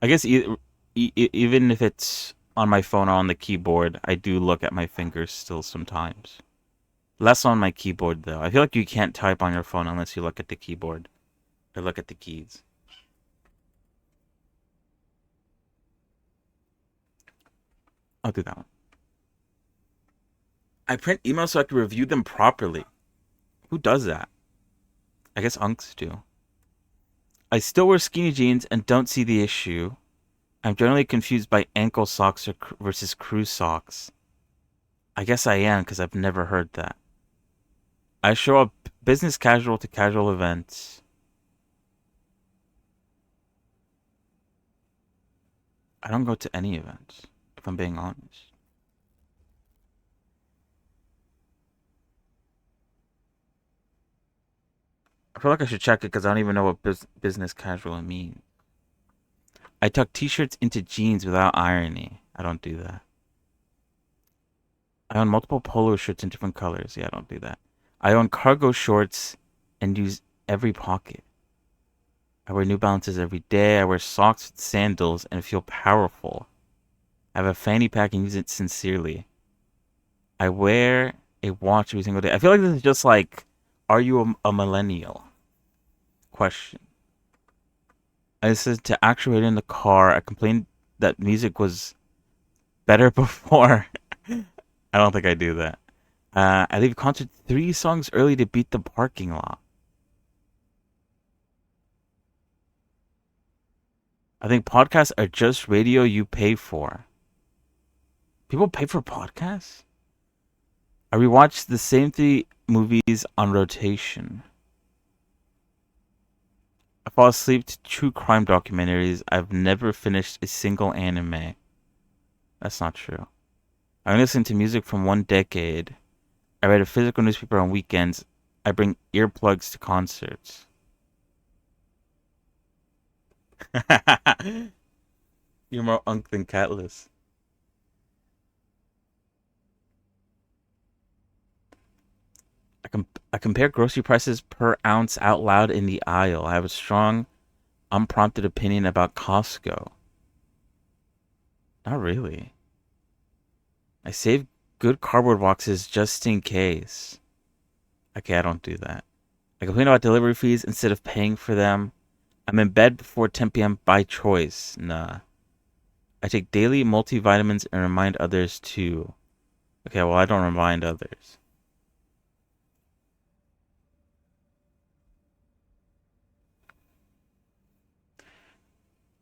I guess even if it's on my phone or on the keyboard, I do look at my fingers still sometimes. Less on my keyboard, though. I feel like you can't type on your phone unless you look at the keyboard or look at the keys. I'll do that one. I print emails so I can review them properly. Who does that? I guess unks do. I still wear skinny jeans and don't see the issue. I'm generally confused by ankle socks versus crew socks. I guess I am because I've never heard that. I show up business casual to casual events. I don't go to any events, if I'm being honest. I feel like I should check it because I don't even know what business casual means. I tuck t-shirts into jeans without irony. I don't do that. I own multiple polo shirts in different colors. Yeah, I don't do that. I own cargo shorts and use every pocket. I wear New Balances every day. I wear socks with sandals and feel powerful. I have a fanny pack and use it sincerely. I wear a watch every single day. I feel like this is just like, are you a millennial? Question. I said to actuate in the car. I complained that music was better before. I don't think I do that. I leave concert 3 songs early to beat the parking lot. I think podcasts are just radio you pay for. People pay for podcasts? I rewatch the same 3 movies on rotation. I fall asleep to true crime documentaries. I've never finished a single anime. That's not true. I listen to music from one decade. I read a physical newspaper on weekends. I bring earplugs to concerts. You're more unk than Catless. I compare grocery prices per ounce out loud in the aisle. I have a strong, unprompted opinion about Costco. Not really. I save good cardboard boxes just in case. Okay, I don't do that. I complain about delivery fees instead of paying for them. I'm in bed before 10 p.m. by choice. Nah. I take daily multivitamins and remind others too. Okay, well, I don't remind others.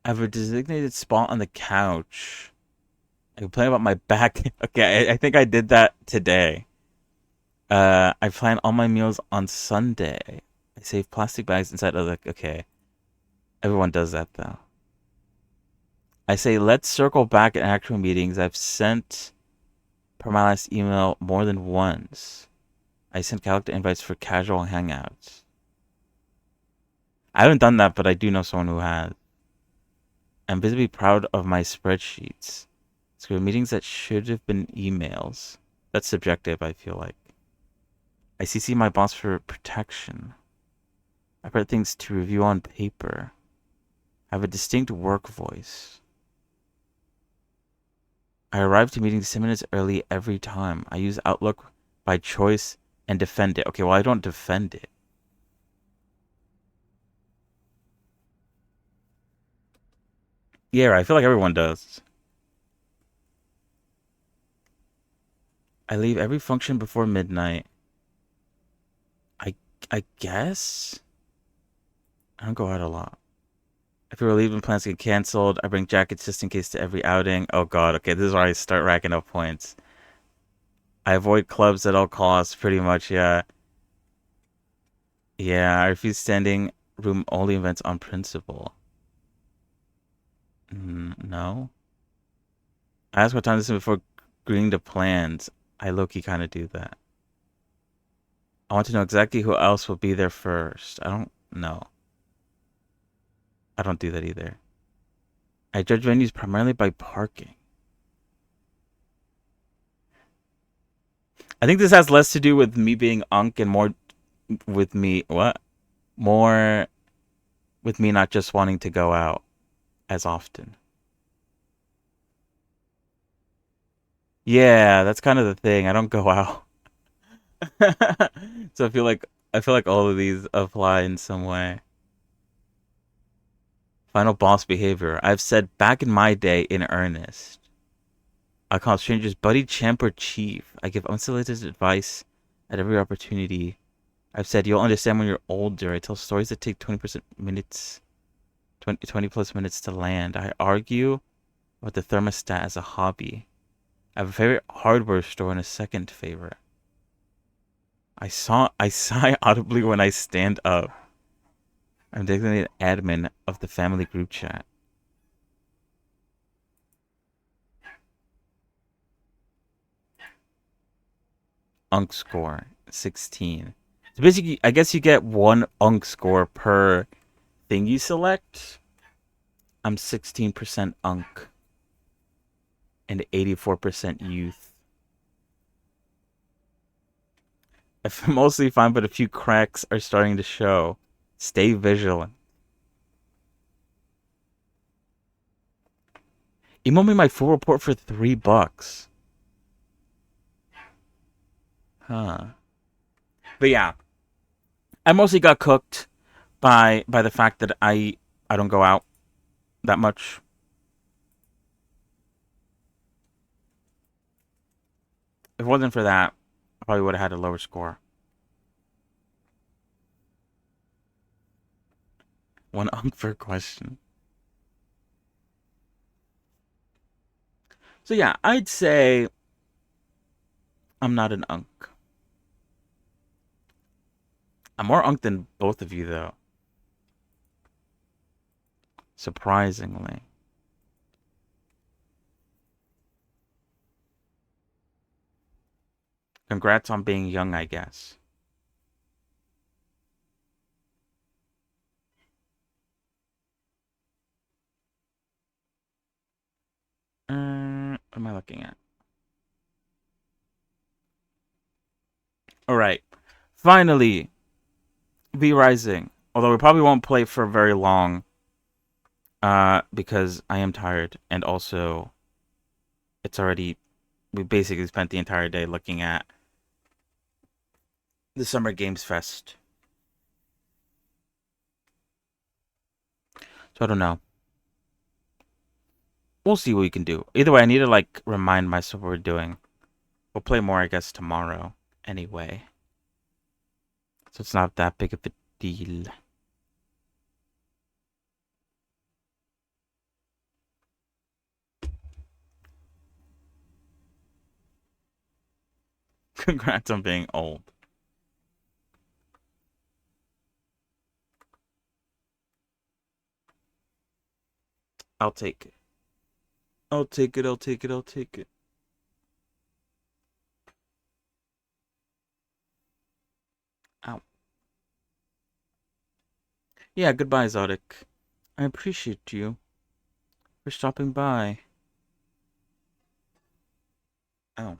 I have a designated spot on the couch. I complain about my back. Okay, I think I did that today. I plan all my meals on Sunday. I save plastic bags inside of the... Okay. Everyone does that, though. I say, let's circle back at actual meetings. I've sent per my last email more than once. I sent calendar invites for casual hangouts. I haven't done that, but I do know someone who has. I'm visibly proud of my spreadsheets. So meetings that should have been emails. That's subjective, I feel like. I CC my boss for protection. I put things to review on paper. I have a distinct work voice. I arrive to meetings 10 minutes early every time. I use Outlook by choice and defend it. Okay, well, I don't defend it. Yeah, I feel like everyone does. I leave every function before midnight. I guess? I don't go out a lot. If we were leaving, plans get canceled. I bring jackets just in case to every outing. Oh god, okay, this is where I start racking up points. I avoid clubs at all costs, pretty much, yeah. Yeah, I refuse standing room only events on principle. No. I ask what time this is before agreeing to plans. I low-key kind of do that. I want to know exactly who else will be there first. I don't know. I don't do that either. I judge venues primarily by parking. I think this has less to do with me being unk and more with me... What? More with me not just wanting to go out as often. Yeah, that's kind of the thing. I don't go out. So I feel like all of these apply in some way. Final boss behavior. I've said back in my day in earnest. I call strangers buddy, champ, or chief. I give unsolicited advice at every opportunity. I've said you'll understand when you're older. I tell stories that take 20% minutes, 20 plus minutes to land. I argue about the thermostat as a hobby. I have a favorite hardware store and a second favorite. I sigh audibly when I stand up. I'm designated admin of the family group chat. Unk score 16. So basically, I guess you get 1 unk score per thing you select. I'm 16% unk and 84% youth. I feel mostly fine, but a few cracks are starting to show. Stay vigilant. Email me my full report for $3. Huh. But yeah, I mostly got cooked by the fact that I don't go out that much. If it wasn't for that, I probably would have had a lower score. One per question. So yeah, I'd say I'm not an unk. I'm more unk than both of you, though. Surprisingly. Congrats on being young, I guess. What am I looking at? Alright. Finally, V Rising. Although we probably won't play for very long. Because I am tired. And also, it's already... We basically spent the entire day looking at the Summer Games Fest. So I don't know. We'll see what we can do. Either way, I need to, like, remind myself what we're doing. We'll play more, I guess, tomorrow. Anyway. So it's not that big of a deal. Congrats on being old. I'll take it. I'll take it, I'll take it, I'll take it. Ow. Yeah, goodbye, Zodic. I appreciate you for stopping by. Oh.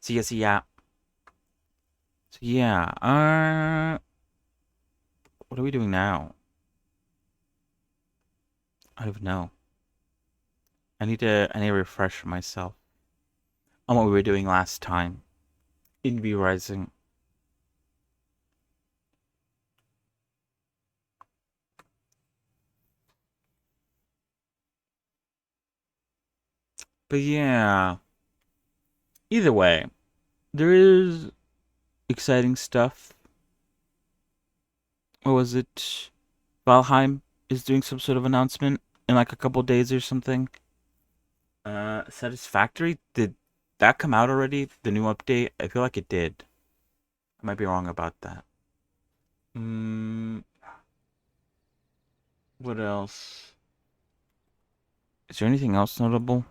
So yeah, So yeah, what are we doing now? I don't know. I need to refresh myself on what we were doing last time in V Rising. But yeah. Either way, there is exciting stuff. What was it? Valheim is doing some sort of announcement in like a couple days or something. Satisfactory? Did that come out already? The new update? I feel like it did. I might be wrong about that. What else? Is there anything else notable?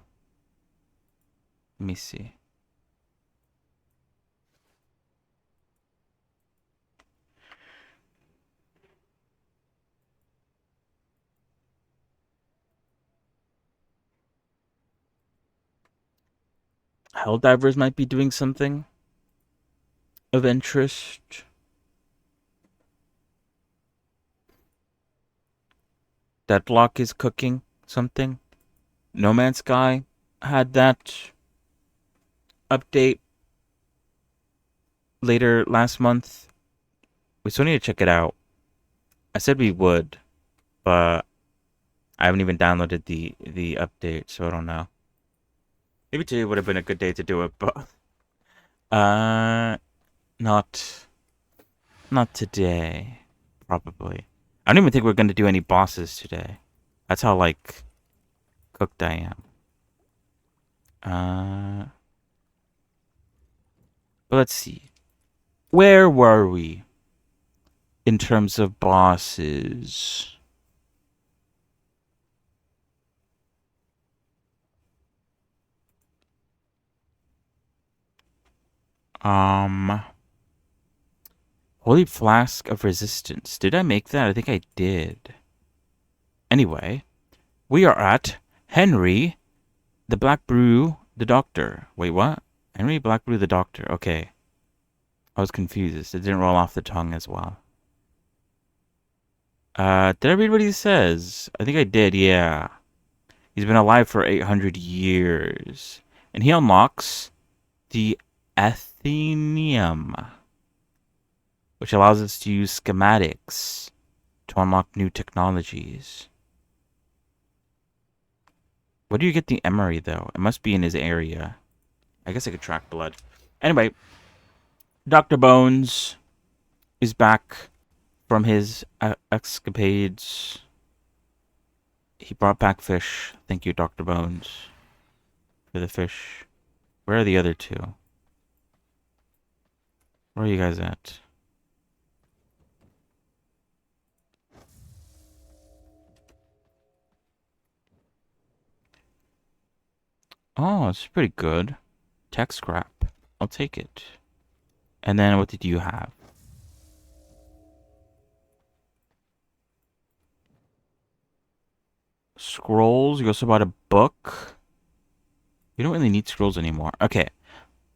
Let me see. Helldivers might be doing something of interest. Deadlock is cooking something. No Man's Sky had that update later last month. We still need to check it out. I said we would, but I haven't even downloaded the update, so I don't know. Maybe today would have been a good day to do it, but not today. Probably. I don't even think we're gonna do any bosses today. That's how like cooked I am. But let's see. Where were we in terms of bosses? Holy Flask of Resistance. Did I make that? I think I did. Anyway, we are at Henry, the Black Brew, the Doctor. Wait, what? Henry Black Brew, the Doctor. Okay. I was confused. It didn't roll off the tongue as well. Did I read what he says? I think I did, yeah. He's been alive for 800 years. And he unlocks the Athenium, which allows us to use schematics to unlock new technologies. Where do you get the emery, though? It must be in his area. I guess I could track blood. Anyway, Dr. Bones is back from his escapades. He brought back fish. Thank you, Dr. Bones, for the fish. Where are the other two? Where are you guys at? Oh, it's pretty good. Tech scrap. I'll take it. And then what did you have? Scrolls. You also bought a book. We don't really need scrolls anymore. Okay.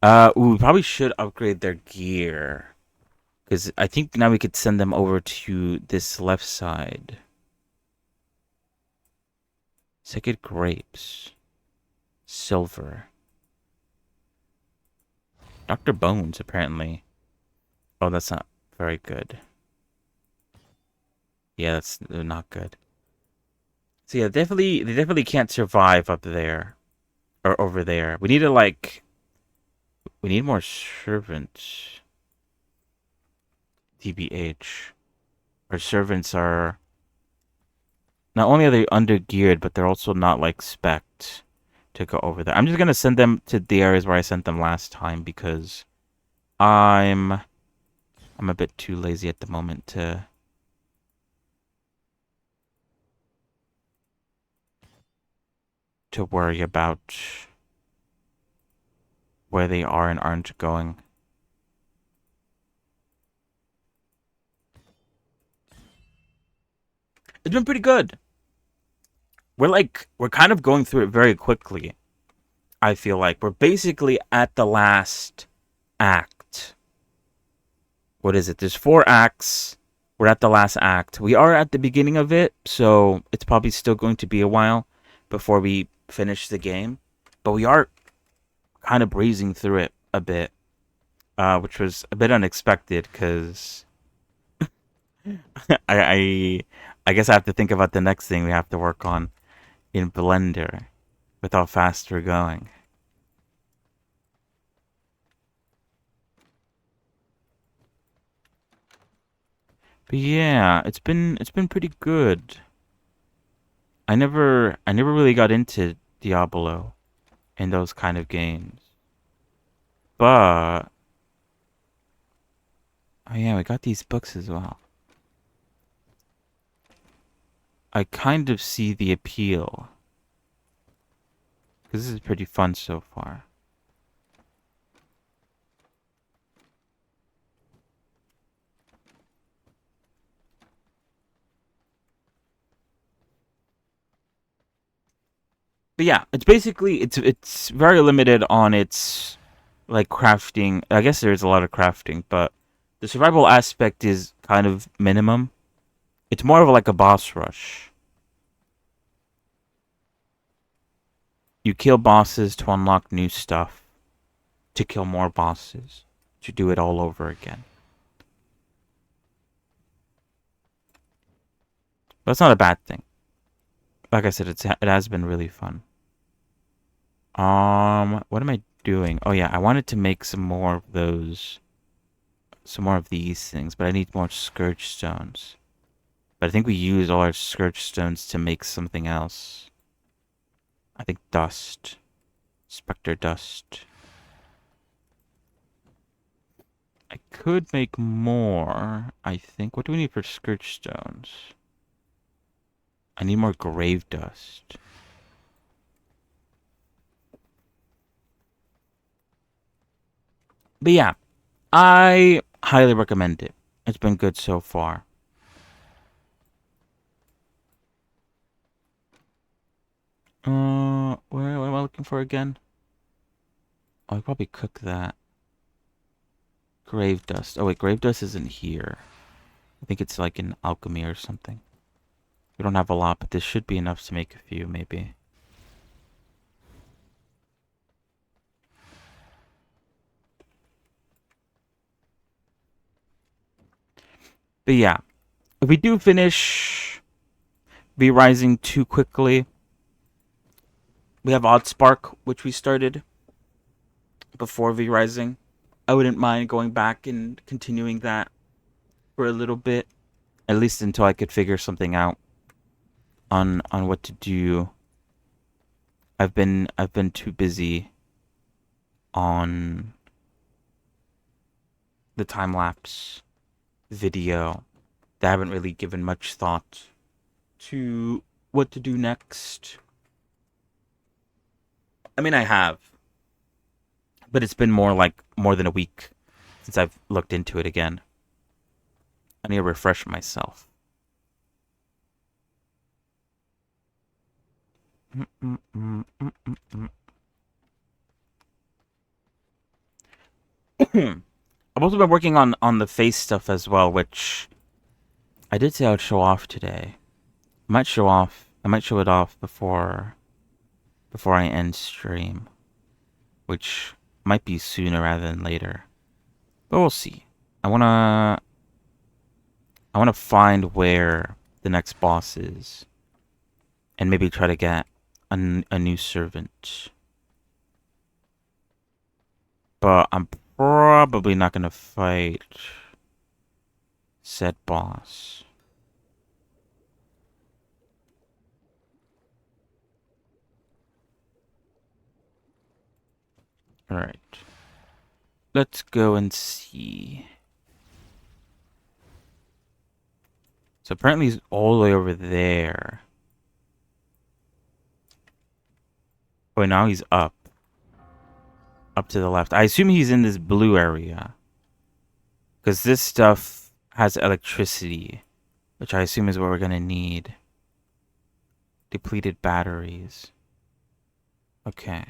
We probably should upgrade their gear. Because I think now we could send them over to this left side. Sacred grapes. Silver. Dr. Bones, apparently. Oh, that's not very good. Yeah, that's not good. So yeah, they definitely can't survive up there. Or over there. We need to, like... We need more servants. TBH. Our servants are... Not only are they under-geared, but they're also not, like, spec'd to go over there. I'm just gonna send them to the areas where I sent them last time, because... I'm a bit too lazy at the moment to... worry about... where they are and aren't going. It's been pretty good. We're kind of going through it very quickly. I feel like we're basically at the last act. What is it? There's 4 acts. We're at the last act. We are at the beginning of it, so it's probably still going to be a while before we finish the game. But we are kind of breezing through it a bit, which was a bit unexpected because I guess I have to think about the next thing we have to work on in Blender with how fast we're going. But yeah, it's been pretty good. I never really got into Diablo and those kind of games. But oh yeah, we got these books as well. I kind of see the appeal. Because this is pretty fun so far. But yeah, it's basically it's very limited on its like crafting. I guess there's a lot of crafting, but the survival aspect is kind of minimum. It's more of like a boss rush. You kill bosses to unlock new stuff, to kill more bosses, to do it all over again. That's not a bad thing. Like I said, it has been really fun. What am I doing? Oh yeah, I wanted to make some more of those, some more of these things, but I need more scourge stones. But I think we used all our scourge stones to make something else. I think dust. Spectre dust. I could make more, I think. What do we need for scourge stones? I need more grave dust. But yeah, I highly recommend it. It's been good so far. What am I looking for again? Oh, I probably cook that. Grave dust. Oh wait, grave dust isn't here. I think it's like in alchemy or something. We don't have a lot, but this should be enough to make a few, maybe. But yeah, if we do finish V Rising too quickly, we have Odd Spark, which we started before V Rising. I wouldn't mind going back and continuing that for a little bit, at least until I could figure something out on what to do. I've been too busy on the time lapse video that I haven't really given much thought to what to do next. I mean, I have, but it's been more than a week since I've looked into it again. I need to refresh myself. I've also been working on the face stuff as well, which I did say I would show off today. I might show it off before I end stream, which might be sooner rather than later. But we'll see. I wanna find where the next boss is, and maybe try to get a new servant. But I'm probably not gonna fight said boss. Alright. Let's go and see. So apparently he's all the way over there. Oh, now he's up. Up to the left. I assume he's in this blue area. Because this stuff has electricity, which I assume is what we're going to need. Depleted batteries. Okay.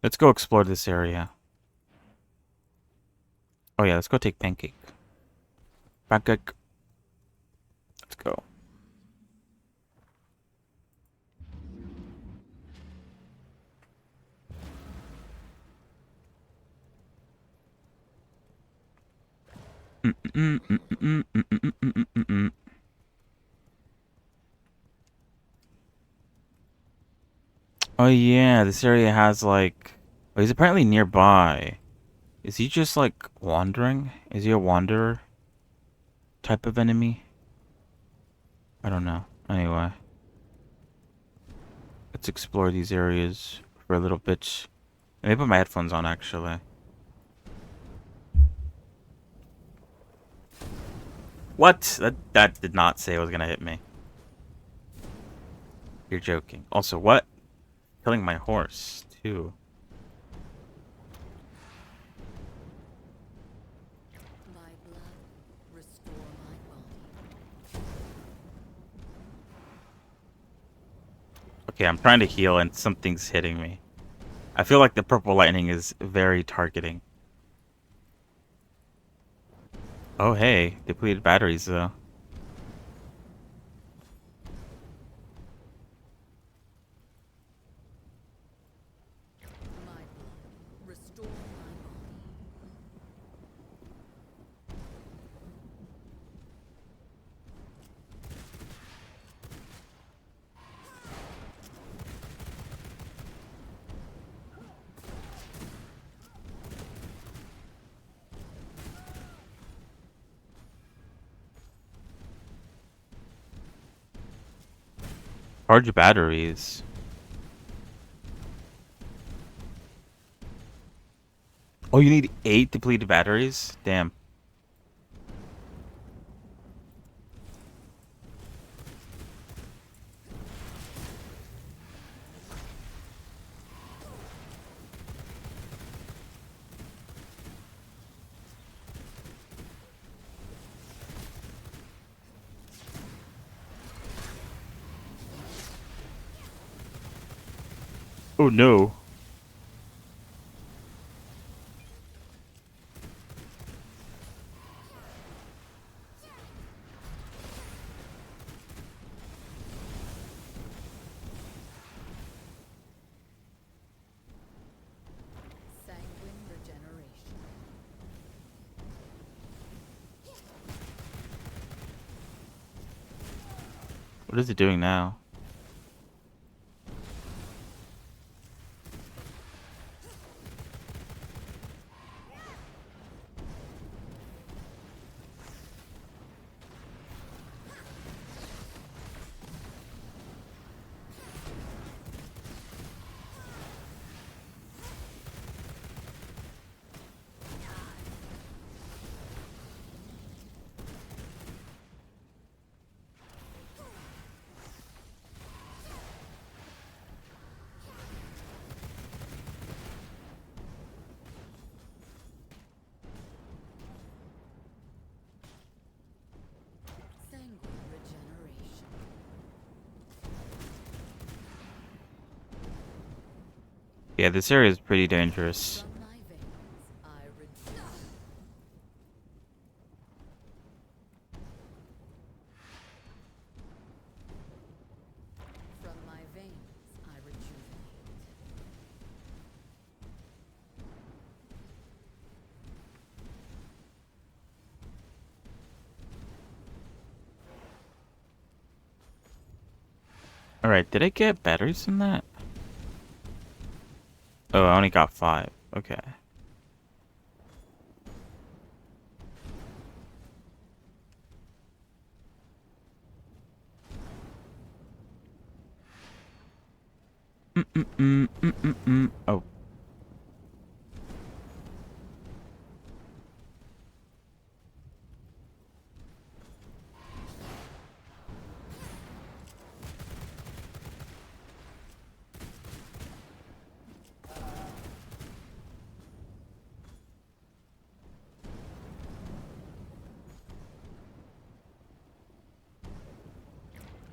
Let's go explore this area. Oh yeah, let's go take Pancake. Pancake. Let's go. Oh yeah, this area has like... Oh, he's apparently nearby. Is he just like wandering? Is he a wanderer type of enemy? I don't know. Anyway. Let's explore these areas for a little bit. Let me put my headphones on actually. What? That did not say it was gonna hit me. You're joking. Also, what? Killing my horse, too. Okay, I'm trying to heal and something's hitting me. I feel like the purple lightning is very targeting. Oh, hey. Depleted batteries, though. Charge batteries. Oh, you need 8 depleted batteries? Damn. Oh no. What is it doing now? Yeah, this area is pretty dangerous. From my veins, I rejuvenate. Alright, did I get batteries in that? Oh, I only got 5. Okay. Oh.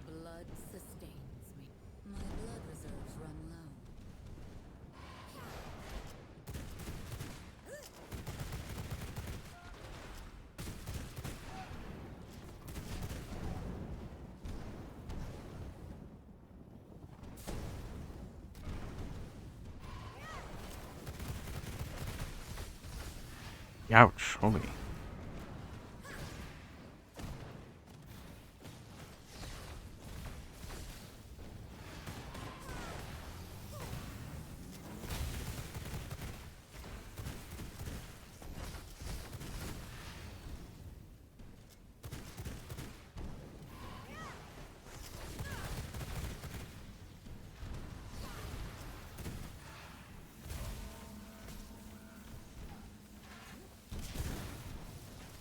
Blood sustains me. My blood reserves run low. Ouch, holy.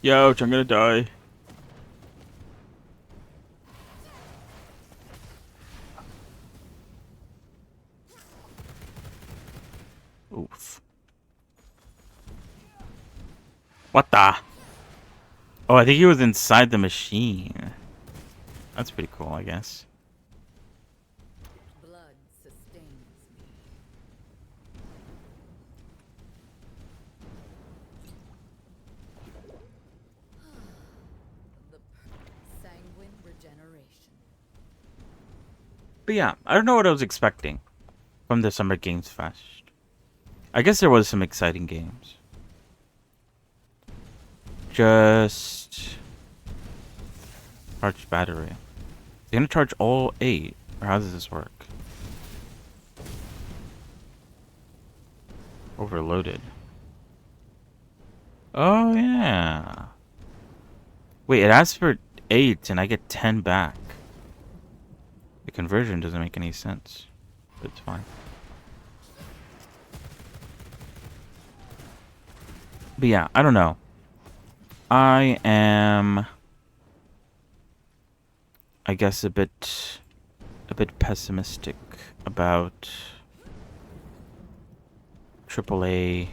Ouch, I'm gonna die. Oof. What the? Oh, I think he was inside the machine. That's pretty cool, I guess. Blood sustains me. The sanguine regeneration. But yeah, I don't know what I was expecting from the Summer Games Fest. I guess there was some exciting games. Just charge battery. Is it gonna charge all 8? Or how does this work? Overloaded. Oh yeah. Wait, it asks for 8 and I get 10 back. The conversion doesn't make any sense. But it's fine. But yeah, I don't know. I am, I guess, a bit pessimistic about AAA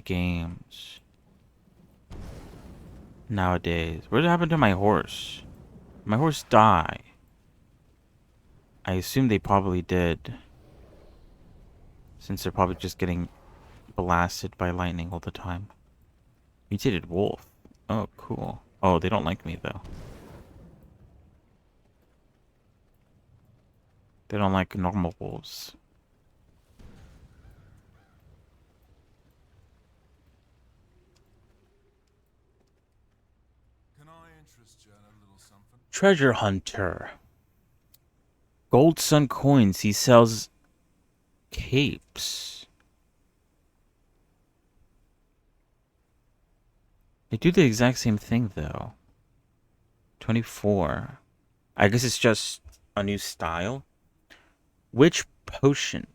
games nowadays. What happened to my horse? Did my horse die? I assume they probably did, since they're probably just getting blasted by lightning all the time. Mutated wolf. Oh, cool. Oh, they don't like me though. They don't like normal wolves. Can I interest you in a little something? Treasure hunter. Gold Sun coins. He sells capes. They do the exact same thing though. 24. I guess it's just a new style. Which potion?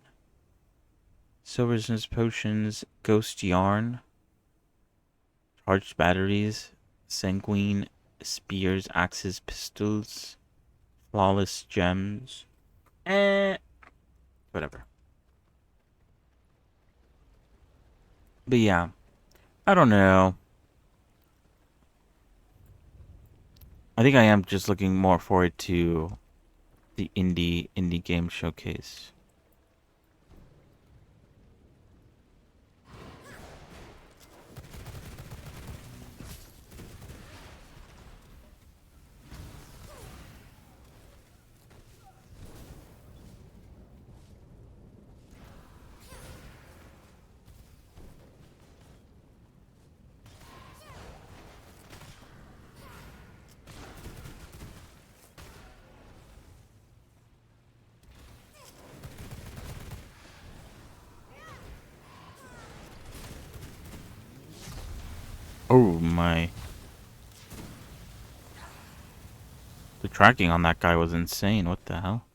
Silver resistance potions, ghost yarn, charged batteries, sanguine spears, axes, pistols, flawless gems. Whatever. But yeah, I don't know. I think I am just looking more forward to the indie game showcase. Oh my. The tracking on that guy was insane. What the hell?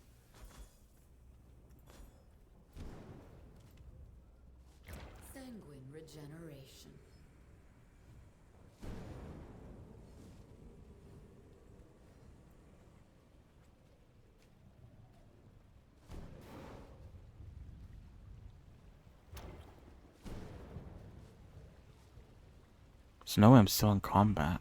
Sanguine regeneration. So no way I'm still in combat.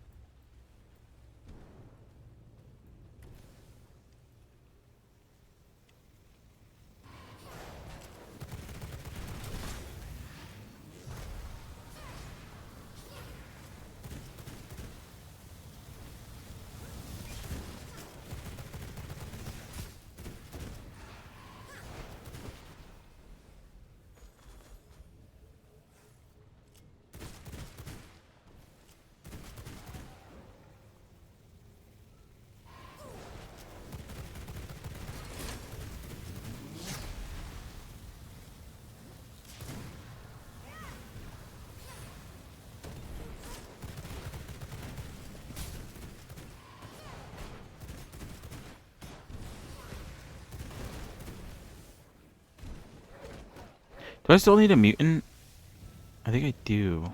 Do I still need a mutant? I think I do.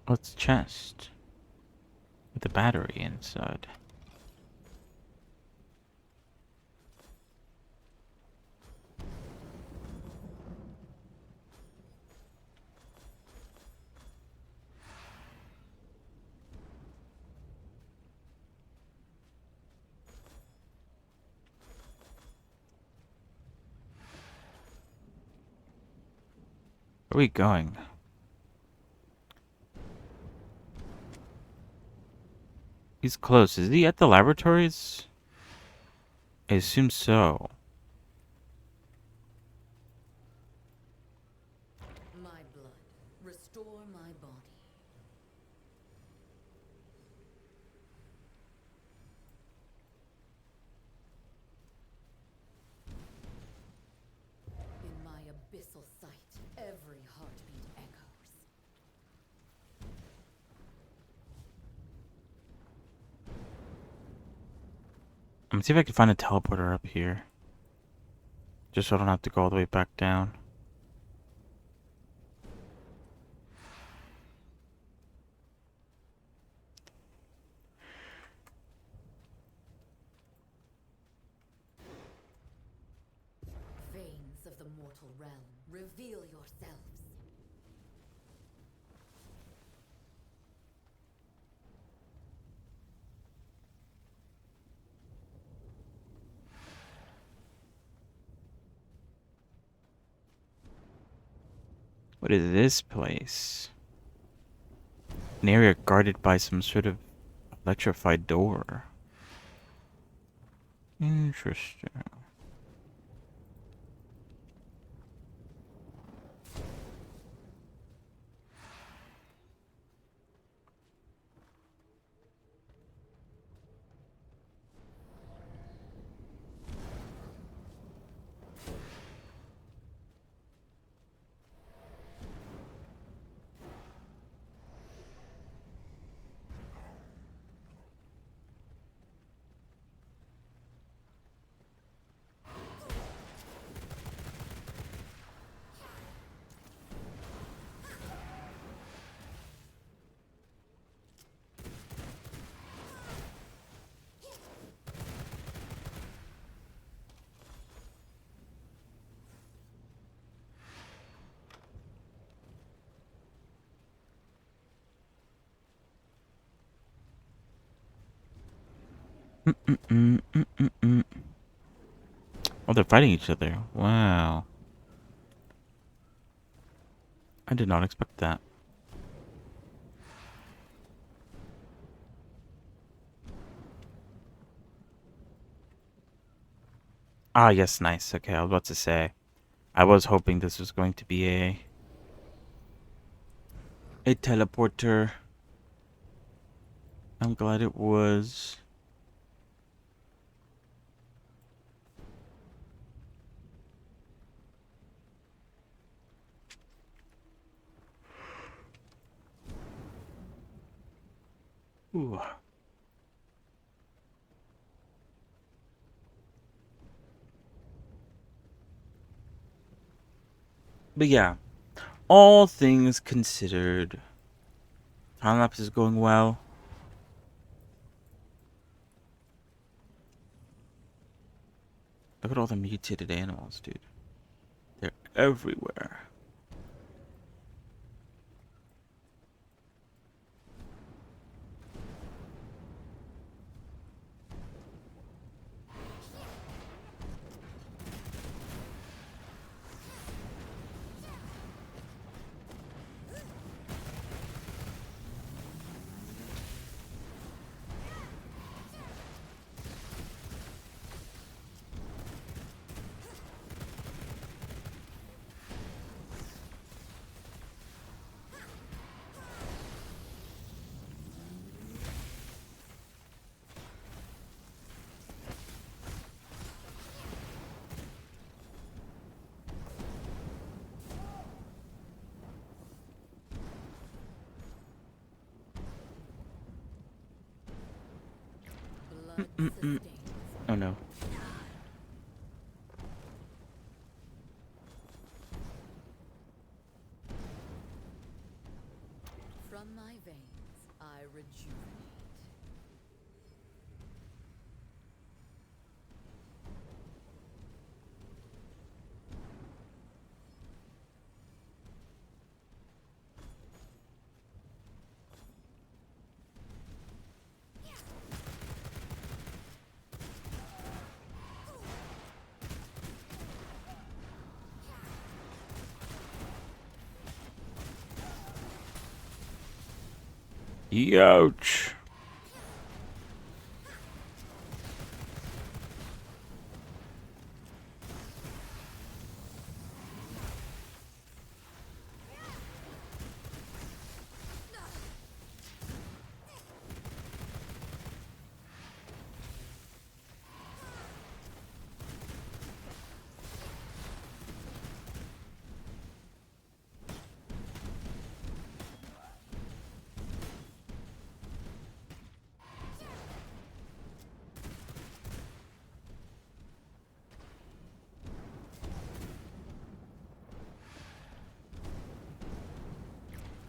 Oh, it's a chest with a battery inside. Where are we going? He's close. Is he at the laboratories? I assume so. My blood. Restore my body. In my abyssal sight, every heartbeat echoes. I'm gonna see if I can find a teleporter up here. Just so I don't have to go all the way back down. Veins of the mortal realm, reveal yourselves. What is this place? An area guarded by some sort of electrified door. Interesting. Oh, they're fighting each other. Wow. I did not expect that. Ah, yes, nice. Okay, I was about to say. I was hoping this was going to be a teleporter. I'm glad it was. Ooh. But yeah, all things considered, time lapse is going well. Look at all the mutated animals, dude. They're everywhere. Oh no. From my veins, I rejuvenate. Ouch.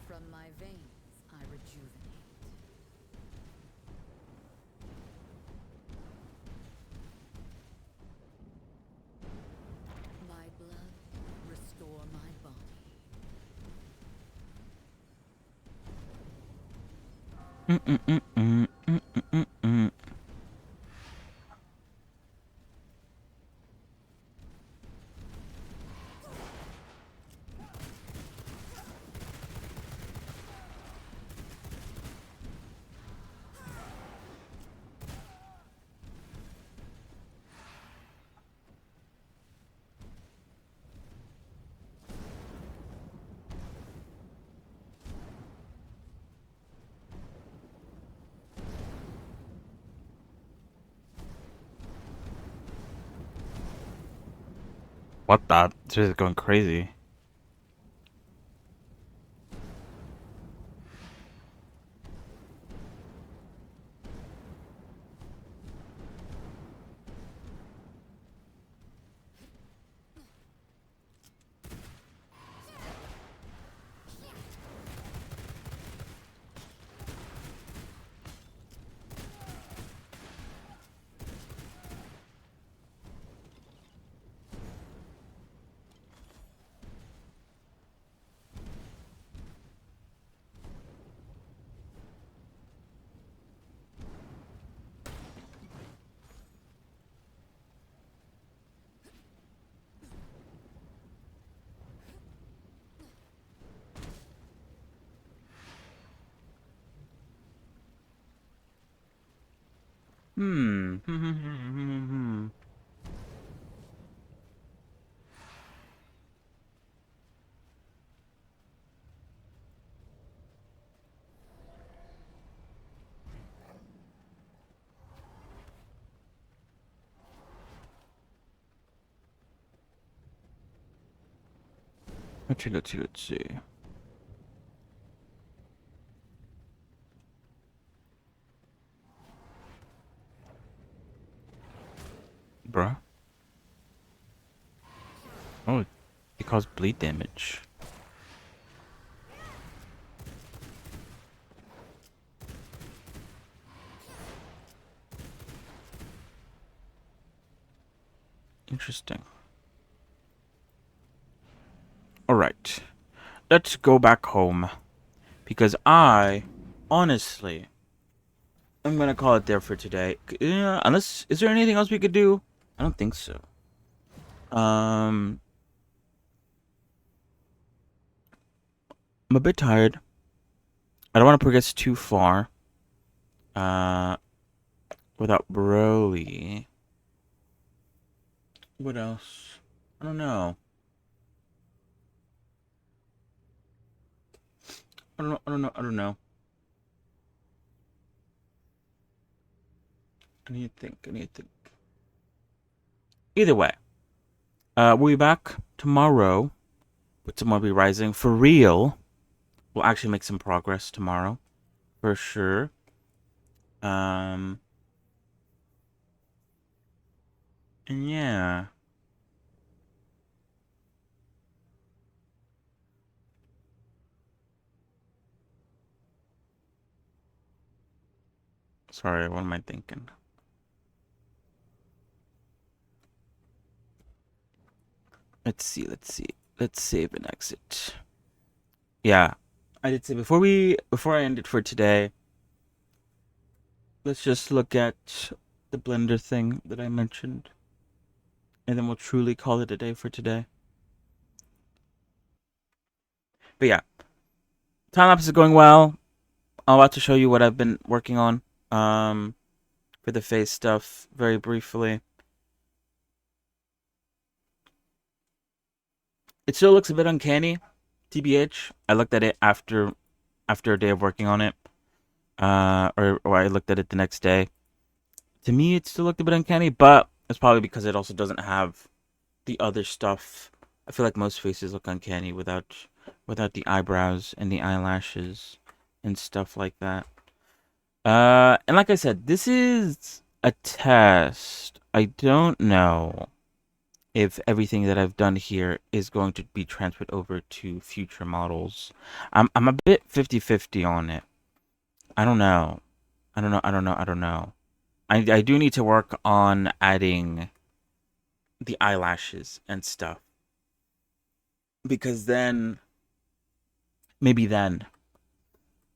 From my veins, I rejuvenate. My blood, restore my body. What the? This is going crazy. Hmm. Let's see. Bruh. Oh, it caused bleed damage. Interesting. Alright. Let's go back home. Because I, honestly, I'm gonna call it there for today. Yeah, unless, is there anything else we could do? I don't think so. I'm a bit tired. I don't want to progress too far. Without Broly. What else? I don't know. I don't know. I need to think. Either way, we'll be back tomorrow with Tomorrow Be Rising for real. We'll actually make some progress tomorrow, for sure. And yeah. Sorry, what am I thinking? Let's see. Let's save and exit. Yeah. I did say before I end it for today, let's just look at the blender thing that I mentioned. And then we'll truly call it a day for today. But yeah. Time lapse is going well. I'm about to show you what I've been working on. For the face stuff, very briefly. It still looks a bit uncanny, TBH. I looked at it after a day of working on it. Or I looked at it the next day. To me, it still looked a bit uncanny, but it's probably because it also doesn't have the other stuff. I feel like most faces look uncanny without the eyebrows and the eyelashes and stuff like that. And like I said, this is a test. I don't know if everything that I've done here is going to be transferred over to future models. I'm a bit 50-50 on it. I don't know. I don't know. I do need to work on adding the eyelashes and stuff. Because then maybe then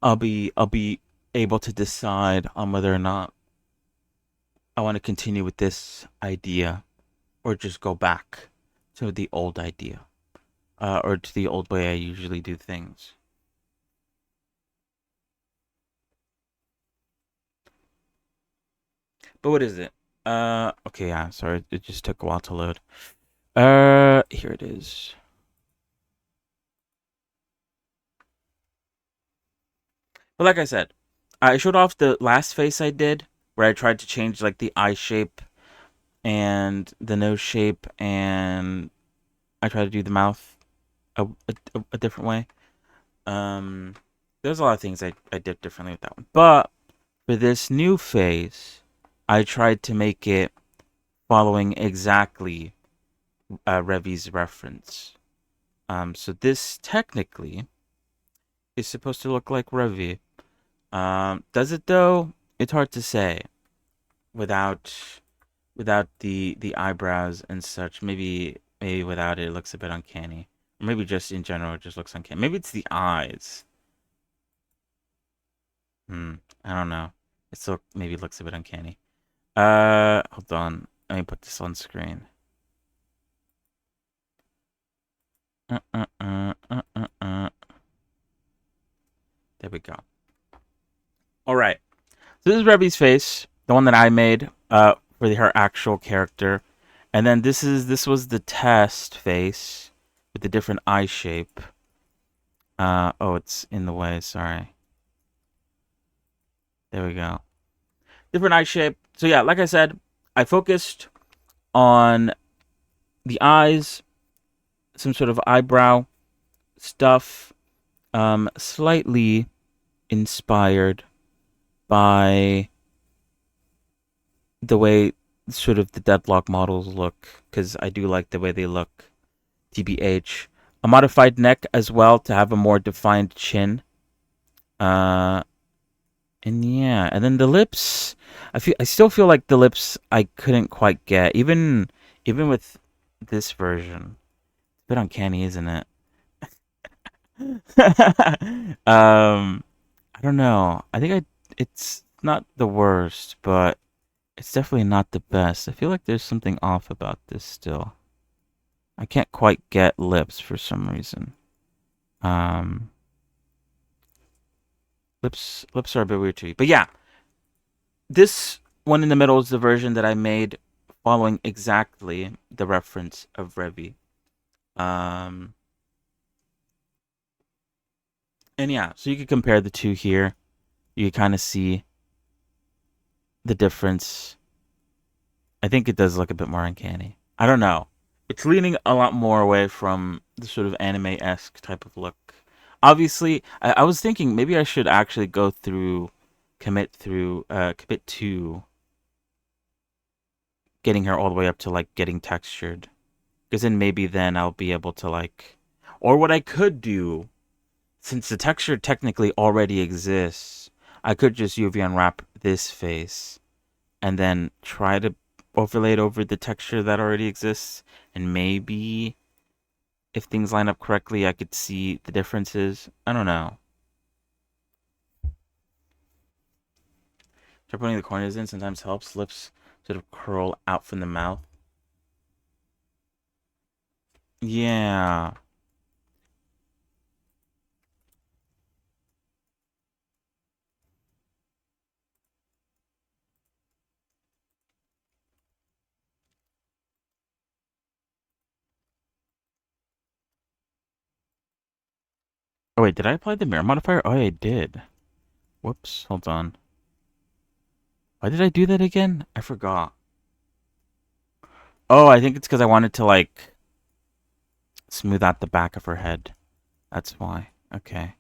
I'll be able to decide on whether or not I want to continue with this idea or just go back to the old idea. Or to the old way I usually do things. But what is it? Okay, yeah, sorry, it just took a while to load. Here it is. But like I said, I showed off the last face I did, where I tried to change like the eye shape and the nose shape and I try to do the mouth a different way. There's a lot of things I did differently with that one. But for this new phase, I tried to make it following exactly Revi's reference. So this technically is supposed to look like Revi. Does it though? It's hard to say without the eyebrows and such. Maybe without it, it looks a bit uncanny. Or maybe just in general, it just looks uncanny. Maybe it's the eyes. I don't know. It still maybe looks a bit uncanny. Hold on. Let me put this on screen. There we go. All right. So this is Revi's face, the one that I made for her actual character, and then this was the test face with the different eye shape. Oh, it's in the way. Sorry. There we go. Different eye shape. So yeah, like I said, I focused on the eyes, some sort of eyebrow stuff, slightly inspired by the way sort of the Deadlock models look, because I do like the way they look. TBH. A modified neck as well to have a more defined chin. And yeah, and then the lips. I still feel like the lips I couldn't quite get, even with this version. It's a bit uncanny, isn't it? I don't know. It's not the worst, but it's definitely not the best. I feel like there's something off about this still. I can't quite get lips for some reason. Lips are a bit weird to me. But yeah, this one in the middle is the version that I made following exactly the reference of Revi. And yeah, so you could compare the two here. You kind of see the difference. I think it does look a bit more uncanny. I don't know. It's leaning a lot more away from the sort of anime-esque type of look. Obviously, I was thinking maybe I should actually go through, commit to getting her all the way up to like getting textured. Because then I'll be able to like, or what I could do, since the texture technically already exists, I could just UV unwrap this face and then try to overlay it over the texture that already exists, and maybe if things line up correctly, I could see the differences. I don't know. Try putting the corneas in sometimes helps. Lips sort of curl out from the mouth. Yeah. Oh wait, did I apply the mirror modifier? Oh, I did. Whoops, hold on. Why did I do that again? I forgot. Oh, I think it's because I wanted to, like, smooth out the back of her head. That's why. Okay.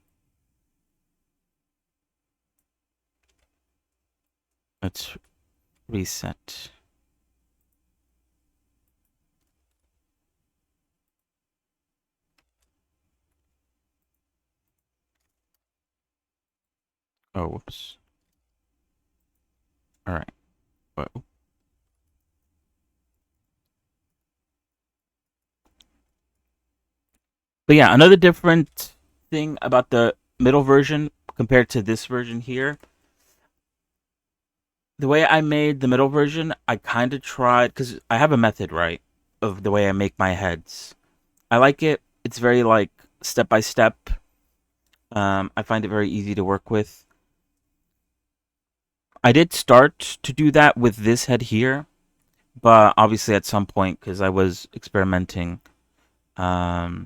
Let's reset. Oh, whoops. Alright. Whoa. But yeah, another different thing about the middle version compared to this version here. The way I made the middle version, I kind of tried, because I have a method, right, of the way I make my heads. I like it. It's very, like, step by step. I find it very easy to work with. I did start to do that with this head here, but obviously at some point, because I was experimenting, I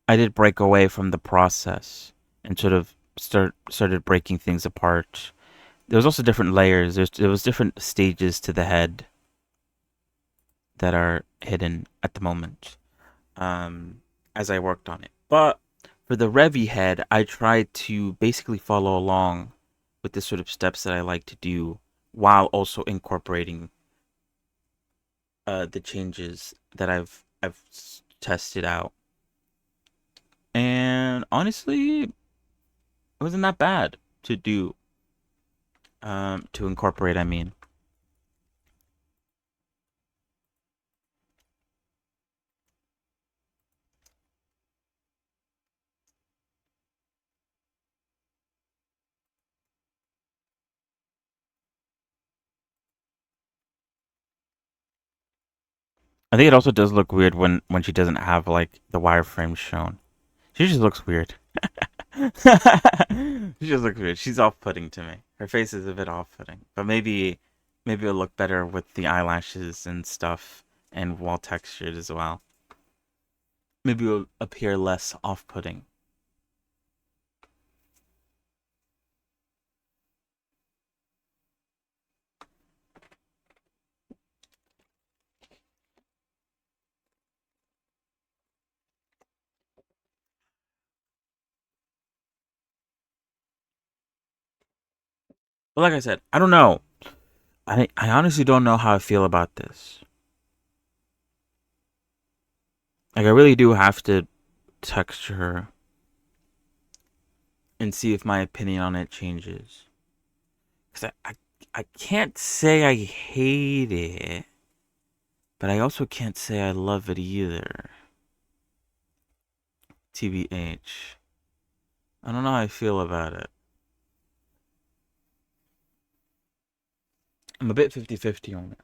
did break away from the process and sort of started breaking things apart. There was also different layers. There was different stages to the head that are hidden at the moment, as I worked on it. But for the Revy head, I tried to basically follow along with the sort of steps that I like to do while also incorporating the changes that I've tested out. And honestly, it wasn't that bad to do, to incorporate, I mean. I think it also does look weird when she doesn't have like the wireframe shown. She just looks weird. She just looks weird. She's off-putting to me. Her face is a bit off-putting, but maybe it'll look better with the eyelashes and stuff and wall textured as well. Maybe it'll appear less off-putting. But like I said, I don't know. I honestly don't know how I feel about this. Like I really do have to texture her and see if my opinion on it changes. Cause I can't say I hate it, but I also can't say I love it either. TBH. I don't know how I feel about it. I'm a bit 50-50 on it.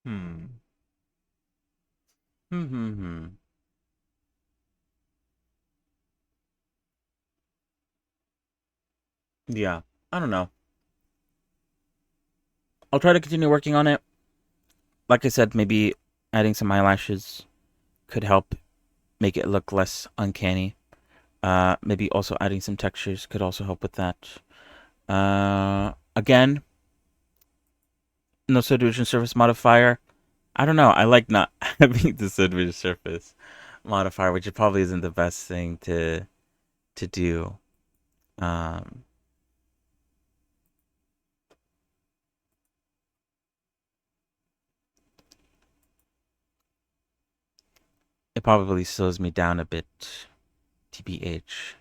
Hmm. Hmm. Yeah. I don't know. I'll try to continue working on it. Like I said, maybe adding some eyelashes could help make it look less uncanny. Maybe also adding some textures could also help with that. Again, no subdivision surface modifier. I don't know. I like not having the subdivision surface modifier, which probably isn't the best thing to do. Um, it probably slows me down a bit, TBH.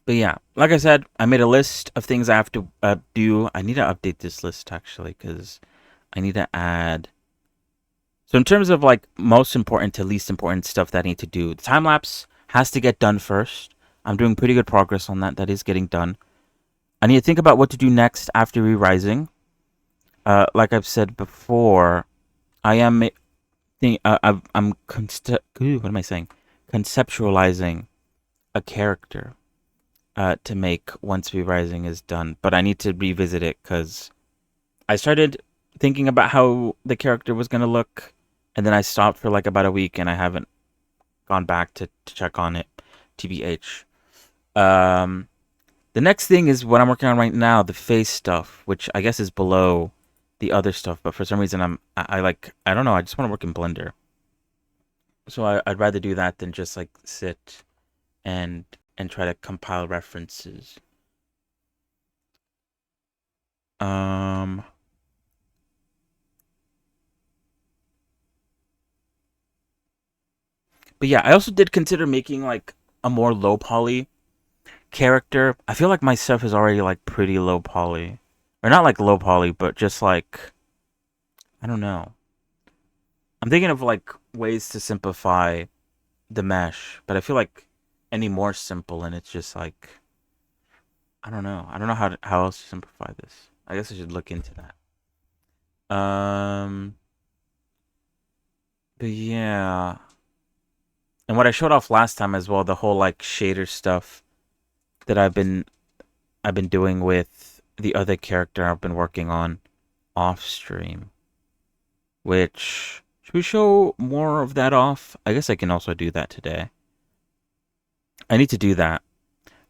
But yeah, like I said, I made a list of things I have to do. I need to update this list actually because I need to add. So in terms of like most important to least important stuff that I need to do, the time lapse has to get done first. I'm doing pretty good progress on that. That is getting done. I need to think about what to do next after re-rising. Like I've said before, I am what am I saying? Conceptualizing a character to make once re-rising is done, but I need to revisit it because I started thinking about how the character was gonna look, and then I stopped for like about a week, and I haven't gone back to check on it. TBH. The next thing is what I'm working on right now, the face stuff, which I guess is below the other stuff, but for some reason I like, I don't know, I just want to work in Blender. So I'd rather do that than just like sit and try to compile references. Um but yeah, I also did consider making like a more low poly character. I feel like my stuff is already like pretty low poly. Or not like low poly, but just like, I don't know. I'm thinking of like ways to simplify the mesh, but I feel like any more simple and it's just like, I don't know. I don't know how else to simplify this. I guess I should look into that. But yeah. And what I showed off last time as well, the whole like shader stuff that I've been doing with the other character I've been working on off stream. Which, should we show more of that off? I guess I can also do that today. I need to do that.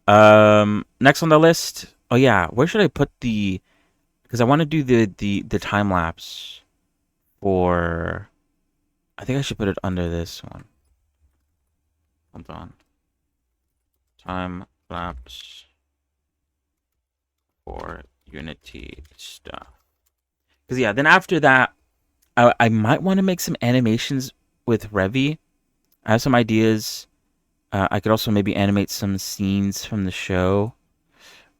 Next on the list. Oh yeah, where should I put the? Because I want to do the time lapse for. I think I should put it under this one. Hold on. Time lapse for Unity stuff. Because yeah, then after that, I might want to make some animations with Revy. I have some ideas. I could also maybe animate some scenes from the show.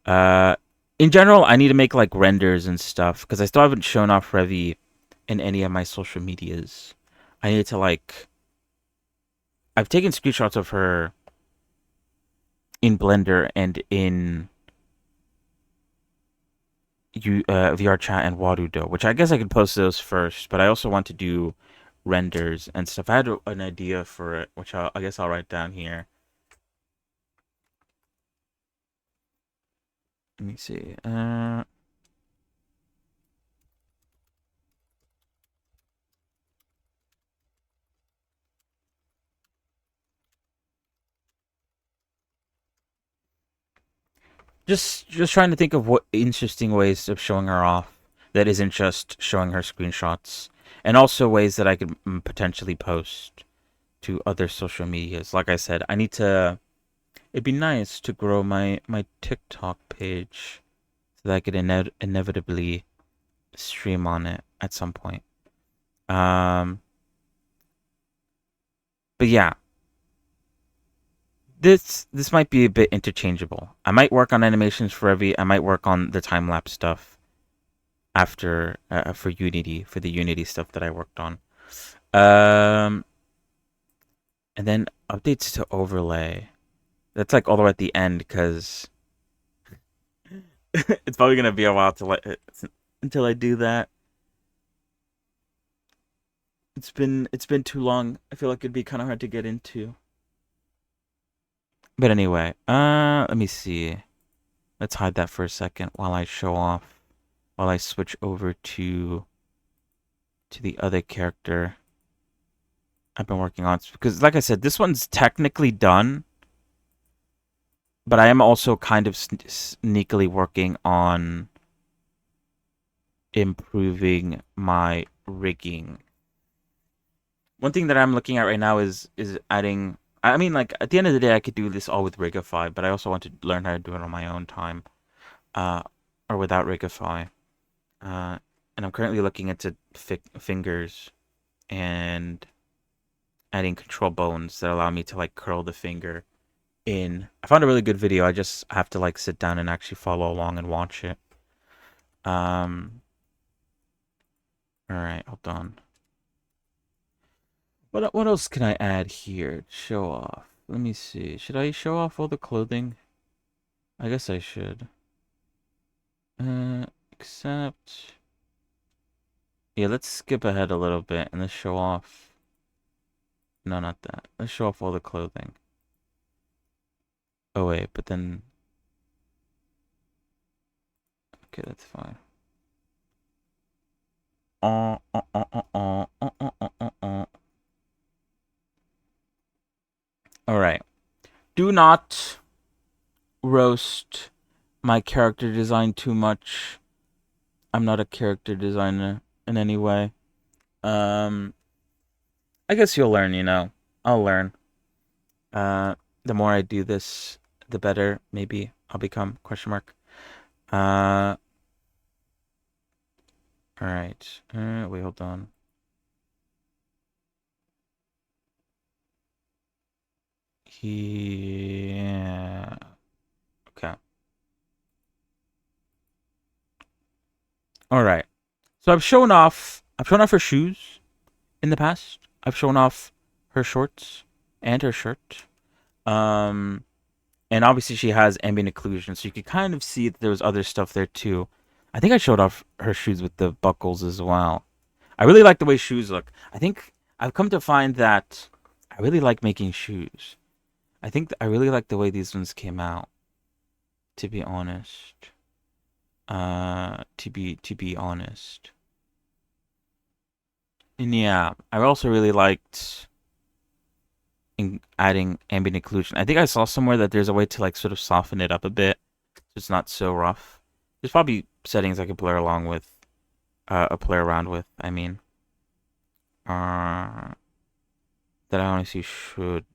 In general, I need to make like renders and stuff because I still haven't shown off Revy in any of my social medias. I need to like. I've taken screenshots of her in Blender and in VR Chat and Warudo, which I guess I could post those first. But I also want to do renders and stuff. I had an idea for it, which I guess I'll write down here. Let me see. Just trying to think of what interesting ways of showing her off that isn't just showing her screenshots, and also ways that I could potentially post to other social medias. Like I said, I need to. It'd be nice to grow my TikTok page so that I could inevitably stream on it at some point. But yeah, this might be a bit interchangeable. I might work on animations for I might work on the time lapse stuff after for Unity, for the Unity stuff that I worked on. And then updates to overlay. That's like all the way at the end because it's probably gonna be a while until I do that. It's been too long. I feel like it'd be kind of hard to get into. But anyway, let me see. Let's hide that for a second while I show off. While I switch over to the other character I've been working on, because like I said, this one's technically done, but I am also kind of sneakily working on improving my rigging. One thing that I'm looking at right now is adding. I mean, like at the end of the day, I could do this all with Rigify, but I also want to learn how to do it on my own time, or without Rigify. And I'm currently looking into fingers and adding control bones that allow me to like curl the finger in. I found a really good video. I just have to like sit down and actually follow along and watch it. All right, hold on. What else can I add here? Show off. Let me see. Should I show off all the clothing? I guess I should. Except. Yeah, let's skip ahead a little bit and let's show off. No, not that. Let's show off all the clothing. Oh wait, but then. Okay, that's fine. All right. Do not roast my character design too much. I'm not a character designer in any way. I guess you'll learn, you know. I'll learn. The more I do this, the better maybe I'll become, question mark. All right. Wait, hold on. Yeah. Okay. All right. So I've shown off her shoes in the past. I've shown off her shorts and her shirt. And obviously she has ambient occlusion, so you could kind of see that there was other stuff there too. I think I showed off her shoes with the buckles as well. I really like the way shoes look. I think I've come to find that I really like making shoes. I think I really like the way these ones came out. To be honest. To be honest. And yeah, I also really liked adding ambient occlusion. I think I saw somewhere that there's a way to like sort of soften it up a bit, so it's not so rough. There's probably settings I could play along with, play around with. I mean, that I honestly should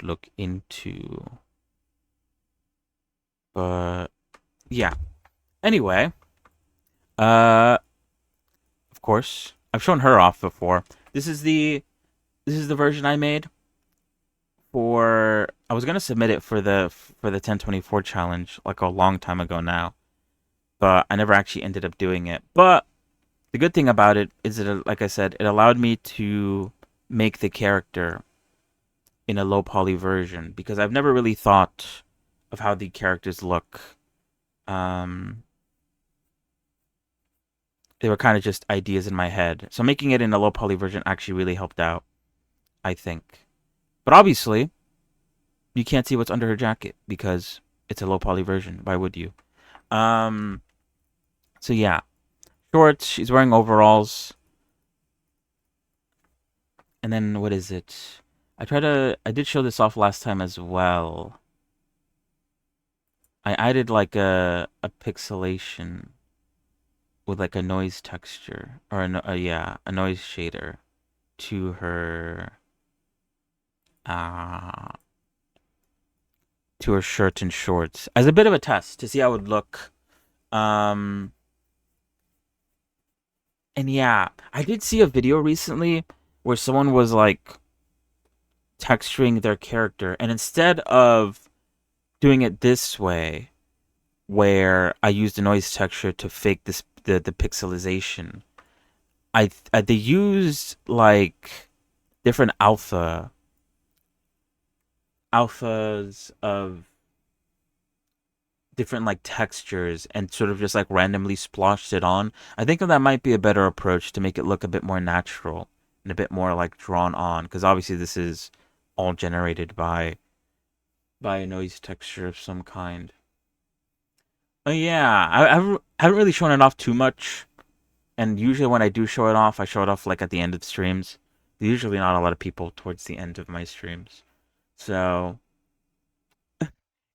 look into. But yeah. Anyway, of course, I've shown her off before. This is the version I made for. I was gonna submit it for the 1024 challenge like a long time ago now, but I never actually ended up doing it. But the good thing about it is that, like I said, it allowed me to make the character in a low poly version because I've never really thought of how the characters look. They were kind of just ideas in my head. So making it in a low poly version actually really helped out, I think. But obviously, you can't see what's under her jacket because it's a low poly version. Why would you? So yeah. Shorts, she's wearing overalls. And then what is it? I did show this off last time as well. I added like a pixelation with like a noise texture or a noise shader to her shirt and shorts as a bit of a test to see how it would look. And yeah, I did see a video recently where someone was like texturing their character, and instead of doing it this way, where I used a noise texture to fake the pixelization, they used like different alphas of different like textures and sort of just like randomly splotched it on. I think that might be a better approach to make it look a bit more natural and a bit more like drawn on, because obviously this is all generated by a noise texture of some kind. Yeah, I haven't really shown it off too much, and usually when I do show it off, I show it off like at the end of streams. There's usually not a lot of people towards the end of my streams, so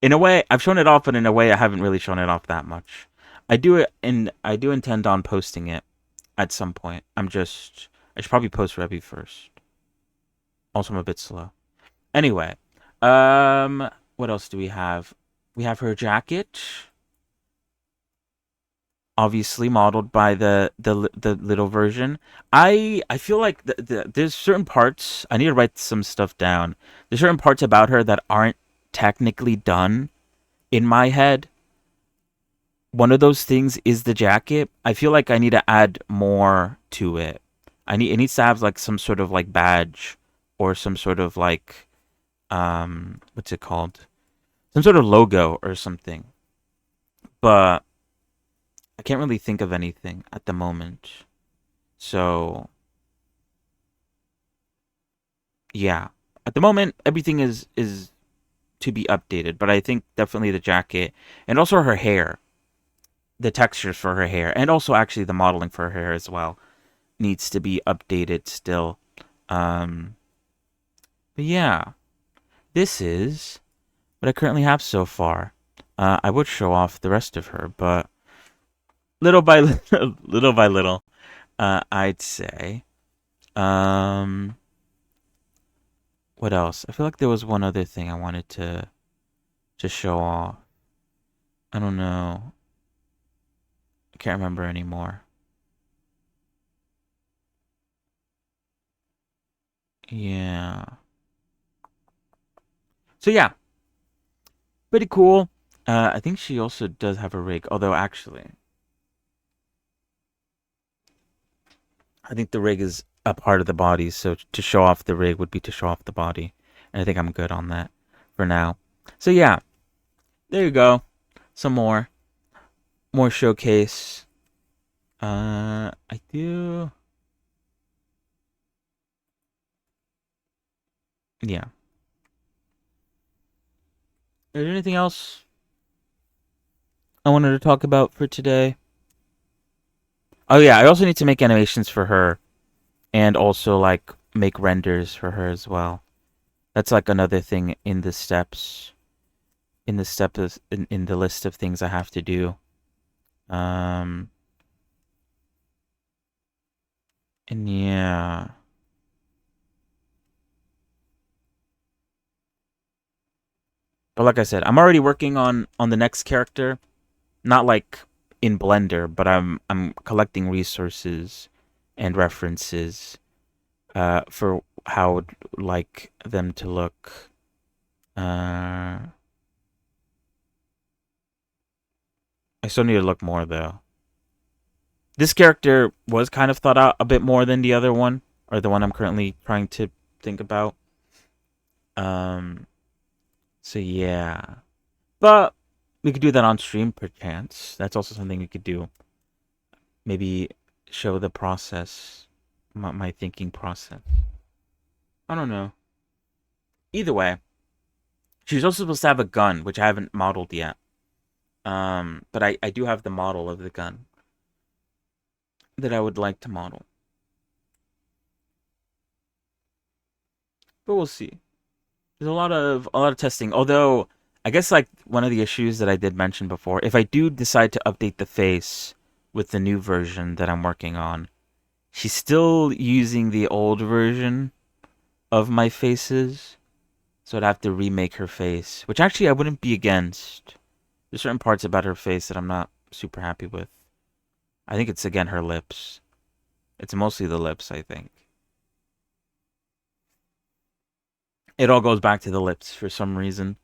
in a way, I've shown it off, but in a way, I haven't really shown it off that much. I do intend on posting it at some point. I should probably post Rebby first. Also, I'm a bit slow. Anyway, what else do we have? We have her jacket, obviously modeled by the little version. I feel like there's certain parts I need to write some stuff down. There's certain parts about her that aren't technically done in my head. One of those things is the jacket. I feel like I need to add more to it. It needs to have like some sort of like badge or some sort of like what's it called? Some sort of logo or something. But I can't really think of anything at the moment. So yeah. At the moment everything is to be updated, but I think definitely the jacket and also her hair, the textures for her hair, and also actually the modeling for her hair as well needs to be updated still. But yeah, this is what I currently have so far. I would show off the rest of her, but little by little by little, I'd say. What else? I feel like there was one other thing I wanted to show off. I don't know. I can't remember anymore. Yeah. So yeah. Pretty cool. I think she also does have a rig, although actually I think the rig is a part of the body, so to show off the rig would be to show off the body. And I think I'm good on that for now. So yeah. There you go. Some more showcase. I do. Yeah. Is there anything else I wanted to talk about for today? Oh yeah, I also need to make animations for her, and also like make renders for her as well. That's like another thing in the steps. In the steps in the list of things I have to do. And yeah. But like I said, I'm already working on the next character. Not like in Blender, but I'm collecting resources and references for how I would like them to look. I still need to look more though. This character was kind of thought out a bit more than the other one, or the one I'm currently trying to think about. So yeah. But we could do that on stream perchance. That's also something we could do. Maybe show the process, my thinking process. I don't know. Either way, she's also supposed to have a gun, which I haven't modeled yet. But I do have the model of the gun that I would like to model. But we'll see. There's a lot of testing. Although I guess like one of the issues that I did mention before, if I do decide to update the face with the new version that I'm working on, she's still using the old version of my faces. So I'd have to remake her face, which actually I wouldn't be against. There's certain parts about her face that I'm not super happy with. I think it's again her lips. It's mostly the lips, I think. It all goes back to the lips for some reason.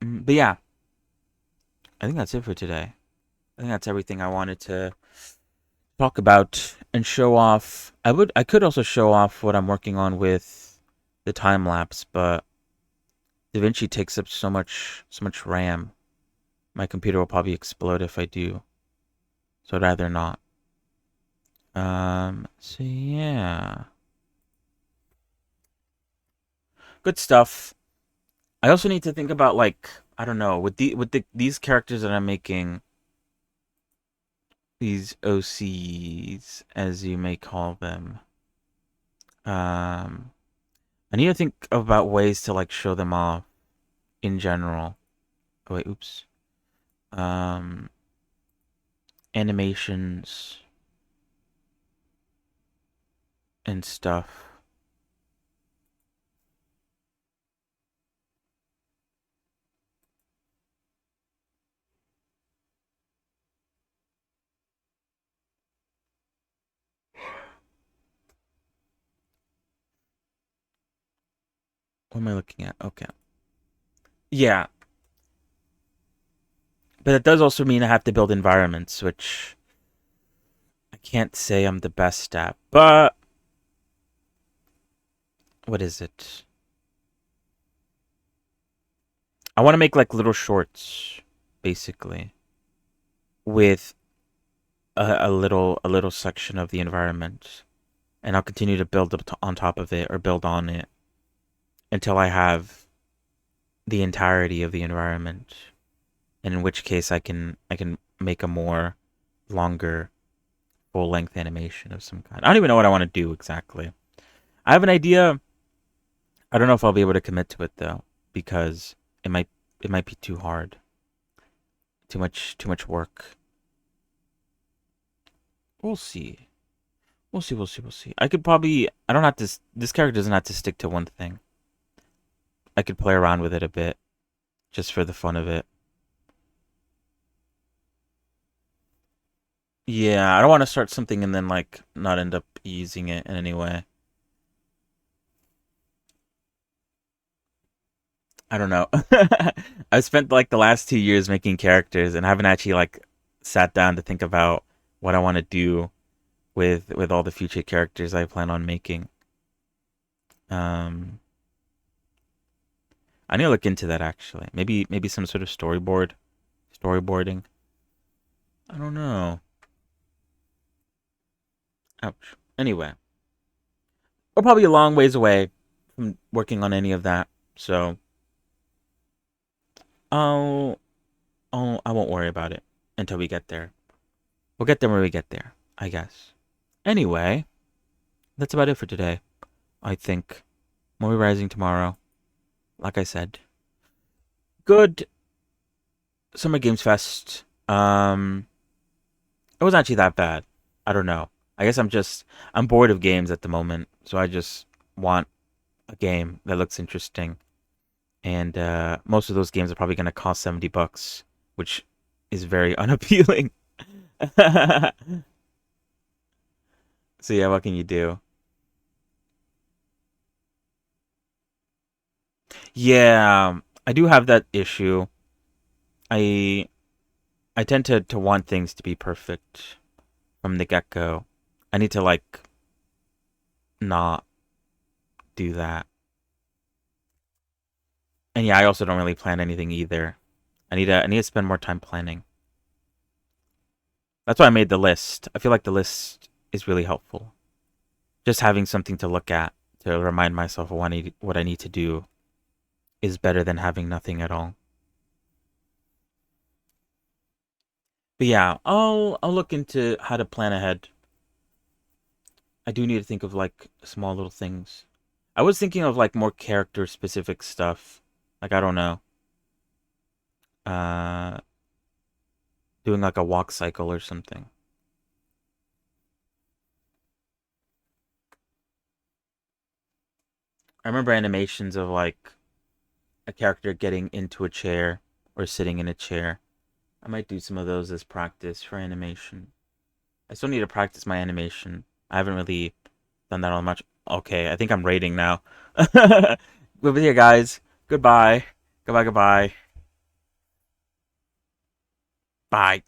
But yeah, I think that's it for today. I think that's everything I wanted to talk about and show off. I could also show off what I'm working on with the time lapse, but DaVinci takes up so much RAM. My computer will probably explode if I do. So I'd rather not. So yeah. Good stuff. I also need to think about like, I don't know, with these characters that I'm making, these OCs as you may call them. I need to think about ways to like show them off in general. Oh wait, oops. Animations and stuff. What am I looking at? Okay. Yeah. But it does also mean I have to build environments, which I can't say I'm the best at. But what is it? I want to make like little shorts, basically, with a little section of the environment, and I'll continue to build up on top of it or build on it until I have the entirety of the environment. And in which case I can make a more longer full length animation of some kind. I don't even know what I want to do exactly. I have an idea. I don't know if I'll be able to commit to it though, because it might be too hard. Too much work. We'll see. We'll see. I could probably I don't have to this character doesn't have to stick to one thing. I could play around with it a bit just for the fun of it. Yeah, I don't want to start something and then like not end up using it in any way. I don't know. I've spent like the last 2 years making characters and haven't actually like sat down to think about what I want to do with all the future characters I plan on making. Um, I need to look into that actually. Maybe some sort of storyboarding. I don't know. Ouch. Anyway, we're probably a long ways away from working on any of that, so I won't worry about it until we get there. We'll get there when we get there. I guess. Anyway, that's about it for today. I think. More Rising tomorrow. Like I said. Good Summer Games Fest. It wasn't actually that bad. I don't know. I guess I'm bored of games at the moment, so I just want a game that looks interesting. And most of those games are probably gonna cost $70, which is very unappealing. So yeah, what can you do? Yeah, I do have that issue. I I tend to want things to be perfect from the get-go. I need to like not do that. And yeah, I also don't really plan anything either. I need to spend more time planning. That's why I made the list. I feel like the list is really helpful. Just having something to look at to remind myself of what I need to do is better than having nothing at all. But yeah, I'll look into how to plan ahead. I do need to think of like small little things. I was thinking of like more character specific stuff. Like I don't know. Uh doing like a walk cycle or something. I remember animations of like a character getting into a chair or sitting in a chair. I might do some of those as practice for animation. I still need to practice my animation. I haven't really done that all much. Okay, I think I'm rating now. But yeah, guys. Goodbye. Goodbye, goodbye. Bye.